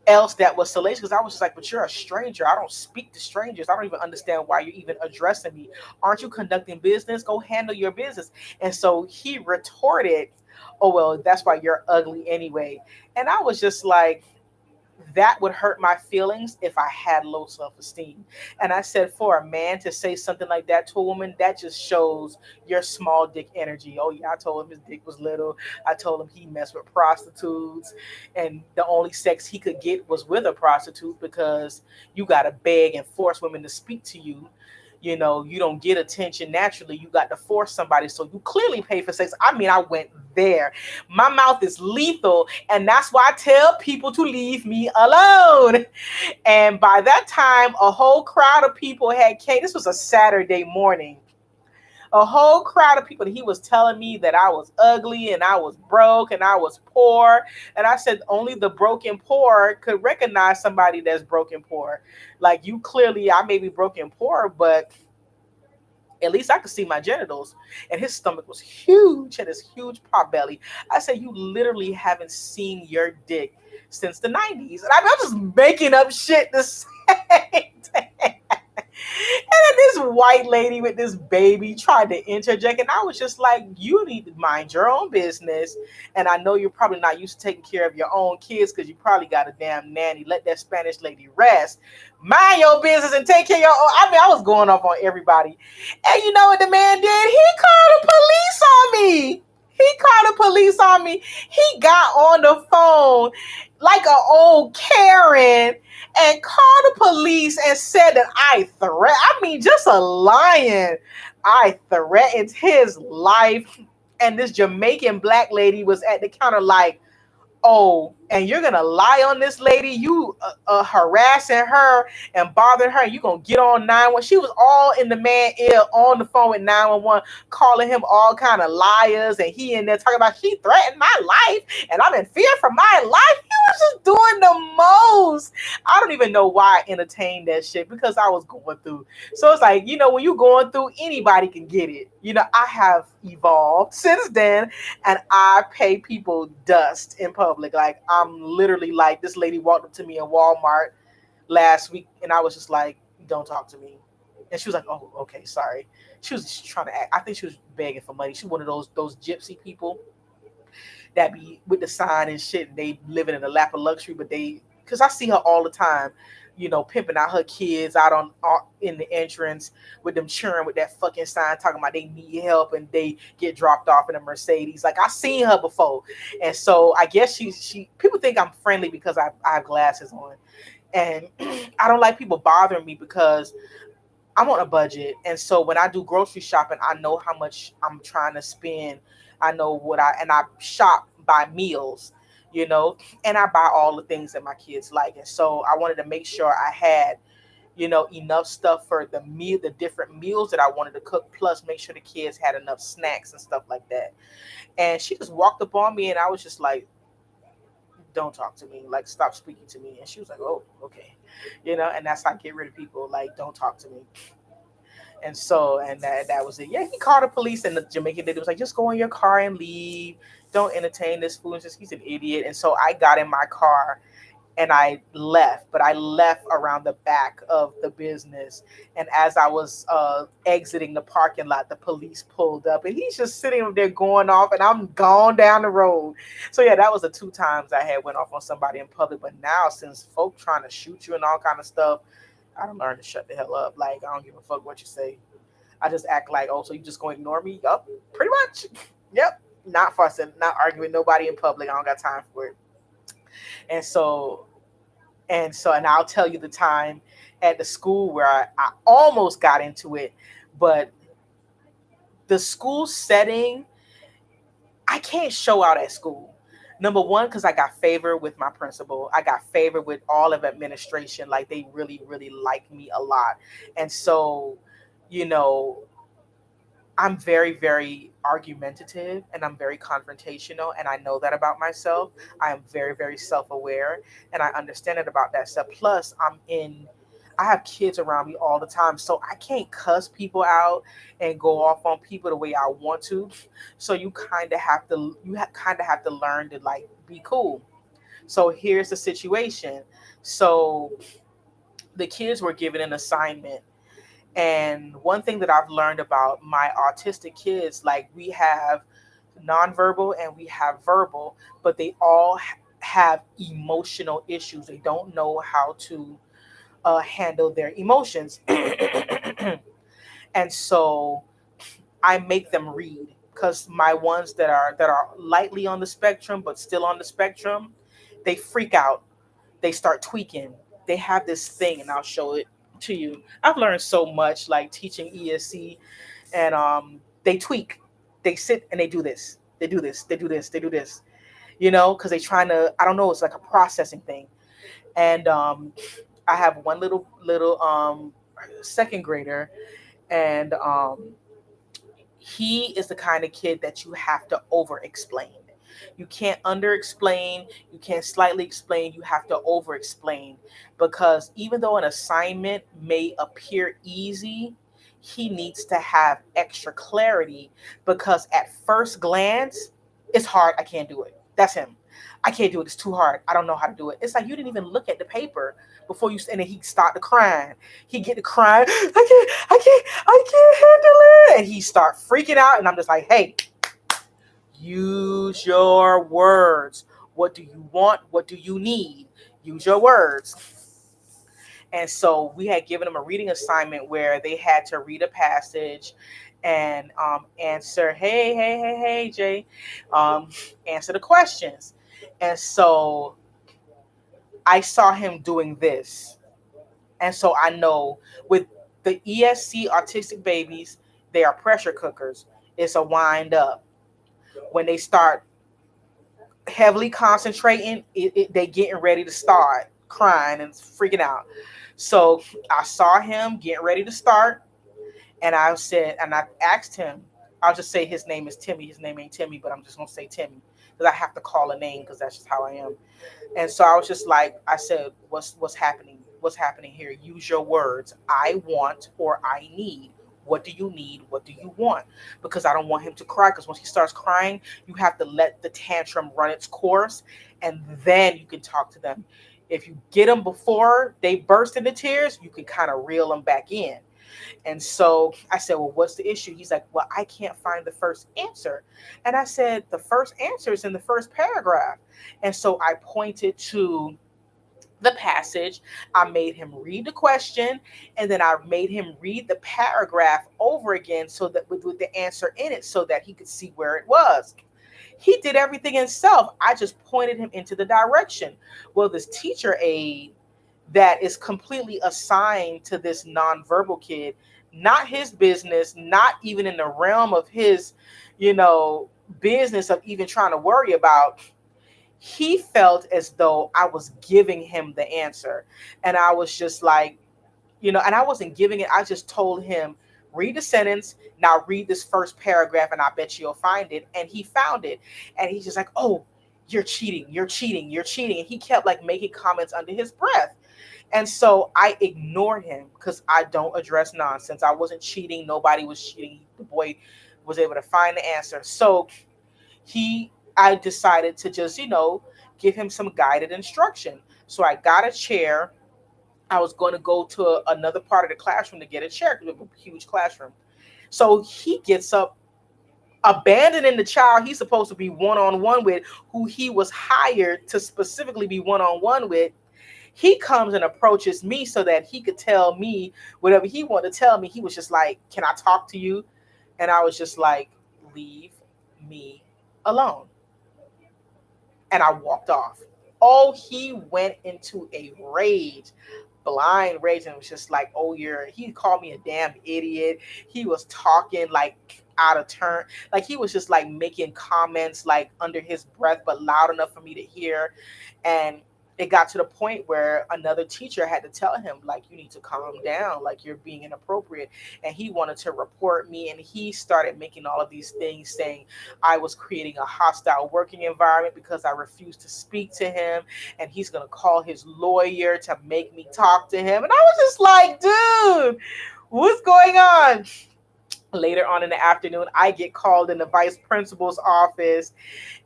else that was salacious, because I was just like, "But you're a stranger. I don't speak to strangers. I don't even understand why you're even addressing me. Aren't you conducting business? Go handle your business." And so he retorted, "Oh, well, that's why you're ugly anyway." And I was just like, that would hurt my feelings if I had low self esteem. And I said, for a man to say something like that to a woman, that just shows your small dick energy. Oh, yeah, I told him his dick was little. I told him he messed with prostitutes. And the only sex he could get was with a prostitute, because you got to beg and force women to speak to you. You don't get attention naturally. You got to force somebody. So you clearly pay for sex. I mean, I went there. My mouth is lethal. And that's why I tell people to leave me alone. And by that time, a whole crowd of people had came. This was a Saturday morning. A whole crowd of people. He was telling me that I was ugly and I was broke and I was poor. And I said, only the broken poor could recognize somebody that's broken poor. Like, you clearly, I may be broken poor, but at least I could see my genitals. And his stomach was huge, had this huge pot belly. I said, you literally haven't seen your dick since the 90s. And I'm just making up shit to say. And then this white lady with this baby tried to interject, and I was just like, "You need to mind your own business." And I know you're probably not used to taking care of your own kids because you probably got a damn nanny. Let that Spanish lady rest. Mind your business and take care of your own. I mean, I was going off on everybody. And you know what the man did? He called the police on me. He called the police on me. He got on the phone like an old Karen and called the police and said that I mean, just a lion. I threatened his life. And this Jamaican black lady was at the counter like, "Oh, and you're gonna lie on this lady? You harassing her and bothering her? You gonna get on 911?" She was all in the man ear on the phone with 911, calling him all kind of liars, and he in there talking about he threatened my life and I'm in fear for my life. He was just doing the most. I don't even know why I entertained that shit, because I was going through. So it's like, when you're going through, anybody can get it. I have evolved since then, and I pay people dust in public. Like, I'm literally like, this lady walked up to me in Walmart last week, and I was just like, "Don't talk to me." And she was like, "Oh, okay, sorry." She was just trying to act. I think she was begging for money. She's one of those gypsy people that be with the sign and shit. And they living in a lap of luxury, but because I see her all the time, pimping out her kids out in the entrance with them cheering with that fucking sign, talking about they need help, and they get dropped off in a Mercedes. Like, I seen her before, and so I guess she people think I'm friendly because I have glasses on, and I don't like people bothering me because I'm on a budget. And so when I do grocery shopping, I know how much I'm trying to spend. I know and I shop by meals, you know, and I buy all the things that my kids like. And so I wanted to make sure I had, enough stuff for the different meals that I wanted to cook, plus make sure the kids had enough snacks and stuff like that. And she just walked up on me, and I was just like, "Don't talk to me, like, stop speaking to me." And she was like, "Oh, okay." And that's how I get rid of people, like, "Don't talk to me." And so, and that was it. Yeah, he called the police, and the Jamaican lady was like, "Just go in your car and leave. Don't entertain this fool." And just, he's an idiot. And so I got in my car and I left, but I left around the back of the business. And as I was exiting the parking lot, the police pulled up, and he's just sitting up there going off, and I'm gone down the road. So yeah, that was the two times I had went off on somebody in public. But now, since folk trying to shoot you and all kind of stuff, I don't learn to shut the hell up. Like, I don't give a fuck what you say. I just act like, "Oh, so you just gonna ignore me?" Yup, pretty much. Yep. not fussing, not arguing with nobody in public. I don't got time for it. And so and I'll tell you the time at the school where I almost got into it, but the school setting, I can't show out at school. Number one, because I got favor with my principal. I got favor with all of administration. Like they really, really like me a lot. And so, you know, I'm very, very argumentative and I'm very confrontational. And I know that about myself. I am very, very self aware and I understand it about that stuff. Plus, I have kids around me all the time. So I can't cuss people out and go off on people the way I want to. So kind of have to learn to like be cool. So here's the situation. So the kids were given an assignment, and one thing that I've learned about my autistic kids, like we have nonverbal and we have verbal, but they all have emotional issues. They don't know how to handle their emotions. And so I make them read because my ones that are lightly on the spectrum but still on the spectrum, they freak out. They start tweaking. They have this thing, and I'll show it to you. I've learned so much like teaching ESC, and they tweak. They sit and they do this. They do this. They do this. They do this. You know, because they trying to. I don't know. It's like a processing thing. And I have one little second grader, and he is the kind of kid that you have to over explain. You can't under explain, you can't slightly explain, you have to over explain, because even though an assignment may appear easy, he needs to have extra clarity, because at first glance it's hard. I can't do it. That's him. I can't do it. It's too hard. I don't know how to do it. It's like you didn't even look at the paper before you, and then he start to crying. He get to crying. I can't handle it. And he start freaking out. And I'm just like, hey, use your words. What do you want? What do you need? Use your words. And so we had given them a reading assignment where they had to read a passage and answer, hey, Jay, answer the questions. And so I saw him doing this. And so I know with the ESC autistic babies, they are pressure cookers. It's a wind up. When they start heavily concentrating, they getting ready to start crying and freaking out. So I saw him getting ready to start, and I said, and I asked him, I'll just say his name is Timmy. His name ain't Timmy, but I'm just gonna say Timmy because I have to call a name because that's just how I am. And so I was just like, I said, what's happening? What's happening here? Use your words. I want or I need. What do you need? What do you want? Because I don't want him to cry. Because once he starts crying, you have to let the tantrum run its course, and then you can talk to them. If you get them before they burst into tears, you can kind of reel them back in. And so I said, well, what's the issue? He's like, well, I can't find the first answer. And I said, the first answer is in the first paragraph. And so I pointed to the passage. I made him read the question, and then I made him read the paragraph over again so that with the answer in it so that he could see where it was. He did everything himself. I just pointed him into the direction. Well, this teacher aide that is completely assigned to this nonverbal kid, not his business, not even in the realm of his, you know, business of even trying to worry about. He felt as though I was giving him the answer. And I was just like, and I wasn't giving it. I just told him, read the sentence. Now read this first paragraph, and I bet you'll find it. And he found it. And he's just like, oh, you're cheating. You're cheating. You're cheating. And he kept like making comments under his breath. And so I ignored him because I don't address nonsense. I wasn't cheating. Nobody was cheating. The boy was able to find the answer. So I decided to just, give him some guided instruction. So I got a chair. I was going to go to another part of the classroom to get a chair because we have a huge classroom. So he gets up, abandoning the child he's supposed to be one on one with, who he was hired to specifically be one on one with. He comes and approaches me so that he could tell me whatever he wanted to tell me. He was just like, can I talk to you? And I was just like, leave me alone. And I walked off. Oh, he went into a rage, blind rage, and was just like, oh, he called me a damn idiot. He was talking like out of turn. Like he was just like making comments like under his breath, but loud enough for me to hear. And it got to the point where another teacher had to tell him, like, you need to calm down, like you're being inappropriate. And he wanted to report me, and he started making all of these things saying I was creating a hostile working environment because I refused to speak to him, and he's going to call his lawyer to make me talk to him. And I was just like, dude, what's going on? Later on in the afternoon, I get called in the vice principal's office,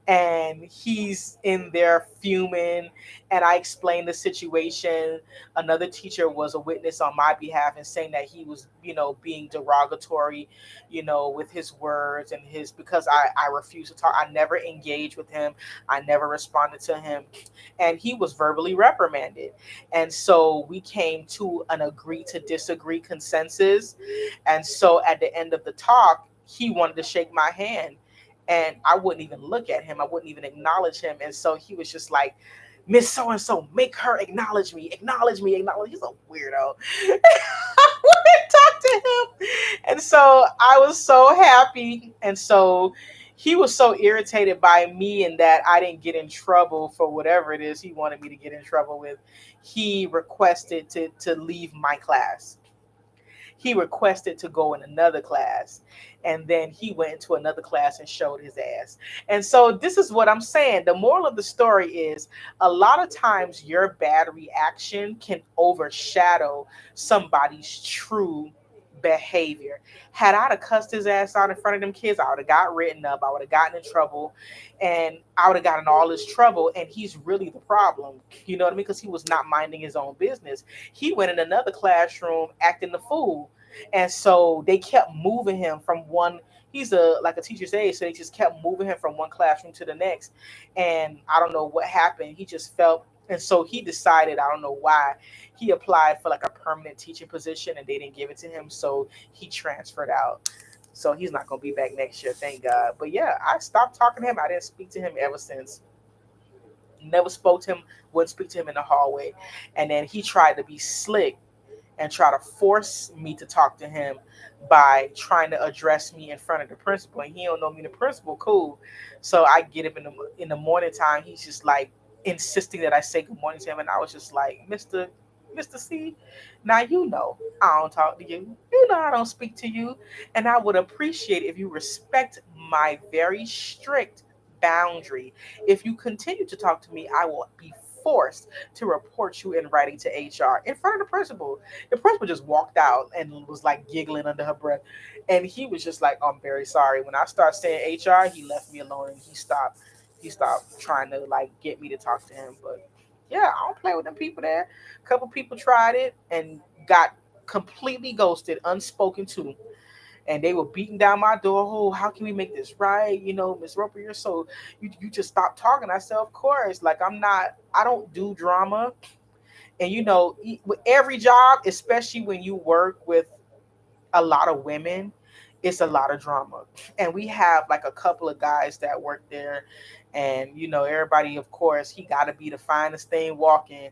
and he's in there fuming, and I explained the situation. Another teacher was a witness on my behalf and saying that he was, being derogatory, with his words and his, because I refused to talk. I never engaged with him. I never responded to him, and he was verbally reprimanded. And so we came to an agree to disagree consensus. And so at the end of the talk, he wanted to shake my hand, and I wouldn't even look at him. I wouldn't even acknowledge him. And so he was just like, Miss So and so, make her acknowledge me, acknowledge me, acknowledge. He's a weirdo. I wouldn't talk to him. And so I was so happy. And so he was so irritated by me and that I didn't get in trouble for whatever it is he wanted me to get in trouble with. He requested to leave my class. He requested to go in another class, and then he went into another class and showed his ass. And so this is what I'm saying. The moral of the story is, a lot of times your bad reaction can overshadow somebody's true behavior. Had I have cussed his ass out in front of them kids, I would have got written up, I would have gotten in trouble, and I would have gotten all this trouble, and he's really the problem. You know what I mean? Because he was not minding his own business. He went in another classroom acting the fool. And so they kept moving him from one, he's a teacher's aide, so they just kept moving him from one classroom to the next. And I don't know what happened. He just felt, and so he decided, I don't know why, he applied for like a permanent teaching position and they didn't give it to him. So he transferred out. So he's not gonna be back next year, thank God. But yeah, I stopped talking to him. I didn't speak to him ever since. Never spoke to him, wouldn't speak to him in the hallway. And then he tried to be slick and try to force me to talk to him by trying to address me in front of the principal. And he don't know me, the principal, cool. So I get up in the morning time. He's just like insisting that I say good morning to him, and I was just like, Mister C, now you know I don't talk to you. You know I don't speak to you, and I would appreciate if you respect my very strict boundary. If you continue to talk to me, I will be forced to report you in writing to HR in front of the principal. The principal just walked out and was like giggling under her breath. And he was just like, "Oh, I'm very sorry." When I started saying HR, he left me alone, and he stopped trying to like get me to talk to him. But yeah, I don't play with them people there. A couple people tried it and got completely ghosted, unspoken to, and they were beating down my door. Oh, how can we make this right? Miss Roper, you're so, you just stop talking. I said, of course. Like, I don't do drama. And with every job, especially when you work with a lot of women, it's a lot of drama. And we have like a couple of guys that work there, and everybody, of course, he got to be the finest thing walking.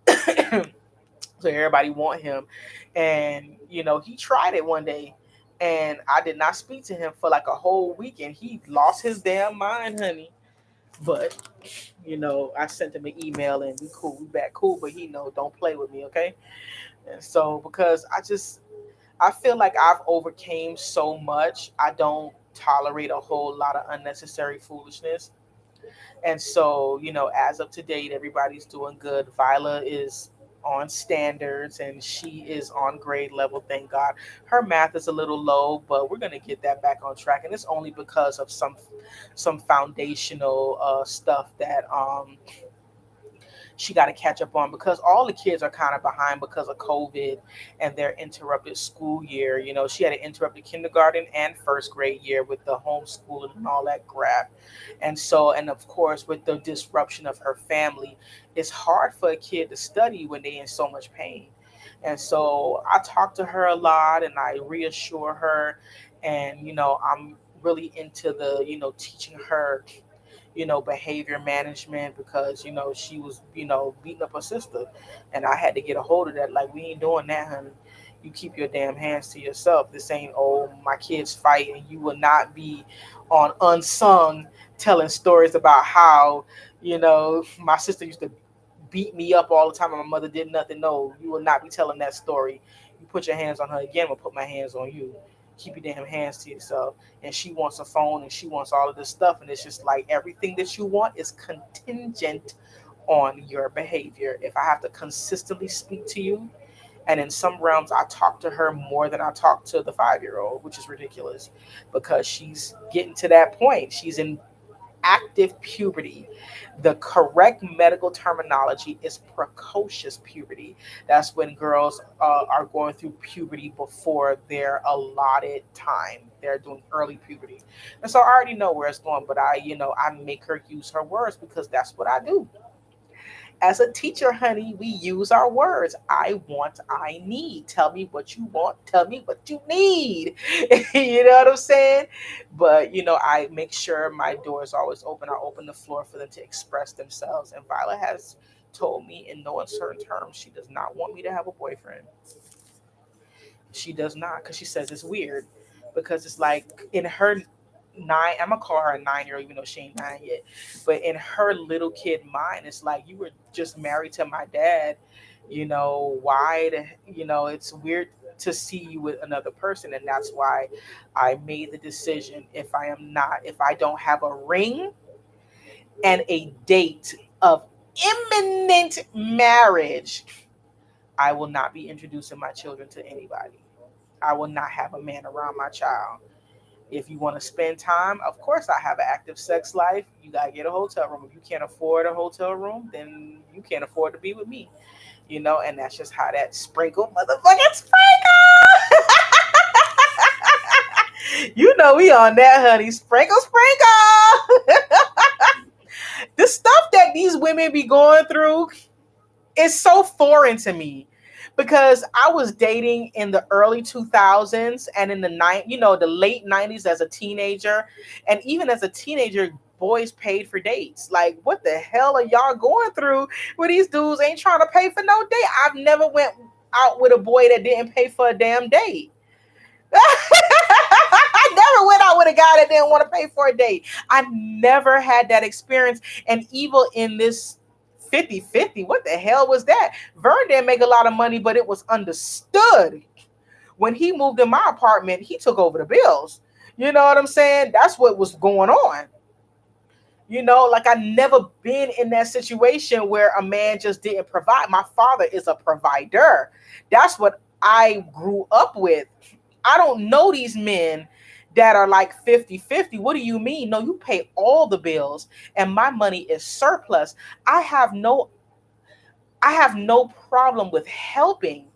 So everybody want him. And he tried it one day, and I did not speak to him for like a whole week, and he lost his damn mind, honey. But I sent him an email, and we cool, we back cool, but he know, don't play with me, okay? And so, because I feel like I've overcame so much, I don't tolerate a whole lot of unnecessary foolishness. And so, as of to date, everybody's doing good. Viola is on standards and she is on grade level, thank God. Her math is a little low, but we're gonna get that back on track. And it's only because of some foundational stuff that she got to catch up on, because all the kids are kind of behind because of COVID and their interrupted school year. She had an interrupted kindergarten and first grade year with the homeschooling and all that crap. And so, and of course, with the disruption of her family, it's hard for a kid to study when they're in so much pain. And so I talk to her a lot and I reassure her, and really into the, teaching her, behavior management, because, she was, beating up her sister. And I had to get a hold of that. Like, we ain't doing that, honey. You keep your damn hands to yourself. This ain't, oh, my kids fight, and you will not be on Unsung telling stories about how, my sister used to beat me up all the time and my mother did nothing. No, you will not be telling that story. You put your hands on her again, I'm gonna put my hands on you. Keep your damn hands to yourself. And she wants a phone and she wants all of this stuff. And it's just like everything that you want is contingent on your behavior. If I have to consistently speak to you, and in some realms, I talk to her more than I talk to the 5-year old, which is ridiculous because she's getting to that point. She's in active puberty. The correct medical terminology is precocious puberty. That's when girls are going through puberty before their allotted time. They're doing early puberty. And so I already know where it's going, but I make her use her words because that's what I do. As a teacher, honey, we use our words. I want, I need. Tell me what you want. Tell me what you need. You know what I'm saying? But, I make sure my door is always open. I open the floor for them to express themselves. And Violet has told me in no uncertain terms she does not want me to have a boyfriend. She does not, because she says it's weird. Because it's like in her nine, I'm gonna call her a 9-year old, even though she ain't 9 yet. But in her little kid mind, it's like you were just married to my dad. Why? It's weird to see you with another person, and that's why I made the decision. If I don't have a ring and a date of imminent marriage, I will not be introducing my children to anybody. I will not have a man around my child. If you want to spend time, of course, I have an active sex life. You got to get a hotel room. If you can't afford a hotel room, then you can't afford to be with me. And that's just how that sprinkle motherfucking sprinkle. We on that, honey. Sprinkle, sprinkle. The stuff that these women be going through, it's so foreign to me because I was dating in the early 2000s and in the late 90s as a teenager, and even as a teenager boys paid for dates. Like, what the hell are y'all going through where these dudes ain't trying to pay for no date? I've never went out with a boy that didn't pay for a damn date. I never went out with a guy that didn't want to pay for a date. I never had that experience. And evil in this 50-50, what the hell was that? Vern didn't make a lot of money, but it was understood. When he moved in my apartment, he took over the bills. You know what I'm saying? That's what was going on. Like I never been in that situation where a man just didn't provide. My father is a provider. That's what I grew up with. I don't know these men that are like 50-50. What do you mean? No, you pay all the bills and my money is surplus. I have no I have no problem with helping.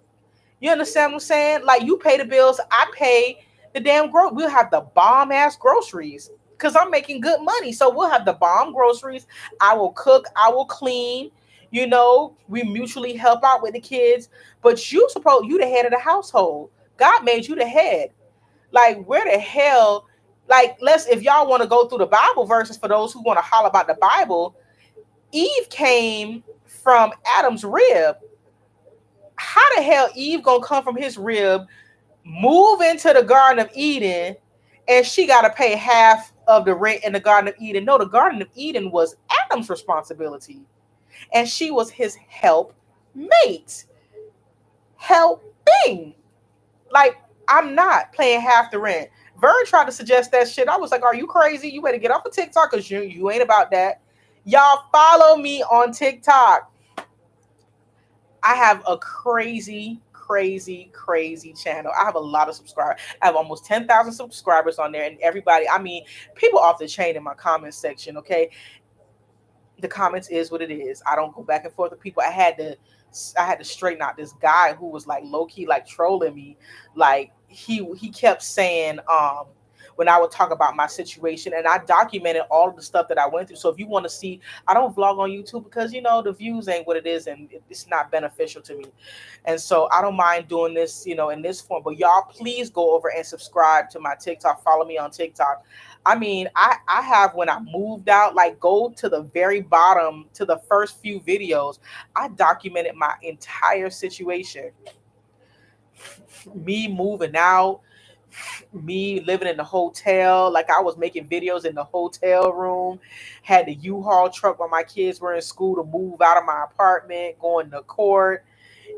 You understand what I'm saying? Like you pay the bills, I pay the damn we'll have the bomb ass groceries because I'm making good money. So we'll have the bomb groceries. I will cook, I will clean. We mutually help out with the kids. But you the head of the household. God made you the head. Like where the hell? Like let's if y'all want to go through the Bible verses for those who want to holler about the Bible, Eve came from Adam's rib. How the hell Eve gonna come from his rib, move into the Garden of Eden, and she gotta pay half of the rent in the Garden of Eden? No, the Garden of Eden was Adam's responsibility, and she was his help mate, helping. Like I'm not paying half the rent. Vern tried to suggest that shit. I was like, "Are you crazy? You better get off of TikTok because you ain't about that." Y'all follow me on TikTok. I have a crazy, crazy, crazy channel. I have a lot of subscribers. I have almost 10,000 subscribers on there, and everybody, I mean, people off the chain in my comments section, okay? The comments is what it is. I don't go back and forth with people. I had to straighten out this guy who was like low key like trolling me. Like he kept saying, when I would talk about my situation, and I documented all of the stuff that I went through. So if you want to see, I don't vlog on YouTube because the views ain't what it is, and it's not beneficial to me. And so I don't mind doing this, in this form. But y'all, please go over and subscribe to my TikTok. Follow me on TikTok. I mean, I have, when I moved out, like, go to the very bottom to the first few videos. I documented my entire situation, me moving out, me living in the hotel. Like, I was making videos in the hotel room, had the U-Haul truck while my kids were in school to move out of my apartment, going to court,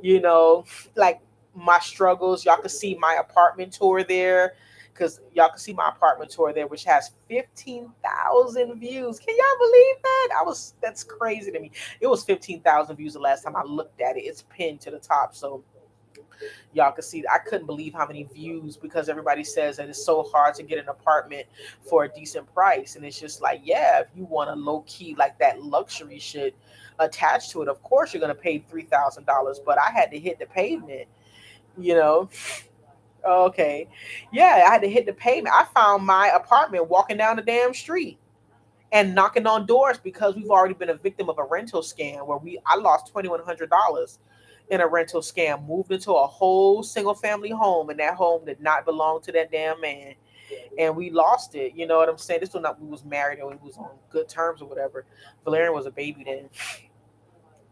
you know, like, my struggles. Y'all can see my apartment tour there. Because y'all can see my apartment tour there, which has 15,000 views. Can y'all believe that? That's crazy to me. It was 15,000 views the last time I looked at it. It's pinned to the top. So y'all can see, I couldn't believe how many views, because everybody says that it's so hard to get an apartment for a decent price. And it's just like, yeah, if you want a low key, like, that luxury shit attached to it, of course you're gonna pay $3,000. But I had to hit the pavement, you know. Okay. Yeah, I had to hit the pavement. I found my apartment walking down the damn street and knocking on doors, because we've already been a victim of a rental scam where I lost $2,100 in a rental scam. Moved into a whole single family home, and that home did not belong to that damn man, and we lost it. You know what I'm saying? This was not, we was married and we was on good terms or whatever. Valerian was a baby then,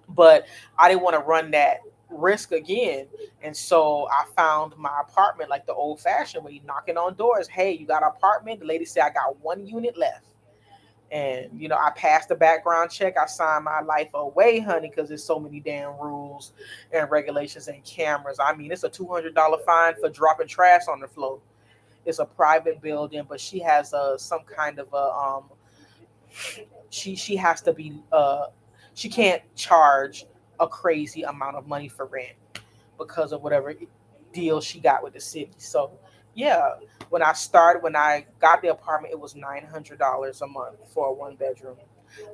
but I didn't want to run that risk again. And so I found my apartment like the old fashioned way, knocking on doors. Hey, you got an apartment? The lady said, I got one unit left. And I passed the background check. I signed my life away, honey, because there's so many damn rules and regulations and cameras. I mean, it's a $200 fine for dropping trash on the floor. It's a private building, but she has some kind of a she has to be she can't charge a crazy amount of money for rent because of whatever deal she got with the city. So yeah, when I got the apartment, it was $900 a month for a one bedroom.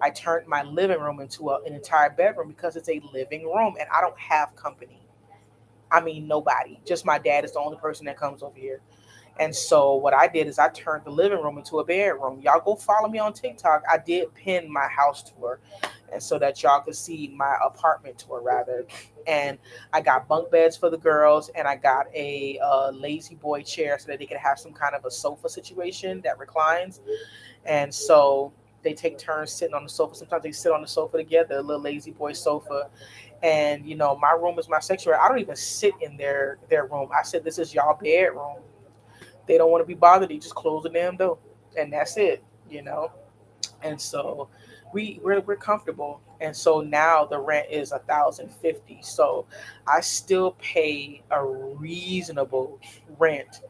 I turned my living room into an entire bedroom because it's a living room, and I don't have company. I mean, nobody. Just my dad is the only person that comes over here. And so what I did is I turned the living room into a bedroom. Y'all go follow me on TikTok. I did pin my house tour, and so that y'all could see my apartment tour rather. And I got bunk beds for the girls, and I got a lazy boy chair so that they could have some kind of a sofa situation that reclines. And so they take turns sitting on the sofa. Sometimes they sit on the sofa together, a little lazy boy sofa. And my room is my sanctuary. I don't even sit in their room. I said, this is y'all bedroom. They don't want to be bothered. They just close the damn door, and that's it. And so we're comfortable. And so now the rent is 1,050. So I still pay a reasonable rent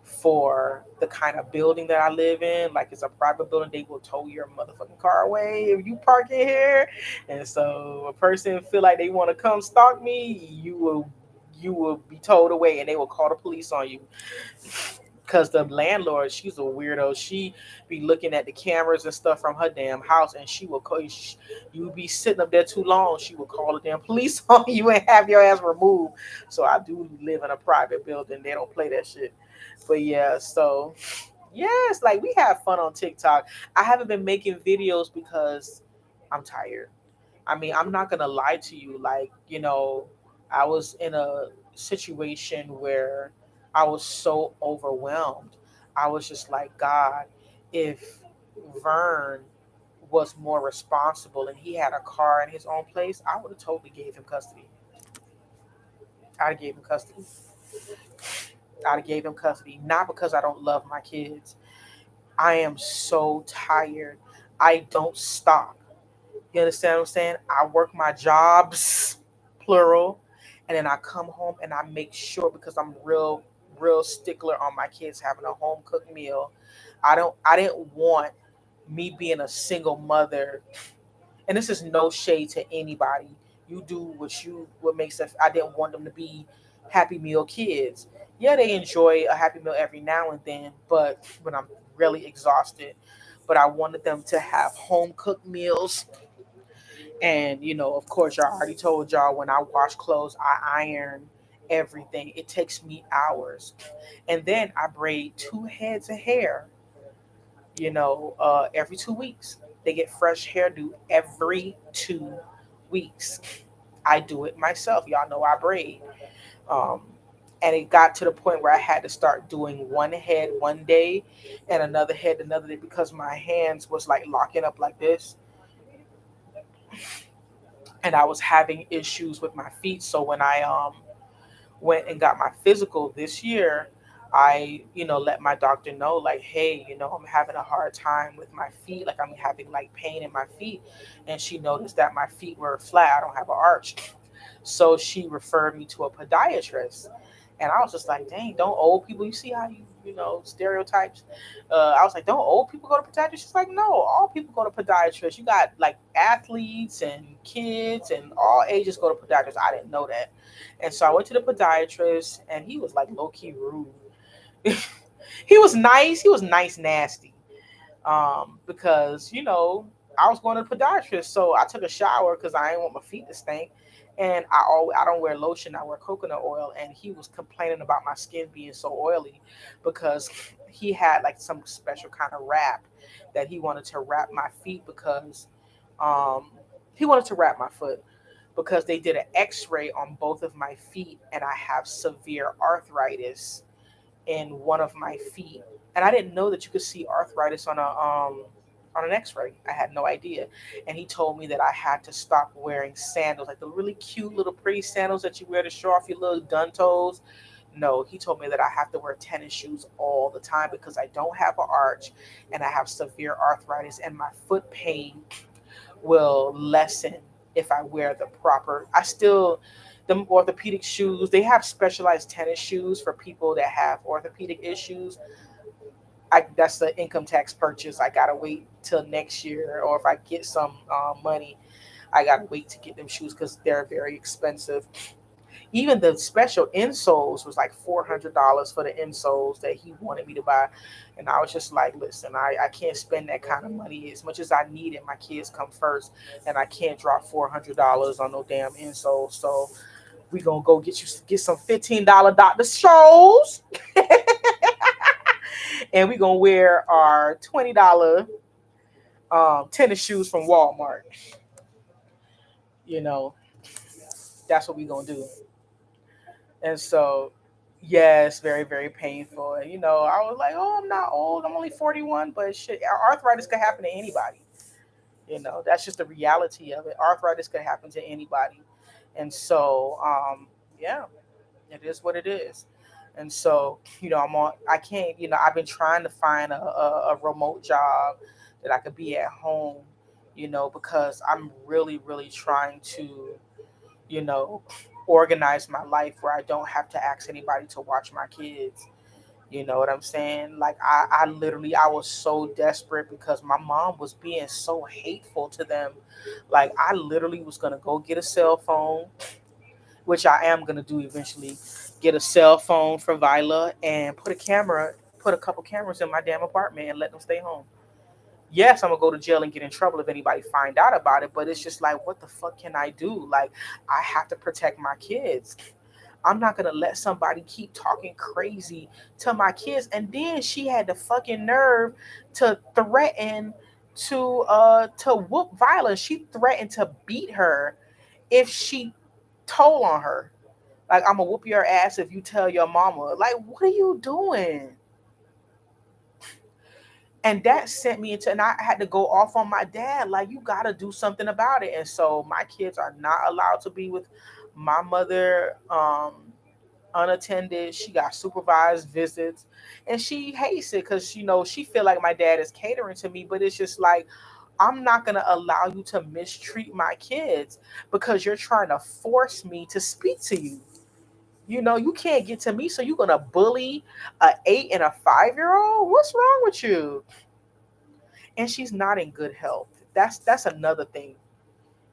for the kind of building that I live in. Like, it's a private building, they will tow your motherfucking car away if you park in here. And so a person feel like they want to come stalk me, you will be towed away, and they will call the police on you, because the landlord, she's a weirdo. She be looking at the cameras and stuff from her damn house, and she will call you. You be sitting up there too long, she will call the damn police on you and have your ass removed. So I do live in a private building. They don't play that shit. But yeah, so yes, like, we have fun on TikTok. I haven't been making videos because I'm tired. I mean, I'm not gonna lie to you. Like, I was in a situation where I was so overwhelmed. I was just like, God, if Vern was more responsible and he had a car in his own place, I would have totally gave him custody. I'd have gave him custody. I'd have gave him custody. Not because I don't love my kids. I am so tired. I don't stop. You understand what I'm saying? I work my jobs, plural, and then I come home and I make sure, because I'm real stickler on my kids having a home cooked meal. I didn't want me being a single mother, and this is no shade to anybody. You do what makes sense. I didn't want them to be Happy Meal kids. Yeah, they enjoy a Happy Meal every now and then, but when I'm really exhausted. But I wanted them to have home cooked meals. And of course, y'all already told y'all, when I wash clothes, I iron everything. It takes me hours. And then I braid two heads of hair, every 2 weeks. They get fresh hairdo every 2 weeks. I do it myself. Y'all know I braid. Um, and it got to the point where I had to start doing one head one day and another head another day because my hands was like locking up like this, and I was having issues with my feet. So when I went and got my physical this year, I, let my doctor know, like, hey, I'm having a hard time with my feet. Like, I'm having like pain in my feet. And she noticed that my feet were flat. I don't have an arch. So she referred me to a podiatrist. And I was just like, dang, don't old people, you see how stereotypes? I was like, don't old people go to podiatrists? She's like, no, all people go to podiatrists. You got like athletes and kids and all ages go to podiatrists. I didn't know that. And so I went to the podiatrist and he was like low key rude. He was nice. He was nice, nasty. Because I was going to the podiatrist, so I took a shower because I didn't want my feet to stink, and I don't wear lotion. I wear coconut oil, and he was complaining about my skin being so oily because he had like some special kind of wrap that he wanted to wrap my feet because um he wanted to wrap my foot because they did an X-ray on both of my feet, and I have severe arthritis in one of my feet, and I didn't know that you could see arthritis on an X-ray. I had no idea, and he told me that I had to stop wearing sandals, like the really cute little pretty sandals that you wear to show off your little dun toes. No, he told me that I have to wear tennis shoes all the time because I don't have an arch, and I have severe arthritis, and my foot pain will lessen if I wear the proper. I still the orthopedic shoes. They have specialized tennis shoes for people that have orthopedic issues. That's the income tax purchase. I gotta wait till next year, or if I get some money, I gotta wait to get them shoes because they're very expensive. Even the special insoles was like $400 for the insoles that he wanted me to buy, and I was just like, listen, I can't spend that kind of money as much as I need it. My kids come first, and I can't drop $400 on no damn insoles. So we gonna go get some $15 Dr. Scholl's, and we gonna wear our $20 tennis shoes from Walmart. You know, that's what we gonna do. And so, yes, very very painful. And I was like, oh, I'm not old. I'm only 41, but shit, arthritis could happen to anybody. That's just the reality of it. Arthritis could happen to anybody. And so, yeah, it is what it is. And so, I can't, I've been trying to find a remote job that I could be at home, because I'm really, really trying to, you know, organize my life where I don't have to ask anybody to watch my kids. You know what I'm saying? Like I literally I was so desperate because my mom was being so hateful to them. Like I literally was gonna go get a cell phone, which I am gonna do eventually. Get a cell phone for Vila and put a couple cameras in my damn apartment and let them stay home. Yes, I'm gonna go to jail and get in trouble if anybody find out about it, but it's just like, what the fuck can I do? Like, I have to protect my kids. I'm not gonna let somebody keep talking crazy to my kids. And then she had the fucking nerve to threaten to whoop Viola. She threatened to beat her if she told on her. Like, I'm gonna whoop your ass if you tell your mama. Like, what are you doing? And that sent me into, and I had to go off on my dad. Like, you gotta do something about it. And so my kids are not allowed to be with my mother unattended. She got supervised visits, and she hates it because she feel like my dad is catering to me. But it's just like, I'm not gonna allow you to mistreat my kids because you're trying to force me to speak to you. You can't get to me, so you're gonna bully a 8 and a 5-year old. What's wrong with you? And she's not in good health. That's another thing.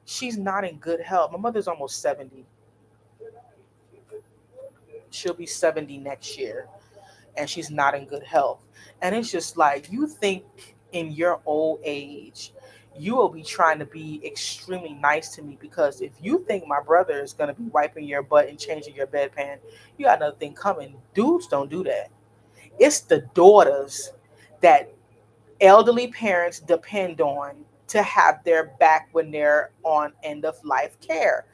She's not in good health. My mother's almost 70. She'll be 70 next year, and she's not in good health. And it's just like, you think in your old age you will be trying to be extremely nice to me, because if you think my brother is going to be wiping your butt and changing your bedpan, you got another thing coming. Dudes don't do that. It's the daughters that elderly parents depend on to have their back when they're on end of life care.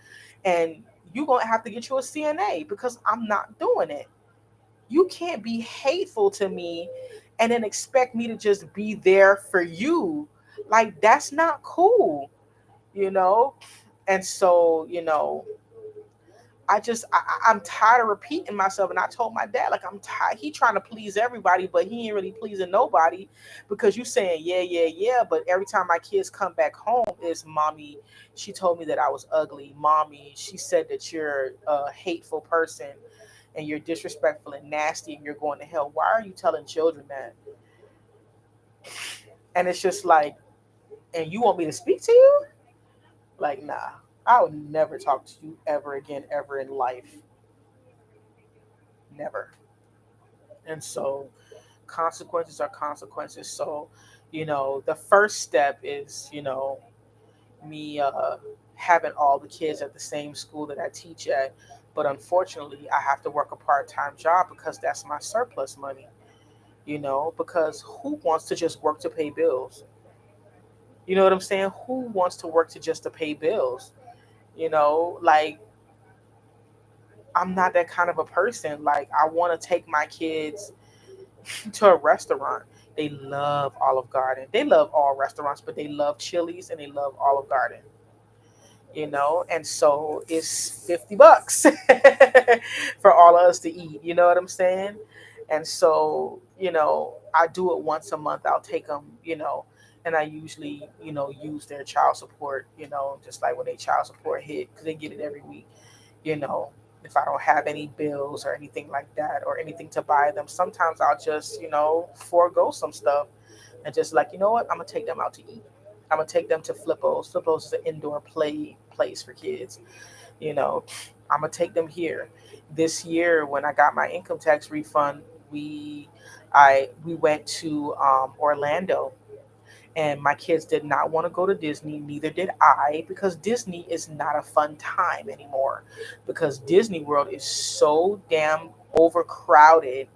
And you're going to have to get you a CNA, because I'm not doing it. You can't be hateful to me and then expect me to just be there for you. Like, that's not cool, you know? And so, I'm tired of repeating myself. And I told my dad, like, I'm tired. He trying to please everybody, but he ain't really pleasing nobody, because you saying yeah, yeah, yeah. But every time my kids come back home, is mommy, she told me that I was ugly. Mommy, she said that you're a hateful person and you're disrespectful and nasty and you're going to hell. Why are you telling children that? And it's just like, and you want me to speak to you? Like, nah, I would never talk to you ever again, ever in life. Never. And so consequences are consequences. So, the first step is, me having all the kids at the same school that I teach at. But unfortunately, I have to work a part time job because that's my surplus money, because who wants to just work to pay bills? You know what I'm saying? Who wants to work to pay bills? Like, I'm not that kind of a person. Like, I want to take my kids to a restaurant. They love Olive Garden. They love all restaurants, but they love Chili's and they love Olive Garden. And so it's $50 for all of us to eat. You know what I'm saying? And so, I do it once a month. I'll take them, and I usually, use their child support, just like when they child support hit, because they get it every week, you know. If I don't have any bills or anything like that, or anything to buy them, sometimes I'll just, forego some stuff and just like, you know what, I'm gonna take them out to eat. I'm gonna take them to Flippos. Flippos is an indoor play place for kids. You know, I'm gonna take them here. This year, when I got my income tax refund, we we went to Orlando, and my kids did not want to go to Disney. Neither did I, because Disney is not a fun time anymore. Because Disney World is so damn overcrowded,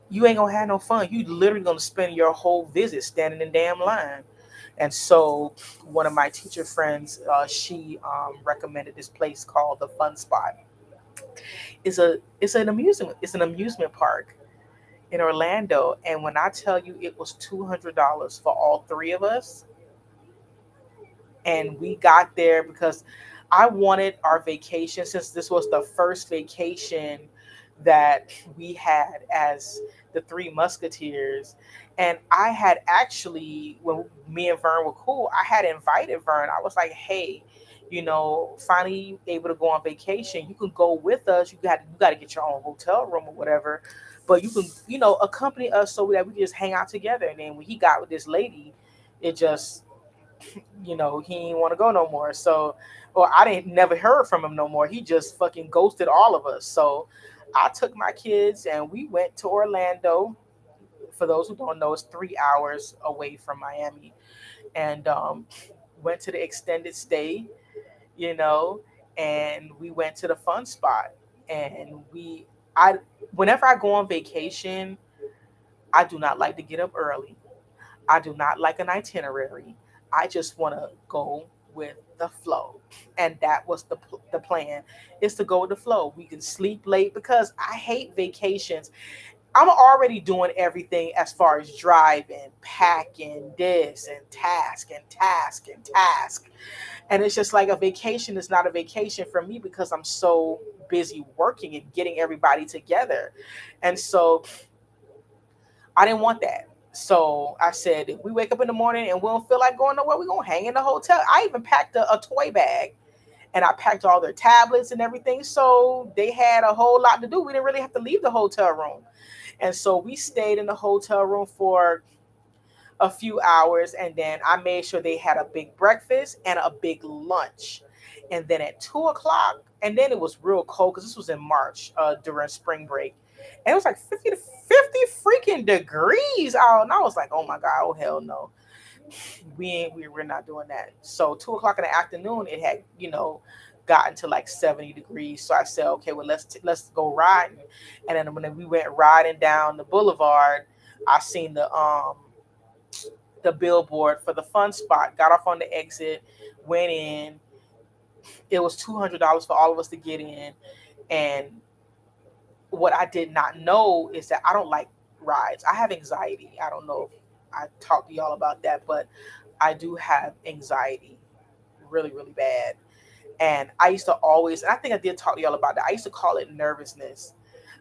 you ain't gonna have no fun. You literally gonna spend your whole visit standing in damn line. And so, one of my teacher friends, she recommended this place called the Fun Spot. It's an amusement park in Orlando. And when I tell you, it was $200 for all three of us, and we got there because I wanted our vacation, since this was the first vacation that we had as the Three Musketeers. And I had actually, when me and Vern were cool, I had invited Vern. I was like, hey, finally able to go on vacation. You can go with us. You got to get your own hotel room or whatever, but you can, accompany us so that we can just hang out together. And then when he got with this lady, it just, he didn't want to go no more. So, or I didn't never heard from him no more. He just fucking ghosted all of us. So, I took my kids and we went to Orlando. For those who don't know, it's 3 hours away from Miami, and went to the extended stay, you know, and we went to the Fun Spot. And I, whenever I go on vacation, I do not like to get up early. I do not like an itinerary. I just want to go with the flow. And that was the plan, is to go with the flow. We can sleep late, because I hate vacations. I'm already doing everything as far as driving, packing, this and task and task and task. And it's just like, a vacation is not a vacation for me, because I'm so busy working and getting everybody together. And so I didn't want that. So I said, if we wake up in the morning and we don't feel like going nowhere, we're going to hang in the hotel. I even packed a toy bag, and I packed all their tablets and everything. So they had a whole lot to do. We didn't really have to leave the hotel room. And so we stayed in the hotel room for a few hours, and then I made sure they had a big breakfast and a big lunch. And then at 2 o'clock, and then it was real cold because this was in March, during spring break. And it was like 50 to 50 freaking degrees out. And I was like, oh my God, oh hell no. We're not doing that. So 2 o'clock in the afternoon, it had gotten to like 70 degrees. So I said, okay, well let's go riding. And then when we went riding down the boulevard, I seen the billboard for the fun spot. Got off on the exit, went in. It was $200 for all of us to get in. And what I did not know is that I don't like rides. I have anxiety. I don't know if I talked to y'all about that, but I do have anxiety really, really bad. And I used to always, and I think I did talk to y'all about that. I used to call it nervousness.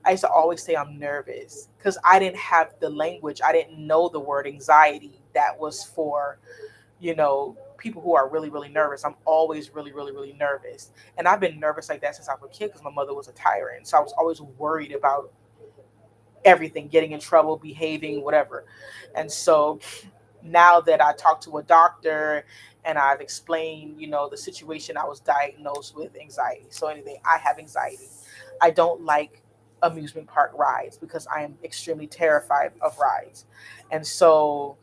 I used to always say I'm nervous because I didn't have the language. I didn't know the word anxiety that was for, people who are really, really nervous. I'm always really, really, really nervous. And I've been nervous like that since I was a kid because my mother was a tyrant. So I was always worried about everything, getting in trouble, behaving, whatever. And so now that I talked to a doctor and I've explained, the situation, I was diagnosed with anxiety. So anything, I have anxiety. I don't like amusement park rides because I am extremely terrified of rides. And so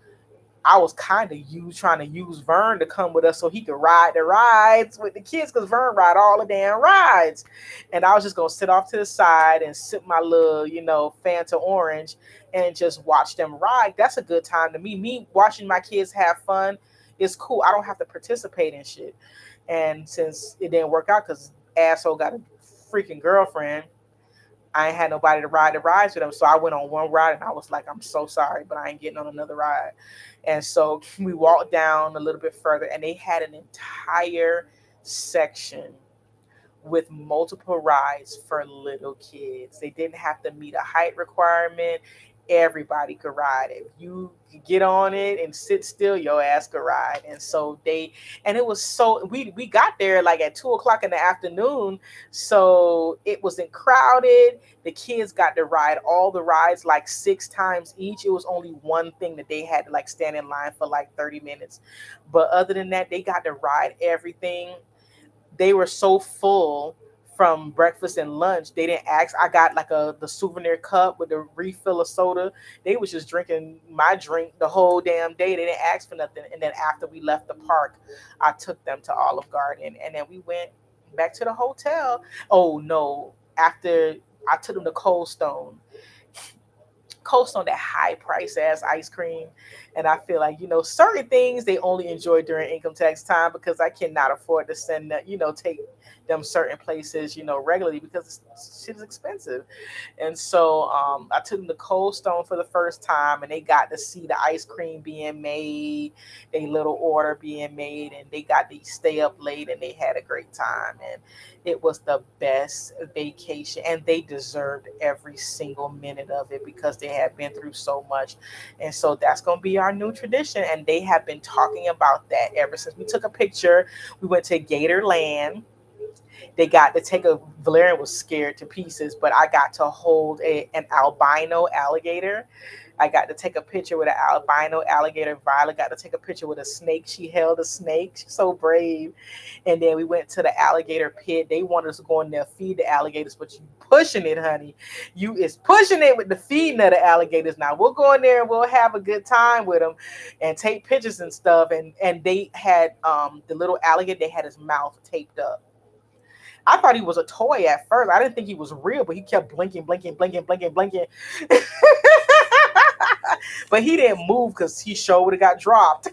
I was kind of trying to use Vern to come with us so he could ride the rides with the kids because Vern ride all the damn rides. And I was just gonna sit off to the side and sip my little, Fanta orange and just watch them ride. That's a good time to me. Me watching my kids have fun is cool. I don't have to participate in shit. And since it didn't work out because asshole got a freaking girlfriend, I ain't had nobody to ride the rides with him. So I went on one ride and I was like, I'm so sorry, but I ain't getting on another ride. And so we walked down a little bit further and they had an entire section with multiple rides for little kids. They didn't have to meet a height requirement. Everybody could ride it. You could get on it and sit still, your ass could ride. And so and it was so, we got there like at 2 o'clock in the afternoon. So it wasn't crowded. The kids got to ride all the rides like 6 times each. It was only one thing that they had to like stand in line for like 30 minutes. But other than that, they got to ride everything. They were so full from breakfast and lunch. They didn't ask. I got like the souvenir cup with the refill of soda. They was just drinking my drink the whole damn day. They didn't ask for nothing. And then after we left the park, I took them to Olive Garden and then we went back to the hotel. Oh no. After I took them to Cold Stone. Coast on that high price ass ice cream. And I feel like, certain things they only enjoy during income tax time because I cannot afford to send that, take them certain places, regularly because shit is expensive. And so I took them to Cold Stone for the first time and they got to see the ice cream being made, a little order being made, and they got to stay up late and they had a great time. And it was the best vacation and they deserved every single minute of it because they had been through so much. And so that's going to be our new tradition. And they have been talking about that ever since we took a picture. We went to Gatorland. They got to take a Valerian was scared to pieces, but I got to hold an albino alligator. I got to take a picture with an albino alligator. Violet got to take a picture with a snake. She held a snake. She's so brave. And then we went to the alligator pit. They wanted us to go in there feed the alligators, but you pushing it, honey. You is pushing it with the feeding of the alligators. Now we'll go in there and we'll have a good time with them and take pictures and stuff. And they had the little alligator. They had his mouth taped up. I thought he was a toy at first. I didn't think he was real, but he kept blinking, blinking, blinking, blinking, blinking. But he didn't move because he sure would have got dropped.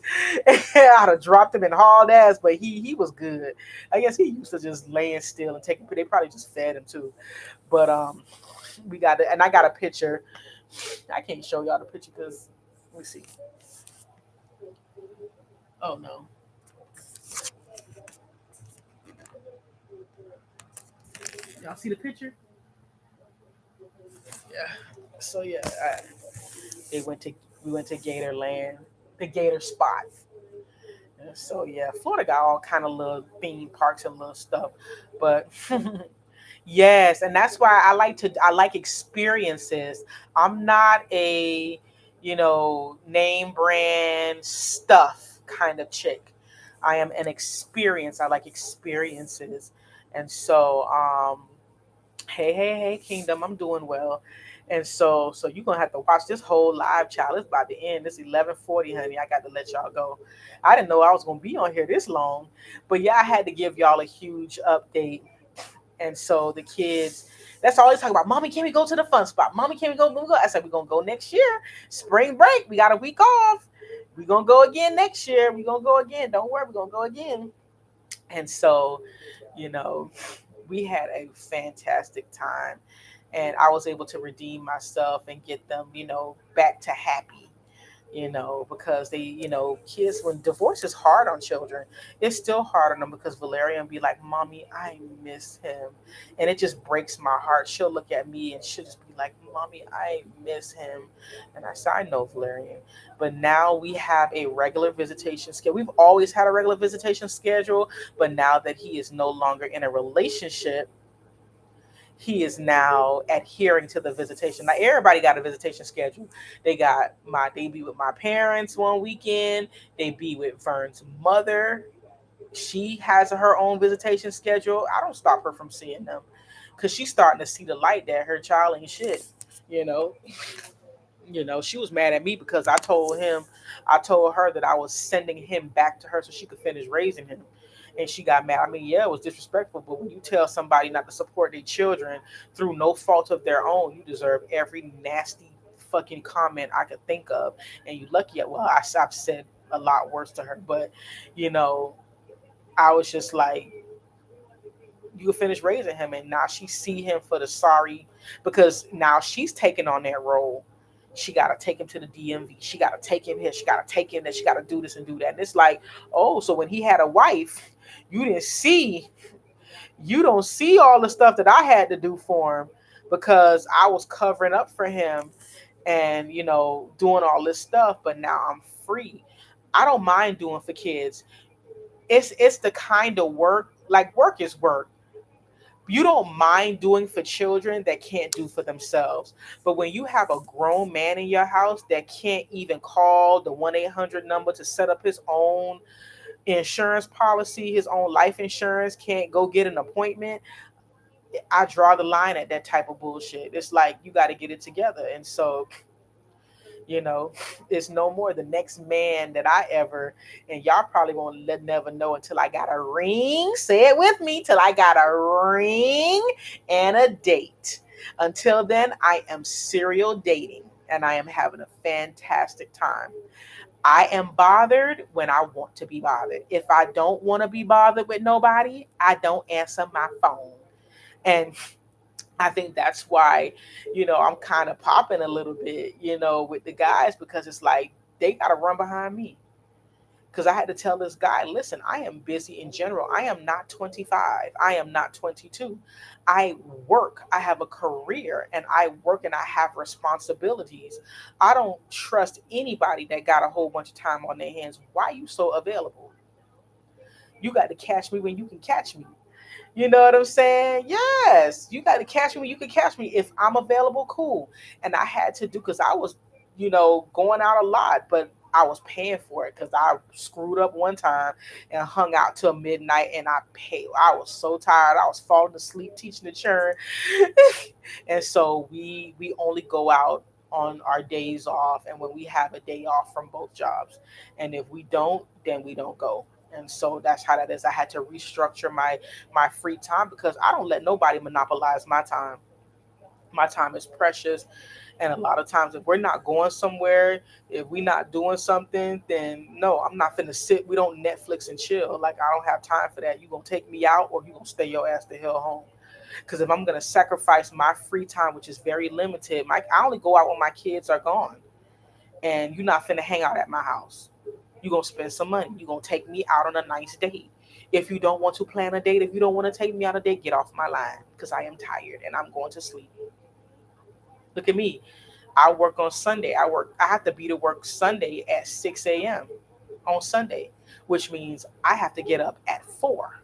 I'd have dropped him and hauled ass, but he was good. I guess he used to just laying still and taking. They probably just fed him too. But we got it, and I got a picture. I can't show y'all the picture because let me see. Oh no, y'all see the picture? Yeah. So yeah, they went to we went to Gatorland, the Gator spot. And so yeah, Florida got all kind of little theme parks and little stuff, but yes, and that's why I like experiences. I'm not a name brand stuff kind of chick. I am an experience. I like experiences, and so hey hey hey Kingdom, I'm doing well. And so you're gonna have to watch this whole live, child. It's about to end. It's 11:40, honey. I got to let y'all go. I didn't know I was gonna be on here this long, but yeah, I had to give y'all a huge update. And so the kids, that's all they talk about. Mommy, can we go to the fun spot? Mommy, can we go? Can we go? I said, we're gonna go next year. Spring break. We got a week off. We're gonna go again next year. We're gonna go again. Don't worry, we're gonna go again. And so, you know, we had a fantastic time. And I was able to redeem myself and get them, back to happy, because they, kids, when divorce is hard on children, it's still hard on them because Valerian be like, Mommy, I miss him. And it just breaks my heart. She'll look at me and she'll just be like, Mommy, I miss him. And I said, I know, Valerian. But now we have a regular visitation schedule. We've always had a regular visitation schedule, but now that he is no longer in a relationship, he is now adhering to the visitation. Now everybody got a visitation schedule. They be with my parents one weekend. They be with Vern's mother. She has her own visitation schedule. I don't stop her from seeing them because she's starting to see the light that her child ain't shit. You know, she was mad at me because I told her that I was sending him back to her so she could finish raising him. And she got mad. I mean, yeah, it was disrespectful, but when you tell somebody not to support their children through no fault of their own, you deserve every nasty fucking comment I could think of. And you lucky at, well, I've said a lot worse to her, but, you know, I was just like, you finish raising him, and now she see him for the sorry, because now she's taking on that role. She got to take him to the DMV. She got to take him here. She got to take him there. She got to do this and do that. And it's like, oh, so when he had a wife, you didn't see, you don't see all the stuff that I had to do for him because I was covering up for him and, doing all this stuff. But now I'm free. I don't mind doing for kids. It's the kind of work, like work is work. You don't mind doing for children that can't do for themselves. But when you have a grown man in your house that can't even call the 1-800 number to set up his own insurance policy, his own life insurance, can't go get an appointment, I draw the line at that type of bullshit. It's like you got to get it together. And so, you know, it's no more the next man that I ever, and y'all probably won't never know until I got a ring. Say it with me, till I got a ring and a date. Until then, I am serial dating and I am having a fantastic time. I am bothered when I want to be bothered. If I don't want to be bothered with nobody, I don't answer my phone. And I think that's why, I'm kind of popping a little bit, with the guys, because it's like they got to run behind me. Because I had to tell this guy, listen, I am busy in general. I am not 25. I am not 22. I work. I have a career and I work and I have responsibilities. I don't trust anybody that got a whole bunch of time on their hands. Why are you so available? You got to catch me when you can catch me. You know what I'm saying? Yes, you got to catch me when you can catch me. If I'm available, cool. And I had to do, because I was, going out a lot, but I was paying for it because I screwed up one time and hung out till midnight, and I paid. I was so tired. I was falling asleep teaching the churn. And so we only go out on our days off and when we have a day off from both jobs. And if we don't, then we don't go. And so that's how that is. I had to restructure my free time because I don't let nobody monopolize my time. My time is precious. And a lot of times if we're not going somewhere, if we're not doing something, then no, I'm not finna sit. We don't Netflix and chill. Like, I don't have time for that. You gonna take me out or you gonna stay your ass the hell home. Because if I'm gonna sacrifice my free time, which is very limited, I only go out when my kids are gone. And you're not finna hang out at my house. You're gonna spend some money. You're gonna take me out on a nice date. If you don't want to plan a date, if you don't want to take me on a date, get off my line because I am tired and I'm going to sleep. Look at me. I work on Sunday. I have to be to work Sunday at 6 a.m. on Sunday, which means I have to get up at 4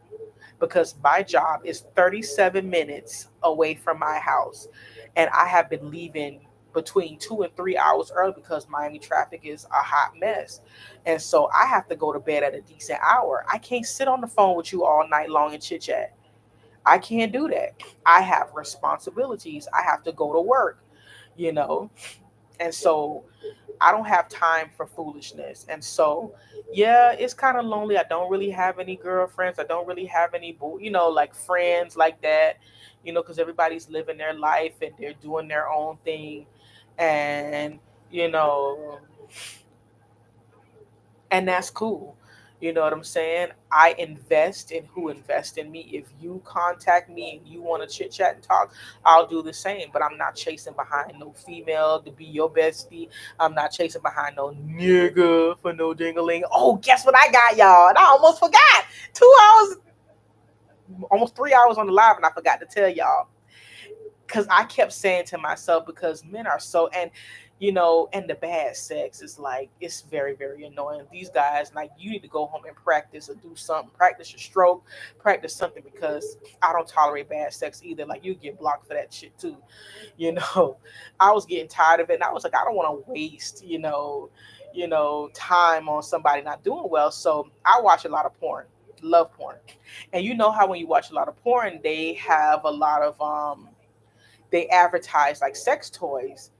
because my job is 37 minutes away from my house. And I have been leaving between 2 and 3 hours early because Miami traffic is a hot mess. And so I have to go to bed at a decent hour. I can't sit on the phone with you all night long and chit chat. I can't do that. I have responsibilities. I have to go to work. you know. And so I don't have time for foolishness. And so, yeah, it's kind of lonely. I don't really have any girlfriends. I don't really have any, like friends like that, because everybody's living their life and they're doing their own thing. And, you know, and that's cool. You know what I'm saying? I invest in who invests in me. If you contact me and you want to chit chat and talk, I'll do the same. But I'm not chasing behind no female to be your bestie. I'm not chasing behind no nigga for no dingaling. Oh, guess what I got, y'all? And I almost forgot. 2 hours, almost 3 hours on the live, and I forgot to tell y'all because I kept saying to myself, because men are so, and the bad sex is like, it's very, very annoying. These guys, like, you need to go home and practice or do something, practice your stroke, practice something, because I don't tolerate bad sex either. Like, you get blocked for that shit too. you know I was getting tired of it, and I was like, I don't want to waste, time on somebody not doing well. So I watch a lot of porn, love porn. And you know how when you watch a lot of porn, they have a lot of they advertise like sex toys.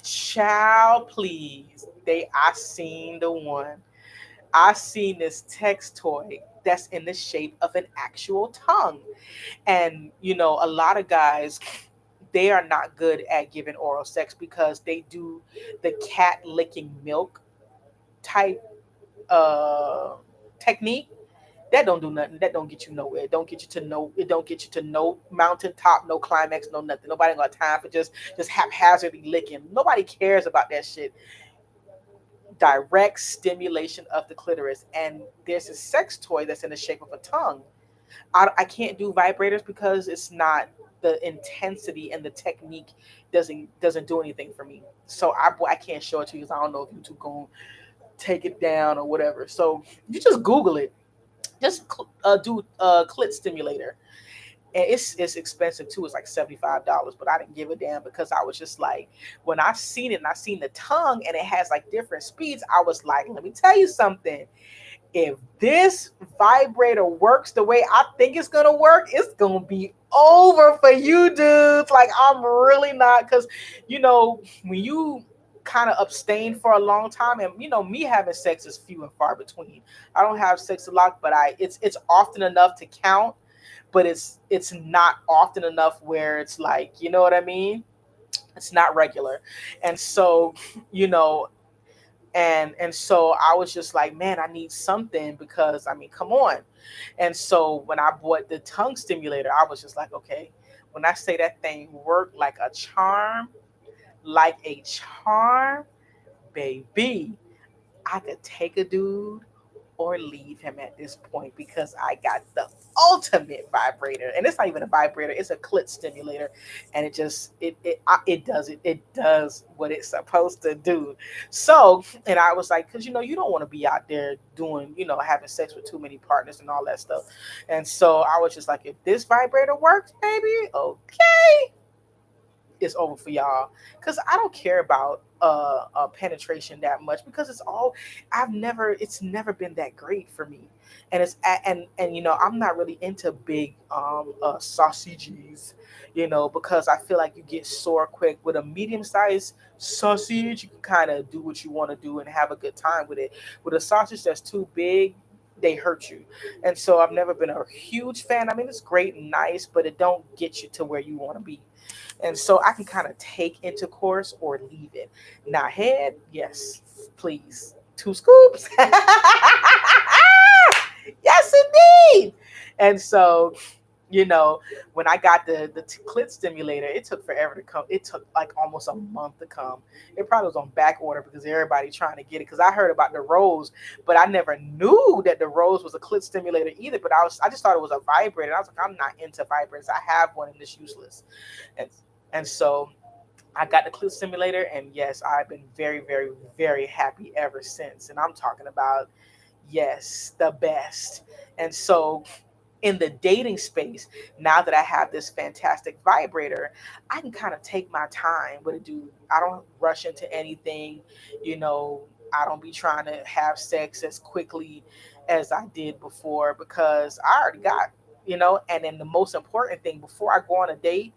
Child, please. I seen the one. I seen this sex toy that's in the shape of an actual tongue. And a lot of guys, they are not good at giving oral sex because they do the cat licking milk type uh technique. That don't do nothing. That don't get you nowhere. It don't get you to no. It don't get you to no mountaintop, no climax, no nothing. Nobody got time for just haphazardly licking. Nobody cares about that shit. Direct stimulation of the clitoris, and there's a sex toy that's in the shape of a tongue. I can't do vibrators because it's not, the intensity and the technique doesn't do anything for me. So I can't show it to you because I don't know if YouTube gonna take it down or whatever. So you just Google it. Just do clit stimulator, and it's expensive too. It's like $75, but I didn't give a damn because I was just like, when I seen it and I seen the tongue and it has like different speeds, I was like, let me tell you something. If this vibrator works the way I think it's gonna work, it's gonna be over for you dudes. Like, I'm really not, because when you kind of abstain for a long time, and me having sex is few and far between. I don't have sex a lot, but it's often enough to count, but it's not often enough where it's like, you know what I mean? It's not regular. And so, you know, and so I was just like, man, I need something, because I mean, come on. And so when I bought the tongue stimulator, I was just like, okay, when I say that thing worked like a charm, baby, I could take a dude or leave him at this point, because I got the ultimate vibrator, and it's not even a vibrator; it's a clit stimulator, and it does what it's supposed to do. So, and I was like, because you don't want to be out there doing, having sex with too many partners and all that stuff, and so I was just like, if this vibrator works, baby, okay, it's over for y'all, because I don't care about penetration that much, because it's never been that great for me. And and I'm not really into big sausages, because I feel like you get sore quick. With a medium sized sausage, you can kind of do what you want to do and have a good time with it. With a sausage that's too big, they hurt you. And so I've never been a huge fan. I mean, it's great and nice, but it don't get you to where you want to be. And so I can kind of take intercourse or leave it. Now, head, yes, please. 2 scoops. Yes, indeed. And so, you know, when I got the clit stimulator, it took forever to come. It took like almost a month to come. It probably was on back order because everybody trying to get it. Because I heard about the Rose, but I never knew that the Rose was a clit stimulator either. But I just thought it was a vibrator. I was like, I'm not into vibrators. I have one and it's useless. And and so I got the clit stimulator, and yes, I've been very, very, very happy ever since. And I'm talking about, yes, the best. And so in the dating space, now that I have this fantastic vibrator, I can kind of take my time with a dude. I don't rush into anything, you know. I don't be trying to have sex as quickly as I did before, because I already got. And then the most important thing before I go on a date,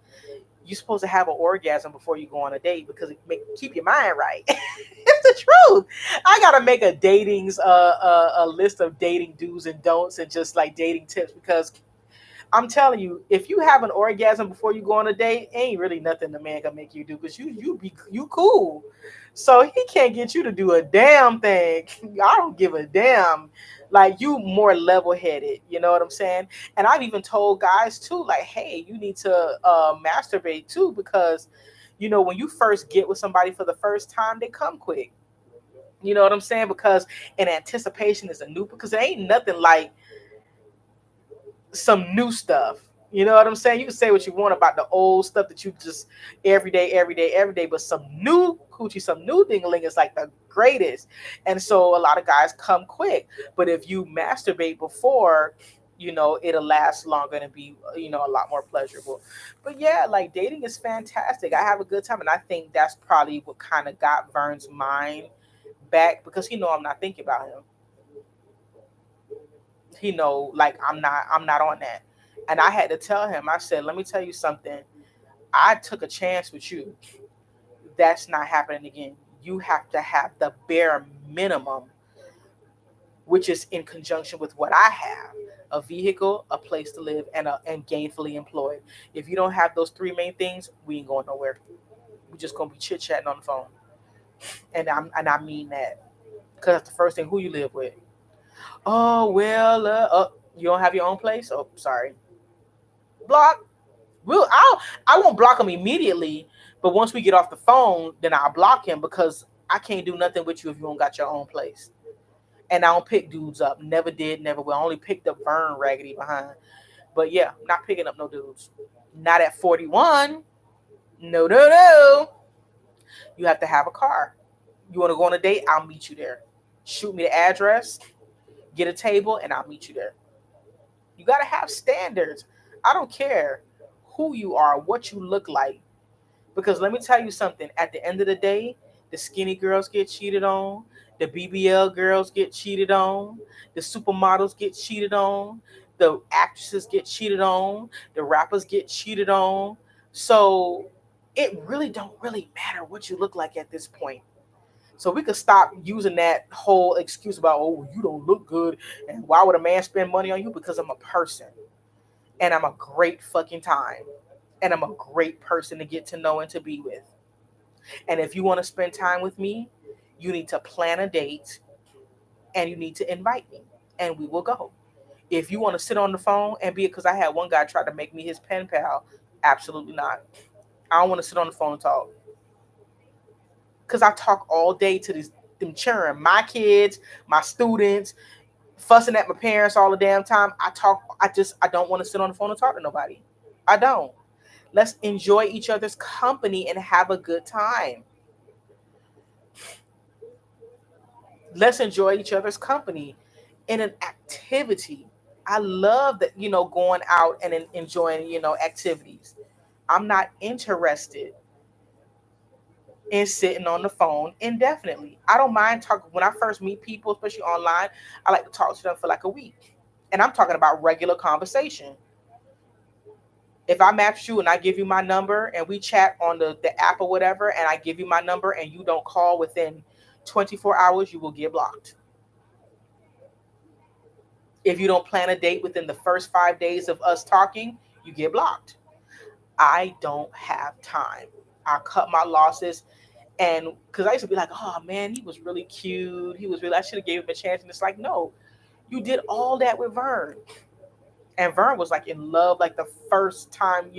You're supposed to have an orgasm before you go on a date because it keep your mind right. It's the truth. I gotta make a a list of dating do's and don'ts and just like dating tips because I'm telling you, if you have an orgasm before you go on a date, ain't really nothing the man can make you do because you cool. So he can't get you to do a damn thing. I don't give a damn. Like you more level headed, you know what I'm saying? And I've even told guys too, like, hey, you need to masturbate too because, when you first get with somebody for the first time, they come quick. You know what I'm saying? Because in anticipation is a new because there ain't nothing like some new stuff. You know what I'm saying? You can say what you want about the old stuff that you just every day, every day, every day, but some new coochie, some new dingaling is like the greatest. And so a lot of guys come quick. But if you masturbate before, it'll last longer and be, a lot more pleasurable. But yeah, like dating is fantastic. I have a good time. And I think that's probably what kind of got Vern's mind back because I'm not thinking about him. Like I'm not on that. And I had to tell him, I said, let me tell you something. I took a chance with you. That's not happening again. You have to have the bare minimum, which is in conjunction with what I have: a vehicle, a place to live, and gainfully employed. If you don't have those three main things, we ain't going nowhere. We're just gonna be chit chatting on the phone. And I mean that. Because that's the first thing. Who you live with? Oh well, you don't have your own place? Oh, sorry. Block. I won't block him immediately, but once we get off the phone, then I'll block him because I can't do nothing with you if you don't got your own place. And I don't pick dudes up. Never did, never will. I only picked up Vern Raggedy behind. But yeah, not picking up no dudes. Not at 41. No, no, no. You have to have a car. You want to go on a date? I'll meet you there. Shoot me the address, get a table, and I'll meet you there. You got to have standards. I don't care who you are, what you look like. Because let me tell you something. At the end of the day, the skinny girls get cheated on. The BBL girls get cheated on. The supermodels get cheated on. The actresses get cheated on. The rappers get cheated on. So it really don't really matter what you look like at this point. So we could stop using that whole excuse about, oh, you don't look good. And why would a man spend money on you? Because I'm a person. And I'm a great fucking time. And I'm a great person to get to know and to be with. And if you want to spend time with me, you need to plan a date and you need to invite me and we will go. If you want to sit on the phone and be, because I had one guy try to make me his pen pal, absolutely not. I don't want to sit on the phone and talk because I talk all day to them children, my kids, my students, fussing at my parents all the damn time. I don't want to sit on the phone and talk to nobody. I don't. Let's enjoy each other's company and have a good time. Let's enjoy each other's company in an activity. I love that, going out and enjoying, activities. I'm not interested in sitting on the phone indefinitely. I don't mind talking when I first meet people, especially online. I like to talk to them for like a week. And I'm talking about regular conversation. If I match you and I give you my number and we chat on the app or whatever, and I give you my number and you don't call within 24 hours, you will get blocked. If you don't plan a date within the first 5 days of us talking, you get blocked. I don't have time. I cut my losses. And because I used to be like, oh man, he was really cute. I should have gave him a chance. And it's like, no, you did all that with Vern. And Vern was like in love like the first time, and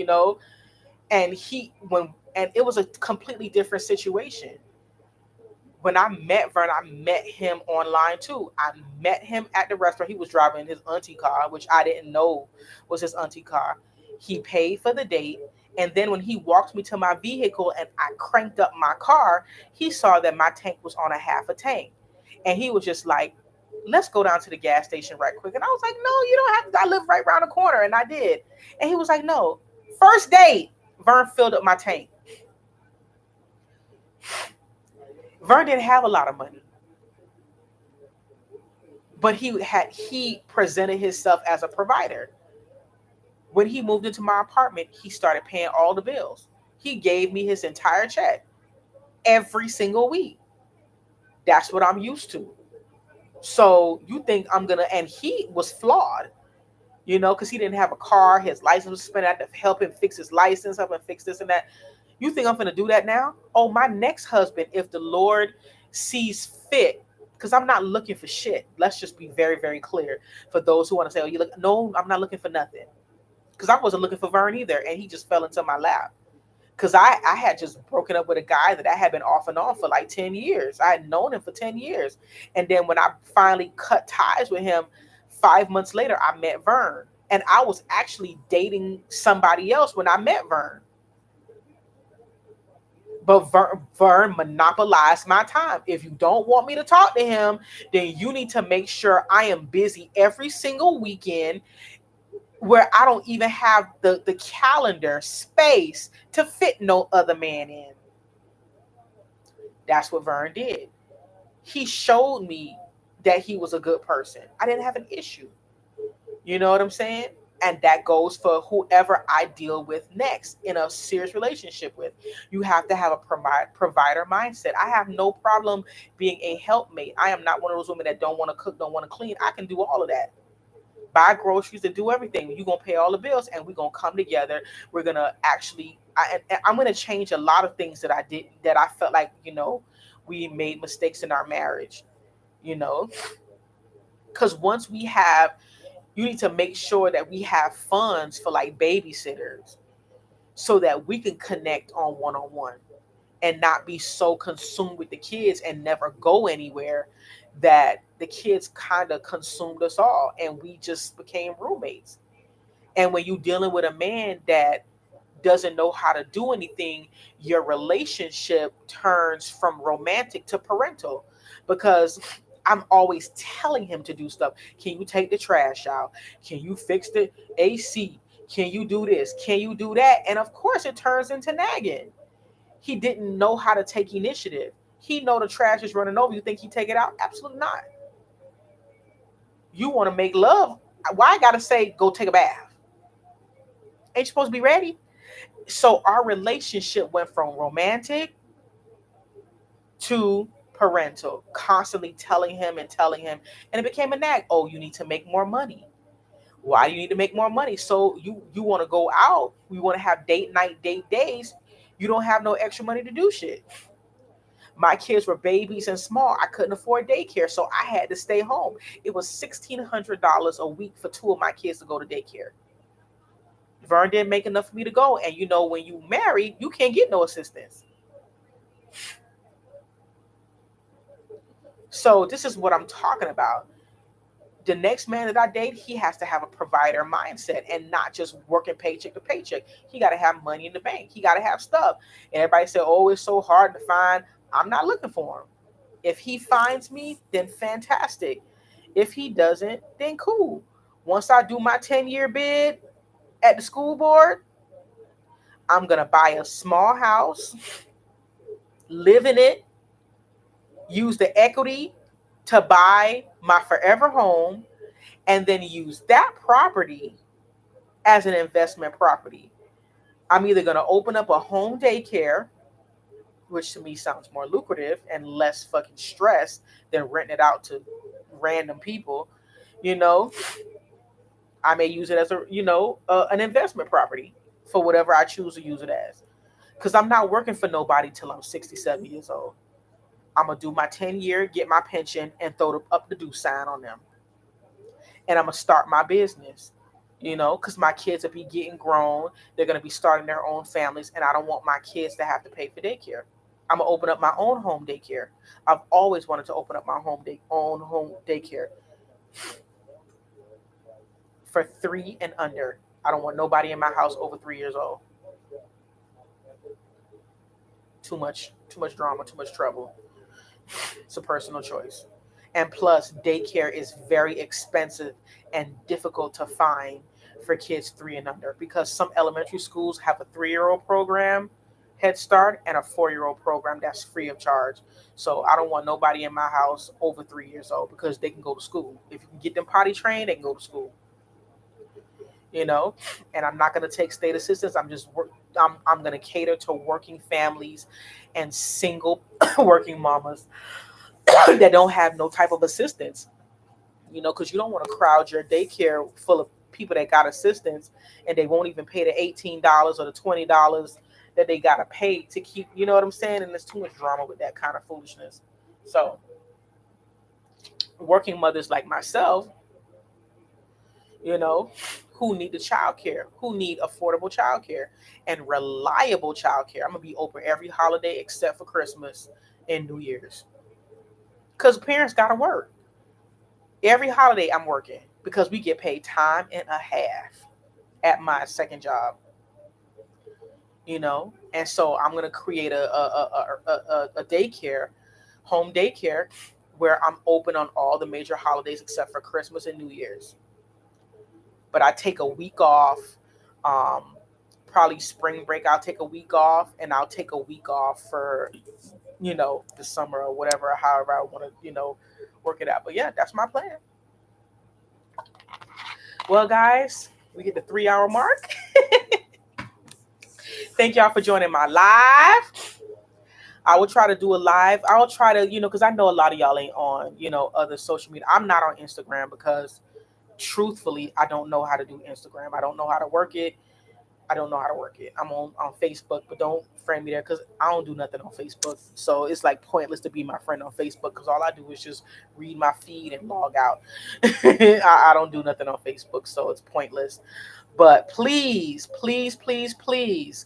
it was a completely different situation. When I met Vern, I met him online too. I met him at the restaurant. He was driving his auntie car, which I didn't know was his auntie car. He paid for the date. And then when he walked me to my vehicle and I cranked up my car, he saw that my tank was on a half a tank. And he was just like, let's go down to the gas station right quick. And I was like, no, you don't have to. I live right around the corner. And I did. And he was like, no. First date, Vern filled up my tank. Vern didn't have a lot of money, but he presented himself as a provider. When he moved into my apartment, he started paying all the bills. He gave me his entire check every single week. That's what I'm used to. So you think I'm gonna? And he was flawed, because he didn't have a car. His license was suspended. I had to help him fix his license, help him fix this and that. You think I'm gonna do that now? Oh, my next husband, if the Lord sees fit, because I'm not looking for shit. Let's just be very, very clear for those who want to say, "Oh, you look." No, I'm not looking for nothing. Because I wasn't looking for Vern either, and he just fell into my lap. Because I had just broken up with a guy that I had been off and on for like 10 years. I had known him for 10 years. And then when I finally cut ties with him, 5 months later, I met Vern. And I was actually dating somebody else when I met Vern. But Vern monopolized my time. If you don't want me to talk to him, then you need to make sure I am busy every single weekend where I don't even have the calendar space to fit no other man in. That's what Vern did. He showed me that he was a good person. I didn't have an issue. You know what I'm saying? And that goes for whoever I deal with next in a serious relationship with. You have to have a provider mindset. I have no problem being a helpmate. I am not one of those women that don't want to cook, don't want to clean. I can do all of that. Buy groceries, to do everything. You're gonna pay all the bills, and we're gonna come together. We're gonna actually. I'm gonna change a lot of things that I did that I felt like we made mistakes in our marriage. You know, because once we have, you need to make sure that we have funds for like babysitters, so that we can connect on one and not be so consumed with the kids and never go anywhere that the kids kind of consumed us all and we just became roommates. And when you're dealing with a man that doesn't know how to do anything, your relationship turns from romantic to parental, because I'm always telling him to do stuff. Can you take the trash out? Can you fix the AC? Can you do this? Can you do that? And of course it turns into nagging. He didn't know how to take initiative. He know the trash is running over. You think he take it out? Absolutely not. You want to make love? Why I gotta say go take a bath? Ain't you supposed to be ready? So our relationship went from romantic to parental, constantly telling him, and it became a nag. Oh, you need to make more money. Why do you need to make more money? So you want to go out? We want to have date night, date days. You don't have no extra money to do shit. My kids were babies and small. I couldn't afford daycare, so I had to stay home. It was $1,600 a week for two of my kids to go to daycare. Vern didn't make enough for me to go, and when you marry, you can't get no assistance. So this is what I'm talking about. The next man that I date, he has to have a provider mindset and not just working paycheck to paycheck. He got to have money in the bank. He got to have stuff. And everybody said, "Oh, it's so hard to find." I'm not looking for him. If he finds me, then fantastic. If he doesn't, then cool. Once I do my 10-year bid at the school board, I'm going to buy a small house, live in it, use the equity to buy my forever home, and then use that property as an investment property. I'm either going to open up a home daycare, which to me sounds more lucrative and less fucking stress than renting it out to random people. You know, I may use it as an investment property for whatever I choose to use it as. Because I'm not working for nobody till I'm 67 years old. I'm gonna do my 10-year, get my pension, and throw up the do sign on them. And I'm gonna start my business. Because my kids will be getting grown. They're gonna be starting their own families, and I don't want my kids to have to pay for daycare. I'm gonna open up my own home daycare. I've always wanted to open up my own home daycare for 3 and under. I don't want nobody in my house over 3 years old. Too much drama, too much trouble. It's a personal choice. And plus, daycare is very expensive and difficult to find for kids 3 and under, because some elementary schools have a 3-year-old program, Head Start, and a 4-year-old program that's free of charge. So I don't want nobody in my house over 3 years old, because they can go to school. If you can get them potty trained, they can go to school. you know, and I'm not going to take state assistance. I'm just I'm gonna cater to working families and single working mamas that don't have no type of assistance. Because you don't want to crowd your daycare full of people that got assistance and they won't even pay the $18 or the $20 that they gotta pay to keep. You know what I'm saying? And there's too much drama with that kind of foolishness. So working mothers like myself, you know, who need the child care, who need affordable child care and reliable child care. I'm gonna be open every holiday except for Christmas and New Year's. Because parents gotta work. Every holiday I'm working because we get paid time and a half at my second job, And so I'm gonna create a daycare, home daycare, where I'm open on all the major holidays except for Christmas and New Year's. But I take a week off. Um, Probably spring break. I'll take a week off, and I'll take a week off for the summer or whatever, however I want to work it out. But yeah, that's my plan. Well, guys, we hit the 3 hour mark. Thank y'all for joining my live. I will try to do a live. I'll try to, because I know a lot of y'all ain't on, other social media. I'm not on Instagram because truthfully, I don't know how to do Instagram. I don't know how to work it. I don't know how to work it. I'm on Facebook, but don't friend me there because I don't do nothing on Facebook. So it's like pointless to be my friend on Facebook because all I do is just read my feed and log out. I don't do nothing on Facebook, so it's pointless. But please, please, please, please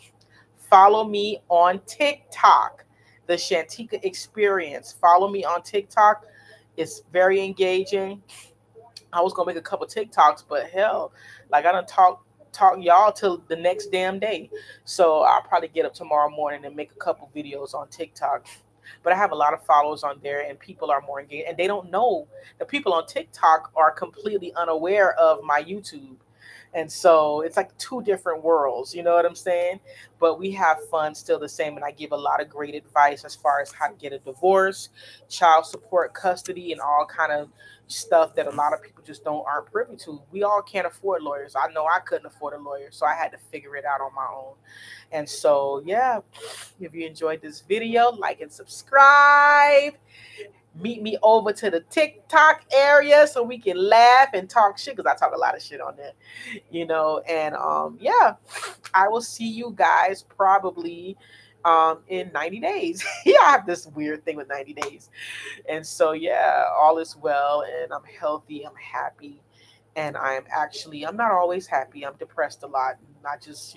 follow me on TikTok, the Shantika Experience. Follow me on TikTok. It's very engaging. I was gonna make a couple TikToks, but hell, like I don't talk y'all till the next damn day. So I'll probably get up tomorrow morning and make a couple videos on TikTok. But I have a lot of followers on there, and people are more engaged, and they don't know the people on TikTok are completely unaware of my YouTube. And so it's like two different worlds, you know what I'm saying? But we have fun still the same. And I give a lot of great advice as far as how to get a divorce, child support, custody, and all kind of stuff that a lot of people just don't aren't privy to. We all can't afford lawyers. I know I couldn't afford a lawyer, so I had to figure it out on my own. And so yeah, if you enjoyed this video, like and subscribe. Meet me over to the TikTok area so we can laugh and talk shit because I talk a lot of shit on there, And yeah, I will see you guys probably in 90 days. Yeah, I have this weird thing with 90 days. And so yeah, all is well and I'm healthy, I'm happy. And I'm not always happy. I'm depressed a lot. Not just,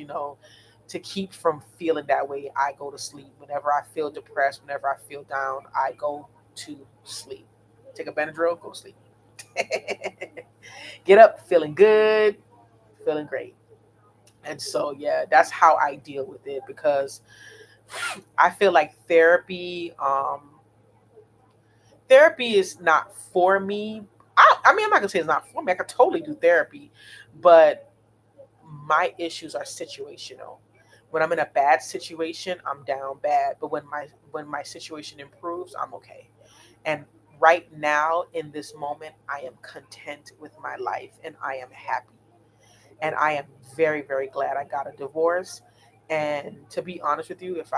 to keep from feeling that way, I go to sleep. Whenever I feel depressed, whenever I feel down, I go to sleep. Take a Benadryl, go to sleep. Get up feeling good, feeling great. And so yeah, that's how I deal with it because I feel like therapy is not for me. I mean, I'm not gonna say it's not for me. I could totally do therapy, but my issues are situational. When I'm in a bad situation, I'm down bad. But when my situation improves, I'm okay. And right now, in this moment, I am content with my life and I am happy. And I am very, very glad I got a divorce. And to be honest with you, if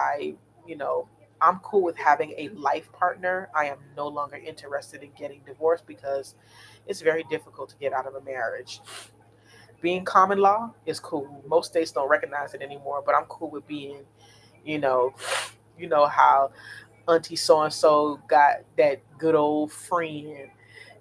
you know, I'm cool with having a life partner. I am no longer interested in getting divorced because it's very difficult to get out of a marriage. Being common law is cool. Most states don't recognize it anymore, but I'm cool with being, you know, how Auntie so and so got that good old friend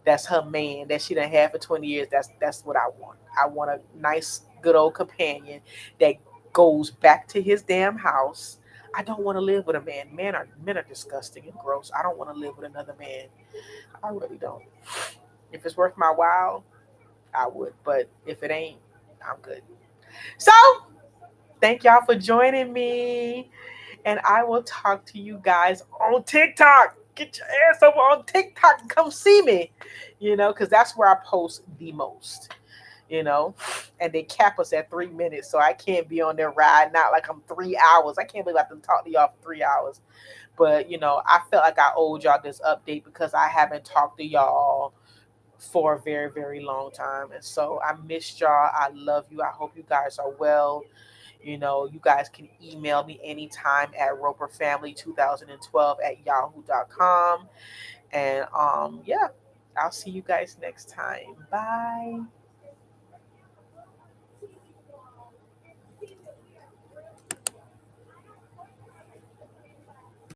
that's her man that she done had for 20 years. That's what I want. I want a nice, good old companion that goes back to his damn house. I don't want to live with a man. Men are disgusting and gross. I don't want to live with another man. I really don't. If it's worth my while, I would. But if it ain't, I'm good. So thank y'all for joining me. And I will talk to you guys on TikTok. Get your ass over on TikTok and come see me, because that's where I post the most, you know, and they cap us at 3 minutes. So I can't be on there riding out like I'm 3 hours. I can't believe I have to talk to y'all for 3 hours. But, I felt like I owed y'all this update because I haven't talked to y'all for a very, very long time. And so I missed y'all. I love you. I hope you guys are well. You guys can email me anytime at roperfamily2012 at yahoo.com. And yeah, I'll see you guys next time. Bye.